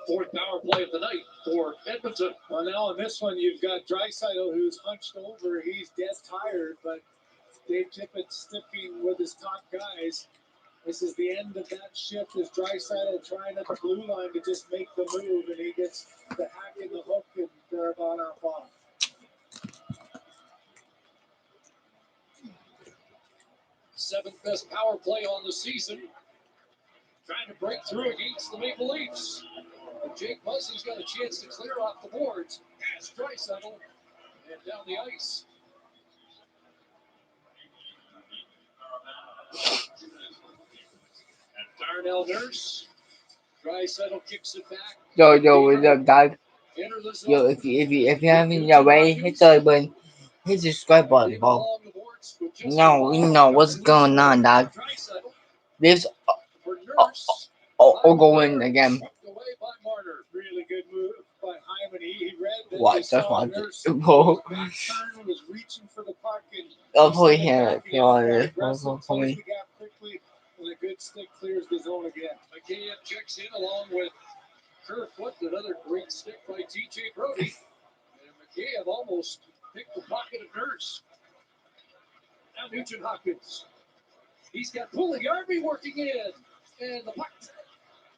S6: Fourth power play of the night for Edmonton.
S5: Well, now in this one, you've got Draisaitl who's hunched over. He's dead tired, but Dave Tippett sticking with his top guys. This is the end of that shift as Draisaitl trying at the blue line to just make the move, and he gets the hack in the hook, and they're about our bottom.
S6: Seventh best power play on the season. Trying to break through against the Maple Leafs. And Jake Muzzey's got a chance to clear off the boards as Draisaitl and down the ice. And Darnell Nurse. Draisaitl kicks it back.
S1: Yo, what's up, dog? Yo, if you haven't already, hit the subscribe button, bro. No, we know what's going on, dog. This going again.
S5: Really good move by Hyman. He read that
S1: What? That's what I did, bro.
S5: was reaching for the puck and
S1: I'll put here.
S5: closes the gap quickly, and a good stick clears the zone again.
S6: McKeon checks in along with Kerfoot, another great stick by TJ Brody. And McKeon almost picked the pocket of Nurse. Now Nugent Hopkins. He's got Puljujärvi working in. And the puck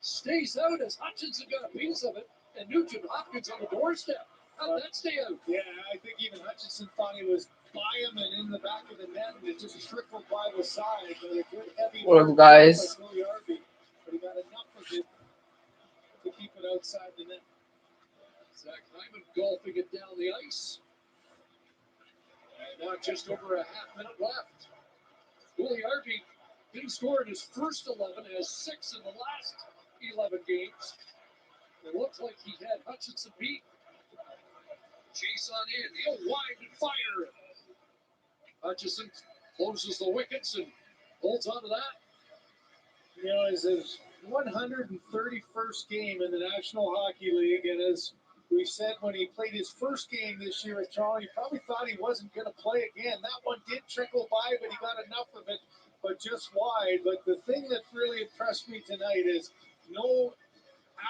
S6: stays out as Hutchinson got a piece of it. And Nugent Hopkins on the doorstep. How did that stay out?
S5: Yeah, I think even Hutchinson thought he was by him and in the back of the net, and it just trickled by the side. But a good heavy
S1: What up, guys?
S5: by Puljujärvi, but he got enough of it to keep it outside the net.
S6: Zach Hyman golfing it down the ice. And now just over a half minute left. Puljujärvi didn't score in his first 11, has 6 in the last 11 games. It looks like he had Hutchinson beat. Chase on in. He'll wind and fire. Hutchinson closes the wickets and holds on to that.
S5: You know, it's his 131st game in the National Hockey League, and as we said when he played his first game this year at Toronto, he probably thought he wasn't going to play again. That one did trickle by, but he got enough of it, but just wide. But the thing that really impressed me tonight is no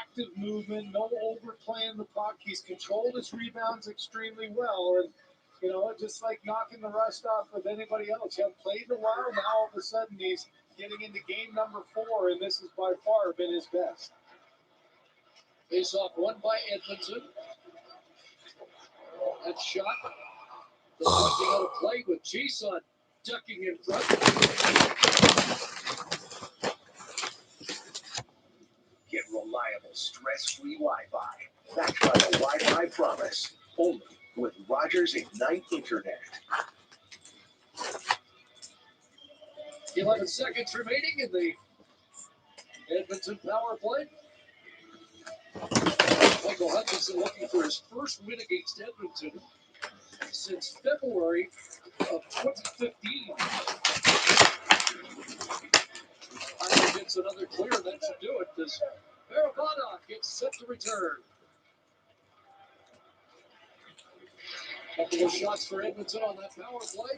S5: active movement, no overplaying the puck. He's controlled his rebounds extremely well, and you know, just like knocking the rust off of anybody else. He hasn't played in a while. Now all of a sudden he's getting into game number 4, and this has by far been his best.
S6: Face off won by Edmonton. That shot. The pushing out of play with Jason ducking in front.
S10: Get reliable, stress-free Wi-Fi. Backed by the Wi-Fi Promise. Only with Rogers Ignite Internet.
S6: 11 seconds remaining in the Edmonton power play. Michael Hutchinson looking for his first win against Edmonton since February of 2015. Hyman gets another clear, and that should do it as Barabana gets set to return. Couple of shots for Edmonton on that power play.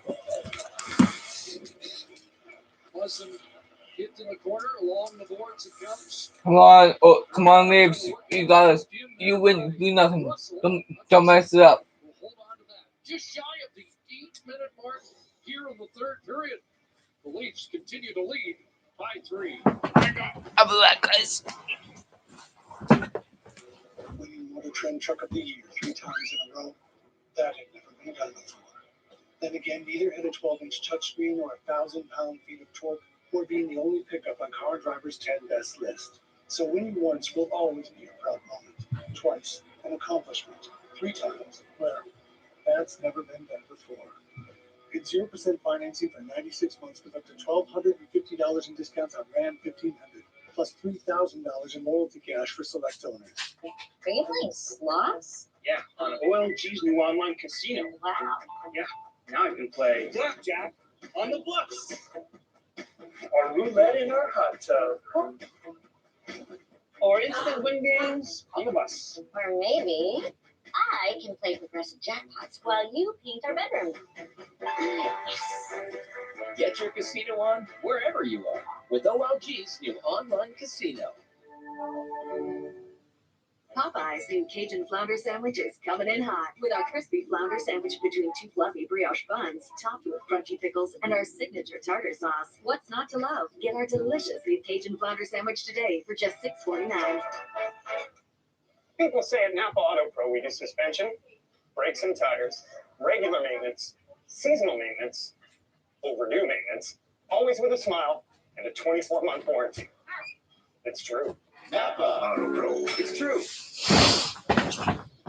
S6: Muzzin hit in the corner along the boards. It comes.
S1: Come on, Leafs. You got us. You win. Do nothing. Don't mess it up.
S6: We'll hold on to that. Just shy of the 8-minute mark here in the third period. The Leafs continue to lead by 3.
S1: I'll be back, guys.
S4: Winning Motor Trend Truck of the Year 3 times in a row. That had never been done before. Then again, neither had a 12-inch touchscreen or 1,000 pound-feet of torque, or being the only pickup on Car Driver's 10 Best list. So winning once will always be a proud moment. Twice, an accomplishment. 3 times, well, that's never been done before. Get 0% financing for 96 months with up to $1,250 in discounts on Ram 1500. plus $3,000 in loyalty cash for select owners.
S7: Are you playing slots?
S16: Yeah, on OLG's new online casino.
S7: Wow.
S16: Yeah, now I can play blackjack on the bluffs. Or roulette in our hot tub. Or instant win games on the bus.
S7: Or maybe I can play progressive jackpots while you paint our bedroom. Yes.
S17: Get your casino on wherever you are with OLG's new online casino.
S7: Popeye's new Cajun flounder sandwich is coming in hot with our crispy flounder sandwich between two fluffy brioche buns, topped with crunchy pickles, and our signature tartar sauce. What's not to love? Get our delicious beef Cajun flounder sandwich today for just $6.49.
S16: People say at Napa Auto Pro we do suspension, brakes and tires, regular maintenance, seasonal maintenance, overdue maintenance, always with a smile, and a 24-month warranty. It's true.
S19: Napa Auto Pro.
S16: It's true.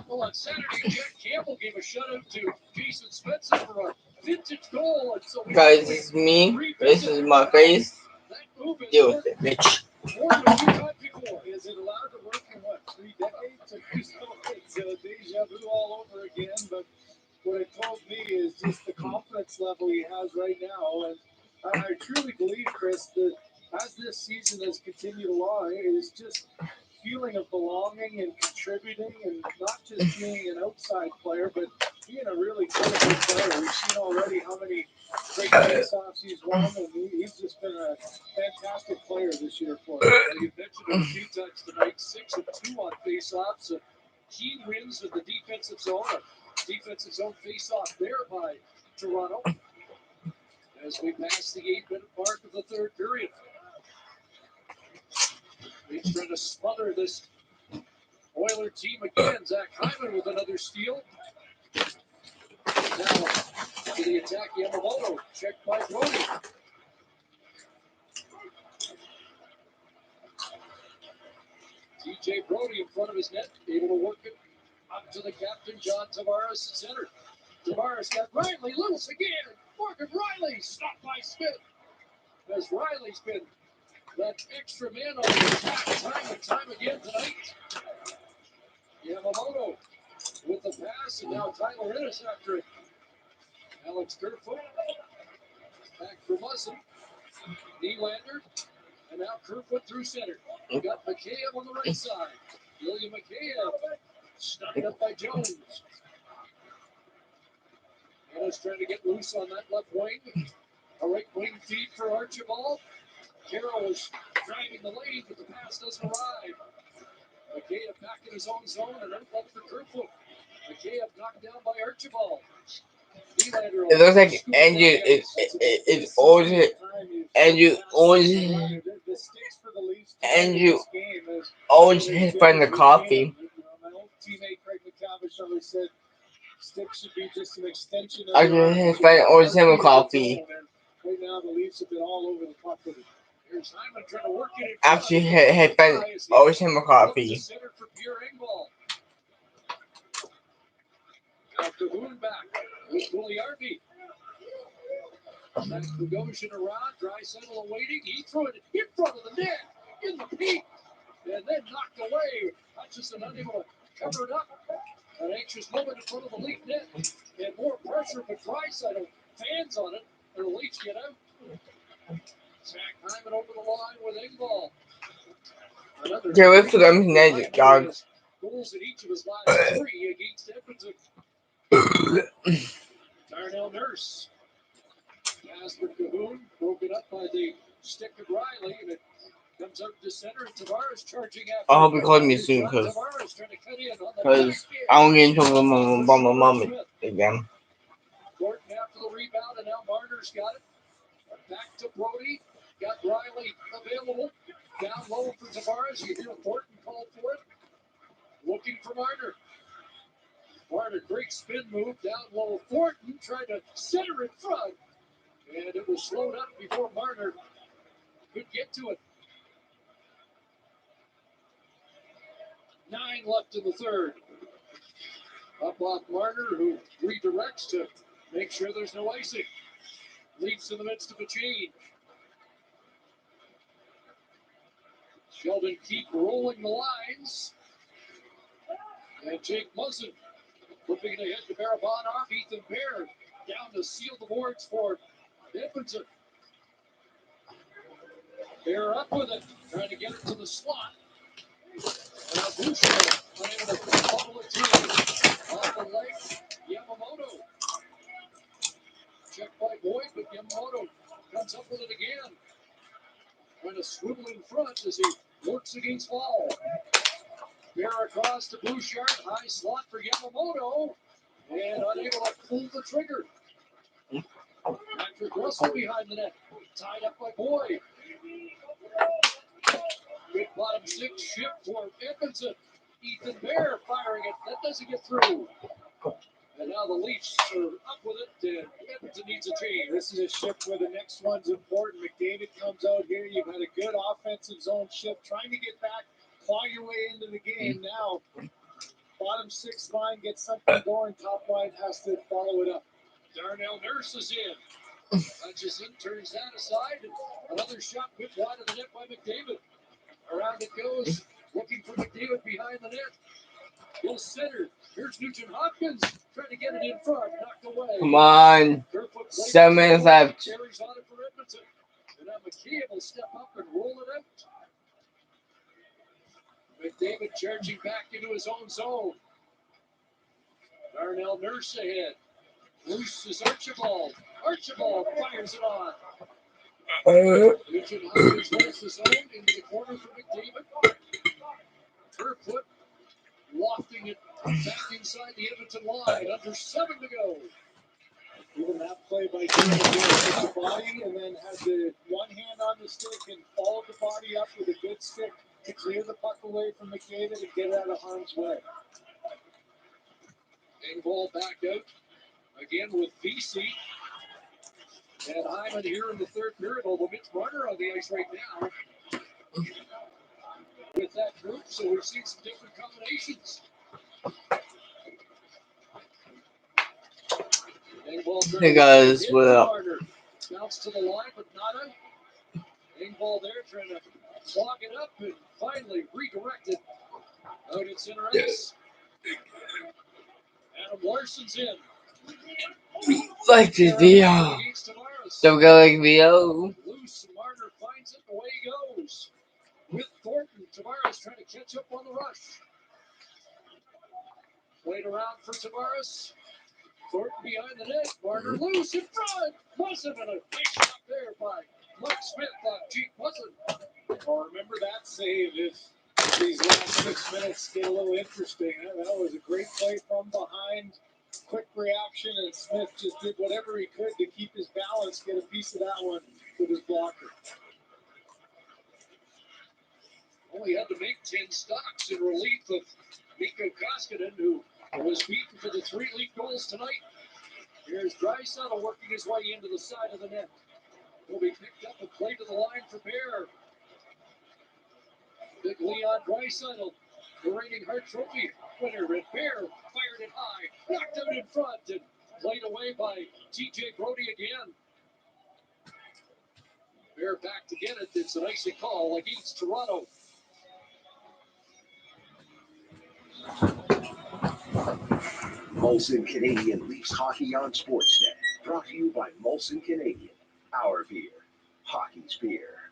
S6: Well, on Saturday, Jack Campbell gave a shutout to Jason Spencer for a vintage goal. And so
S1: Guys, this is me. This is my face. Deal with it, bitch.
S5: Is it allowed to work in what, 3 decades? It's deja vu all over again. But what it told me is just the confidence level he has right now. And I truly believe, Chris, that as this season has continued along, it is just feeling of belonging and contributing, and not just being an outside player, but being a really critical player. We've seen already how many great face-offs he's won, and he's just been a fantastic player this year for us.
S6: You mentioned it a few times tonight, 6 of 2 on face-offs. Key wins in the defensive zone. A defensive zone face-off there by Toronto. As we pass the 8-minute mark of the third period. He's trying to smother this Oiler team again. Zach Hyman with another steal. Now to the attack, Yamamoto. Checked by Brody. TJ Brody in front of his net, able to work it up to the captain, John Tavares at center. Tavares got Riley loose again. Morgan Riley stopped by Smith. As Riley's been that extra man on the attack time and time again tonight. Yamamoto with the pass, and now Tyler Ennis after it. Alex Kerfoot back for Muzzin. Nylander, and now Kerfoot through center. We got Mikheyev on the right side. William Mikheyev stunned up by Jones. Ennis trying to get loose on that left wing. A right wing feed for Archibald. Carroll is driving the lane, but the pass doesn't arrive. Mikheyev back in his own zone, and then left for Kerfoot. Mikheyev knocked down by Archibald.
S1: It looks like Andrew is always find the coffee.
S5: My old teammate Craig McCavish always said sticks should be just an extension of
S1: always him a coffee.
S5: Right now the Leafs have been all over the puck with it.
S6: Here's Hyman trying to work it.
S1: Actually, headband always him a coffee.
S6: Center for Pierre Engvall. Now Cahoon back with Pugliarvi. That's Bogosian around. Draisaitl awaiting. He threw it in front of the net. In the peak. And then knocked away. Hutchison unable to cover it up. An anxious moment in front of the Leaf net. And more pressure, but Draisaitl fans on it. And the Leafs get out. Zach Hyman over the line with Engvall.
S1: They're with them next, dogs.
S6: Goals in each of his last 3 against Edmonton. Darnell Nurse. Pass for Cahoon. Broken up by the stick of Riley. And it comes up to center. And Tavares charging after.
S1: I hope he calls me soon, because I don't get in trouble with my mom again.
S6: Gordon after the rebound, and now Marner's got it. Back to Brody. Got Riley available. Down low for Tavares. You hear Thornton call for it. Looking for Marner. Marner, great spin move. Down low. Thornton tried to center in front. And it was slowed up before Marner could get to it. 9 left in the third. Up off Marner, who redirects to make sure there's no icing. Leafs in the midst of a change. Sheldon keep rolling the lines. And Jake Muzzin flipping it ahead to Barabon off. Ethan Bear down to seal the boards for Edmonton. Bear up with it, trying to get it to the slot. And now Boucher unable to bubble it through. Off the leg, Yamamoto. Checked by Boyd, but Yamamoto comes up with it again. Trying to swivel in front as he works against Ball. Bear across to Bouchard. High slot for Yamamoto. And unable to pull the trigger. Patrick Russell behind the net. Tied up by Boyd. Good bottom six shift for Edmonton. Ethan Bear firing it. That doesn't get through. And now the Leafs are up with it, and Edmonton needs a change.
S5: This is a shift where the next one's important. McDavid comes out here. You've had a good offensive zone shift, trying to get back, claw your way into the game. Now, bottom six line gets something going. Top line has to follow it up.
S6: Darnell Nurse is in. Punches in, turns that aside. And another shot whipped wide of the net by McDavid. Around it goes, looking for McDavid behind the net. Goes center. Here's Nugent Hopkins trying to get it in front, knocked away.
S1: Come on. 7 minutes left.
S6: Carries on it for Edmonton. And now McKeon will step up and roll it out. McDavid charging back into his own zone. Darnell Nurse ahead. Loose is Archibald. Archibald fires it on. Nugent Hopkins holds the zone into the corner for McDavid. Kerfoot lofting it back inside the Edmonton line. Under 7 to go.
S5: Even that play by David took the body and then had the one hand on the stick and followed the body up with a good stick to clear the puck away from McDavid and get out of harm's way.
S6: Engvall back out again with VC. And Hyman here in the third period, although Mitch Marner on the ice right now with that group, so we've seen some different combinations.
S1: Hey guys, what up?
S6: Bounce to the line, but not out. Engvall there trying to clog it up and finally redirected out at center ice. Adam Larson's in.
S1: Like the VO. Don't go like VO.
S6: Loose, Marner finds it, away he goes. With Thornton, Tavares trying to catch up on the rush. Played around for Tavares. Thornton behind the net. Marner loose in front. Wasn't a big shot there by Mark Smith on Jake Muzzin.
S5: Well, remember that save if these last 6 minutes get a little interesting. That was a great play from behind. Quick reaction, and Smith just did whatever he could to keep his balance, get a piece of that one with his blocker.
S6: Only had to make 10 stops in relief of Mikko Koskinen, who was beaten for the 3 league goals tonight. Here's Draisaitl working his way into the side of the net. Will be picked up and played to the line for Bear. Big Leon Draisaitl, the reigning Hart Trophy winner, and Bear fired it high, knocked out in front, and played away by TJ Brody again. Bear back to get it. It's an icy call against Toronto.
S10: Molson Canadian Leafs Hockey on Sportsnet. Brought to you by Molson Canadian. Our beer. Hockey's beer.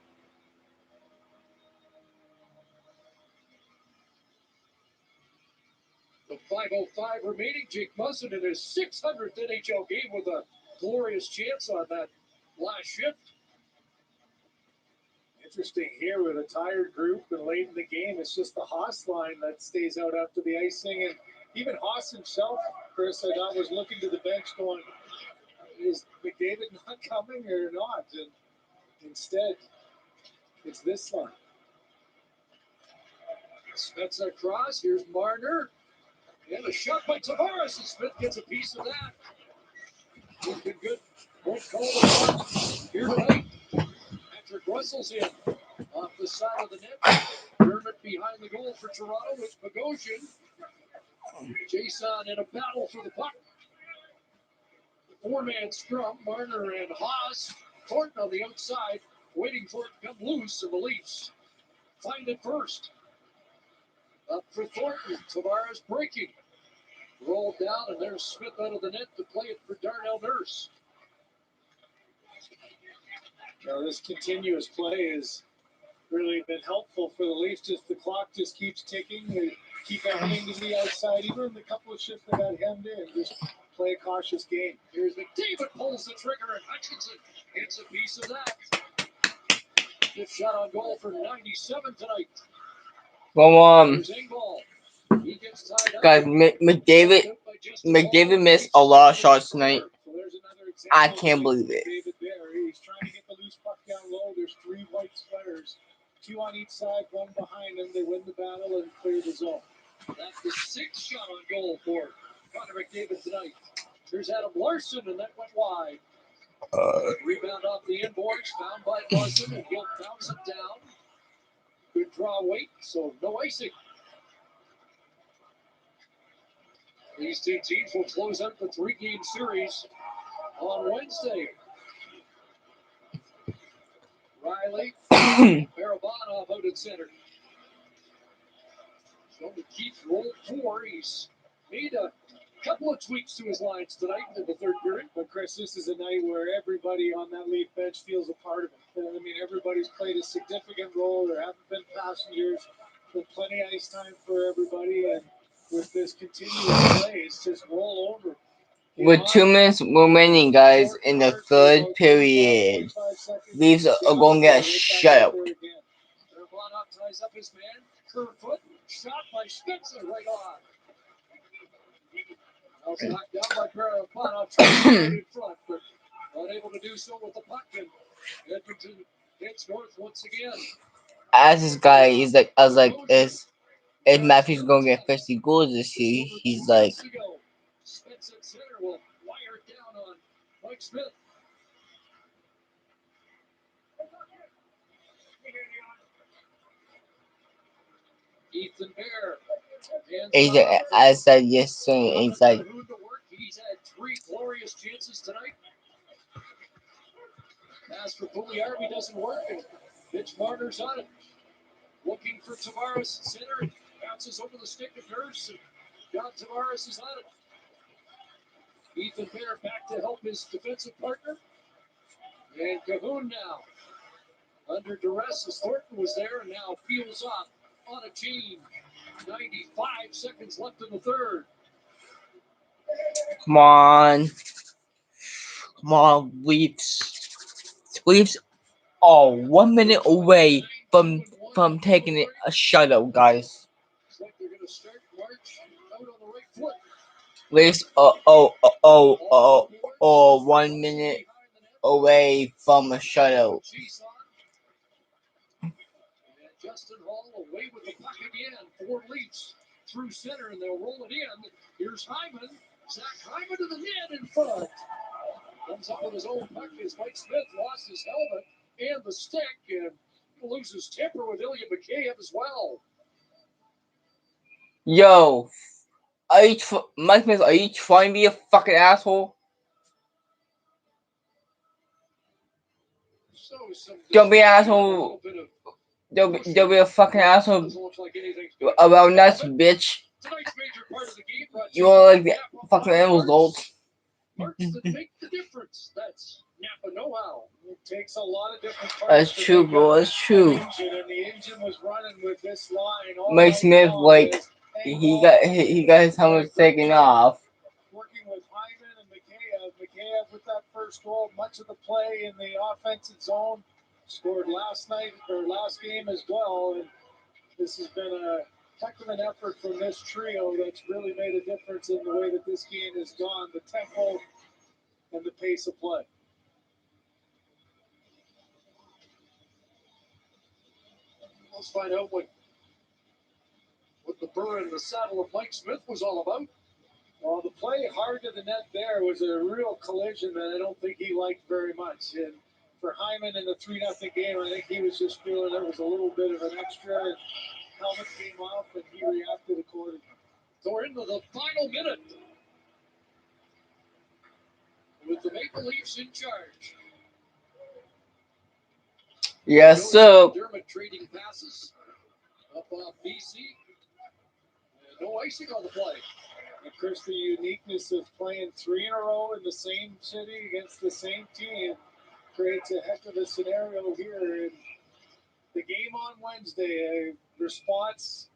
S6: The 5:05 remaining. Jake Muzzin in his 600th NHL game with a glorious chance on that last shift.
S5: Interesting here with a tired group and late in the game. It's just the Haas line that stays out after the icing. And even Haas himself, Chris, I thought was looking to the bench going, is McDavid not coming or not? And instead, it's this line.
S6: Smith's across. Here's Marner. And a shot by Tavares. And Smith gets a piece of that. Good. Point call. Here tonight. Patrick Russell's in. Off the side of the net. Dermott behind the goal for Toronto with Bogosian. Jason in a battle for the puck. 4-man scrum. Marner and Haas. Thornton on the outside. Waiting for it to come loose. And the Leafs find it first. Up for Thornton. Tavares breaking. Rolled down, and there's Smith out of the net to play it for Darnell Nurse.
S5: Now, this continuous play has really been helpful for the Leafs. Just the clock just keeps ticking. They keep everything to the outside. Even the couple of shifts that got hemmed in, just play a cautious game.
S6: Here's McDavid pulls the trigger, and Hutchinson gets a piece of that. Fifth shot on goal for 97 tonight.
S1: Well,
S6: Here's Engvall. He gets tied up.
S1: guys, McDavid missed a lot of shots tonight. I can't believe it.
S5: David there. He's trying to get the loose puck down low. There's 3 white players, 2 on each side, 1 behind them. They win the battle and clear the zone.
S6: That's the 6th shot on goal for Connor McDavid tonight. Here's Adam Larson, and that went wide. Rebound off the inboards, found by Larson, and he'll bounce it down. Good draw weight, so no icing. These two teams will close out the 3-game series on Wednesday. Riley, Barabanov out at center. So to keep roll 4, he's made a couple of tweaks to his lines tonight in the third period.
S5: But Chris, this is a night where everybody on that Leaf bench feels a part of it. I mean, everybody's played a significant role. There haven't been passengers. There's plenty of ice time for everybody, and with this continuous play, it's just roll over.
S1: With 2 minutes remaining, guys, in the third period, Leafs are going to get a shutout.
S6: Barabanov ties up his man. Kerfoot, shot by Spitzer right on. Also knocked down by Barabanov, trying to get in front, but unable to do so with the puck. And Edmonton hits north once again.
S1: As this guy is like, I was like, if Matthews going to get 50 goals this year, he's like,
S6: Spence at center will wire it down on Mike Smith. Ethan Bear.
S1: I said yesterday, he's like,
S6: He's had 3 glorious chances tonight. As for Pugliarvi, doesn't work, and Mitch Marner's on it. Looking for Tavares at center, and bounces over the stick of Nurse, and John Tavares is on it. Ethan Bear back to help his defensive partner. And Cahoon now under duress as Thornton was there, and now peels off on a team. 95 seconds left in the third.
S1: come on, Leafs. Leafs are 1 minute away from taking it a shutout, guys.
S6: Looks like they're going to start March out on the right foot.
S1: Leafs are 1 minute away from a shutout.
S6: And Justin Hall away with the puck again. 4 Leafs through center, and they'll roll it in. Here's Hyman. Zach Hyman to the net in front. Comes up with his own puck as Mike Smith lost his helmet and the stick, and loses temper with Ilya Mikheyev as well.
S1: Yo, Mike Smith, are you trying to be a fucking asshole?
S6: So
S1: Don't be an asshole. Don't be a fucking asshole about nuts, bitch. You are like the fucking animals, gold.
S6: Parts that make the difference. That's Napa know-how.
S5: It takes a lot of different parts.
S1: That's true, bro. That's true.
S5: And the engine was running with this line.
S1: Mike Smith, like, he got his helmet taken off.
S5: Working with Hyman and Mikheyev with that first goal, much of the play in the offensive zone. Scored last game as well. And this has been a heck of an effort from this trio that's really made a difference in the way that this game has gone, the tempo and the pace of play.
S6: Let's find out what the burr in the saddle of Mike Smith was all about.
S5: Well, the play hard to the net there was a real collision that I don't think he liked very much. And for Hyman in the 3-0 game, I think he was just feeling there was a little bit of an extra. And helmet came off, and he reacted accordingly.
S6: So we're into the final minute with the Maple Leafs in charge.
S1: Yes, sir.
S6: Dermott trading passes. up off BC. And no icing on the play.
S5: And Chris, the uniqueness of playing 3 in a row in the same city against the same team creates a heck of a scenario here. And the game on Wednesday, a response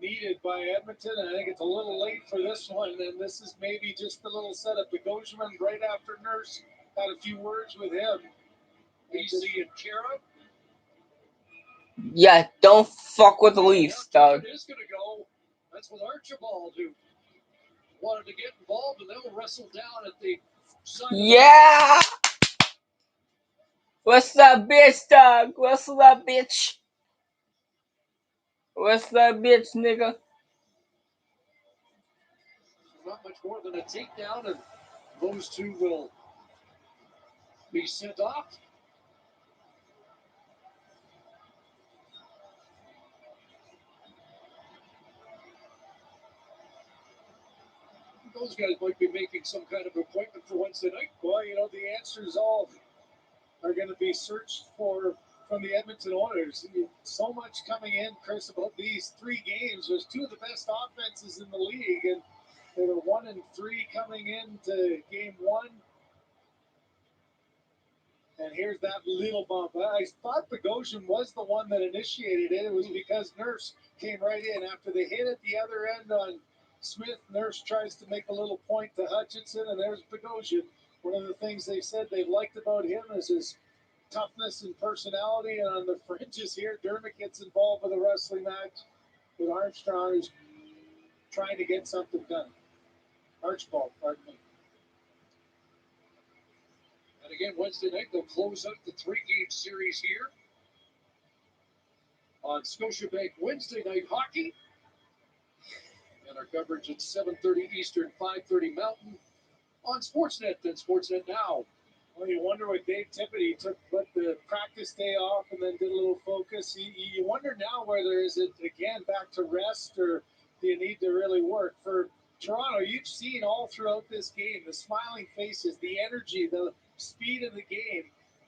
S5: needed by Edmonton. I think it's a little late for this one, and this is maybe just a little setup. Bogosian right after Nurse had a few words with him.
S6: BC and Kara.
S1: Yeah, don't fuck with the Leafs, dog.
S6: It is going to go. That's with Archibald, who wanted to get involved, and they'll wrestle down at the side.
S1: Yeah! What's that bitch, dog? What's that bitch? What's that bitch, nigga?
S6: Not much more than a takedown, and those two will be sent off. Those guys might be making some kind of appointment for Wednesday night.
S5: Well, you know, the answers all are going to be searched for from the Edmonton Oilers. So much coming in, Chris, about these 3 games. There's 2 of the best offenses in the league, and they were 1 and 3 coming into game 1. And here's that little bump. I thought Bogosian was the one that initiated it. It was because Nurse came right in after the hit at the other end on Smith. Nurse tries to make a little point to Hutchinson, and there's Bogosian. One of the things they said they liked about him is his toughness and personality. And on the fringes here, Dermott gets involved with a wrestling match with Armstrong, who's trying to get something done. Archibald, pardon me.
S6: And again, Wednesday night, they'll close out the 3-game series here on Scotiabank Wednesday Night Hockey. And our coverage at 7:30 Eastern, 5:30 Mountain on Sportsnet and Sportsnet Now.
S5: Well, you wonder what Dave Tippett took the practice day off and then did a little focus. You wonder now whether is it, again, back to rest, or do you need to really work? For Toronto, you've seen all throughout this game, the smiling faces, the energy, the speed of the game.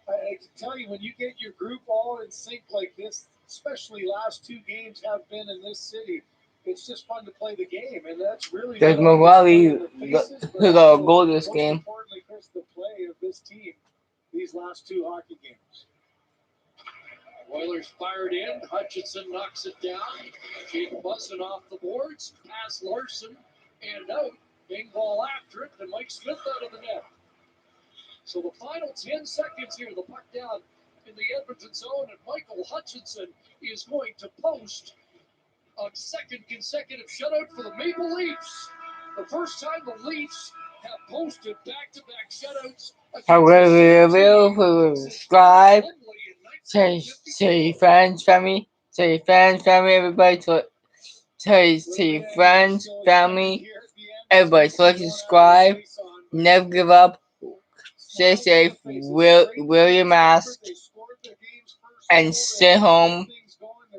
S5: I can tell you, when you get your group all in sync like this, especially last 2 games have been in this city, it's just fun to play the game, and that's really
S1: There's Morelli who got a goal this
S5: most
S1: game.
S5: importantly, Chris, the play of this team these last 2 hockey games.
S6: Oilers fired in. Hutchinson knocks it down. Jake Bussin off the boards. Pass Larson and out. Big ball after it, and Mike Smith out of the net. So the final 10 seconds here, the puck down in the Edmonton zone, and Michael Hutchinson is going to post a second consecutive shutout for the Maple Leafs. The first time the Leafs have posted back-to-back shutouts.
S1: However, subscribe. Say friends, family. Say friends, family, everybody. Say friends, family, everybody. So like, subscribe. Never give up. Stay safe. Wear your mask. And stay home.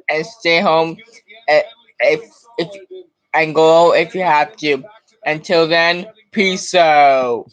S1: And stay home. If and go out if you have to. Until then, peace out.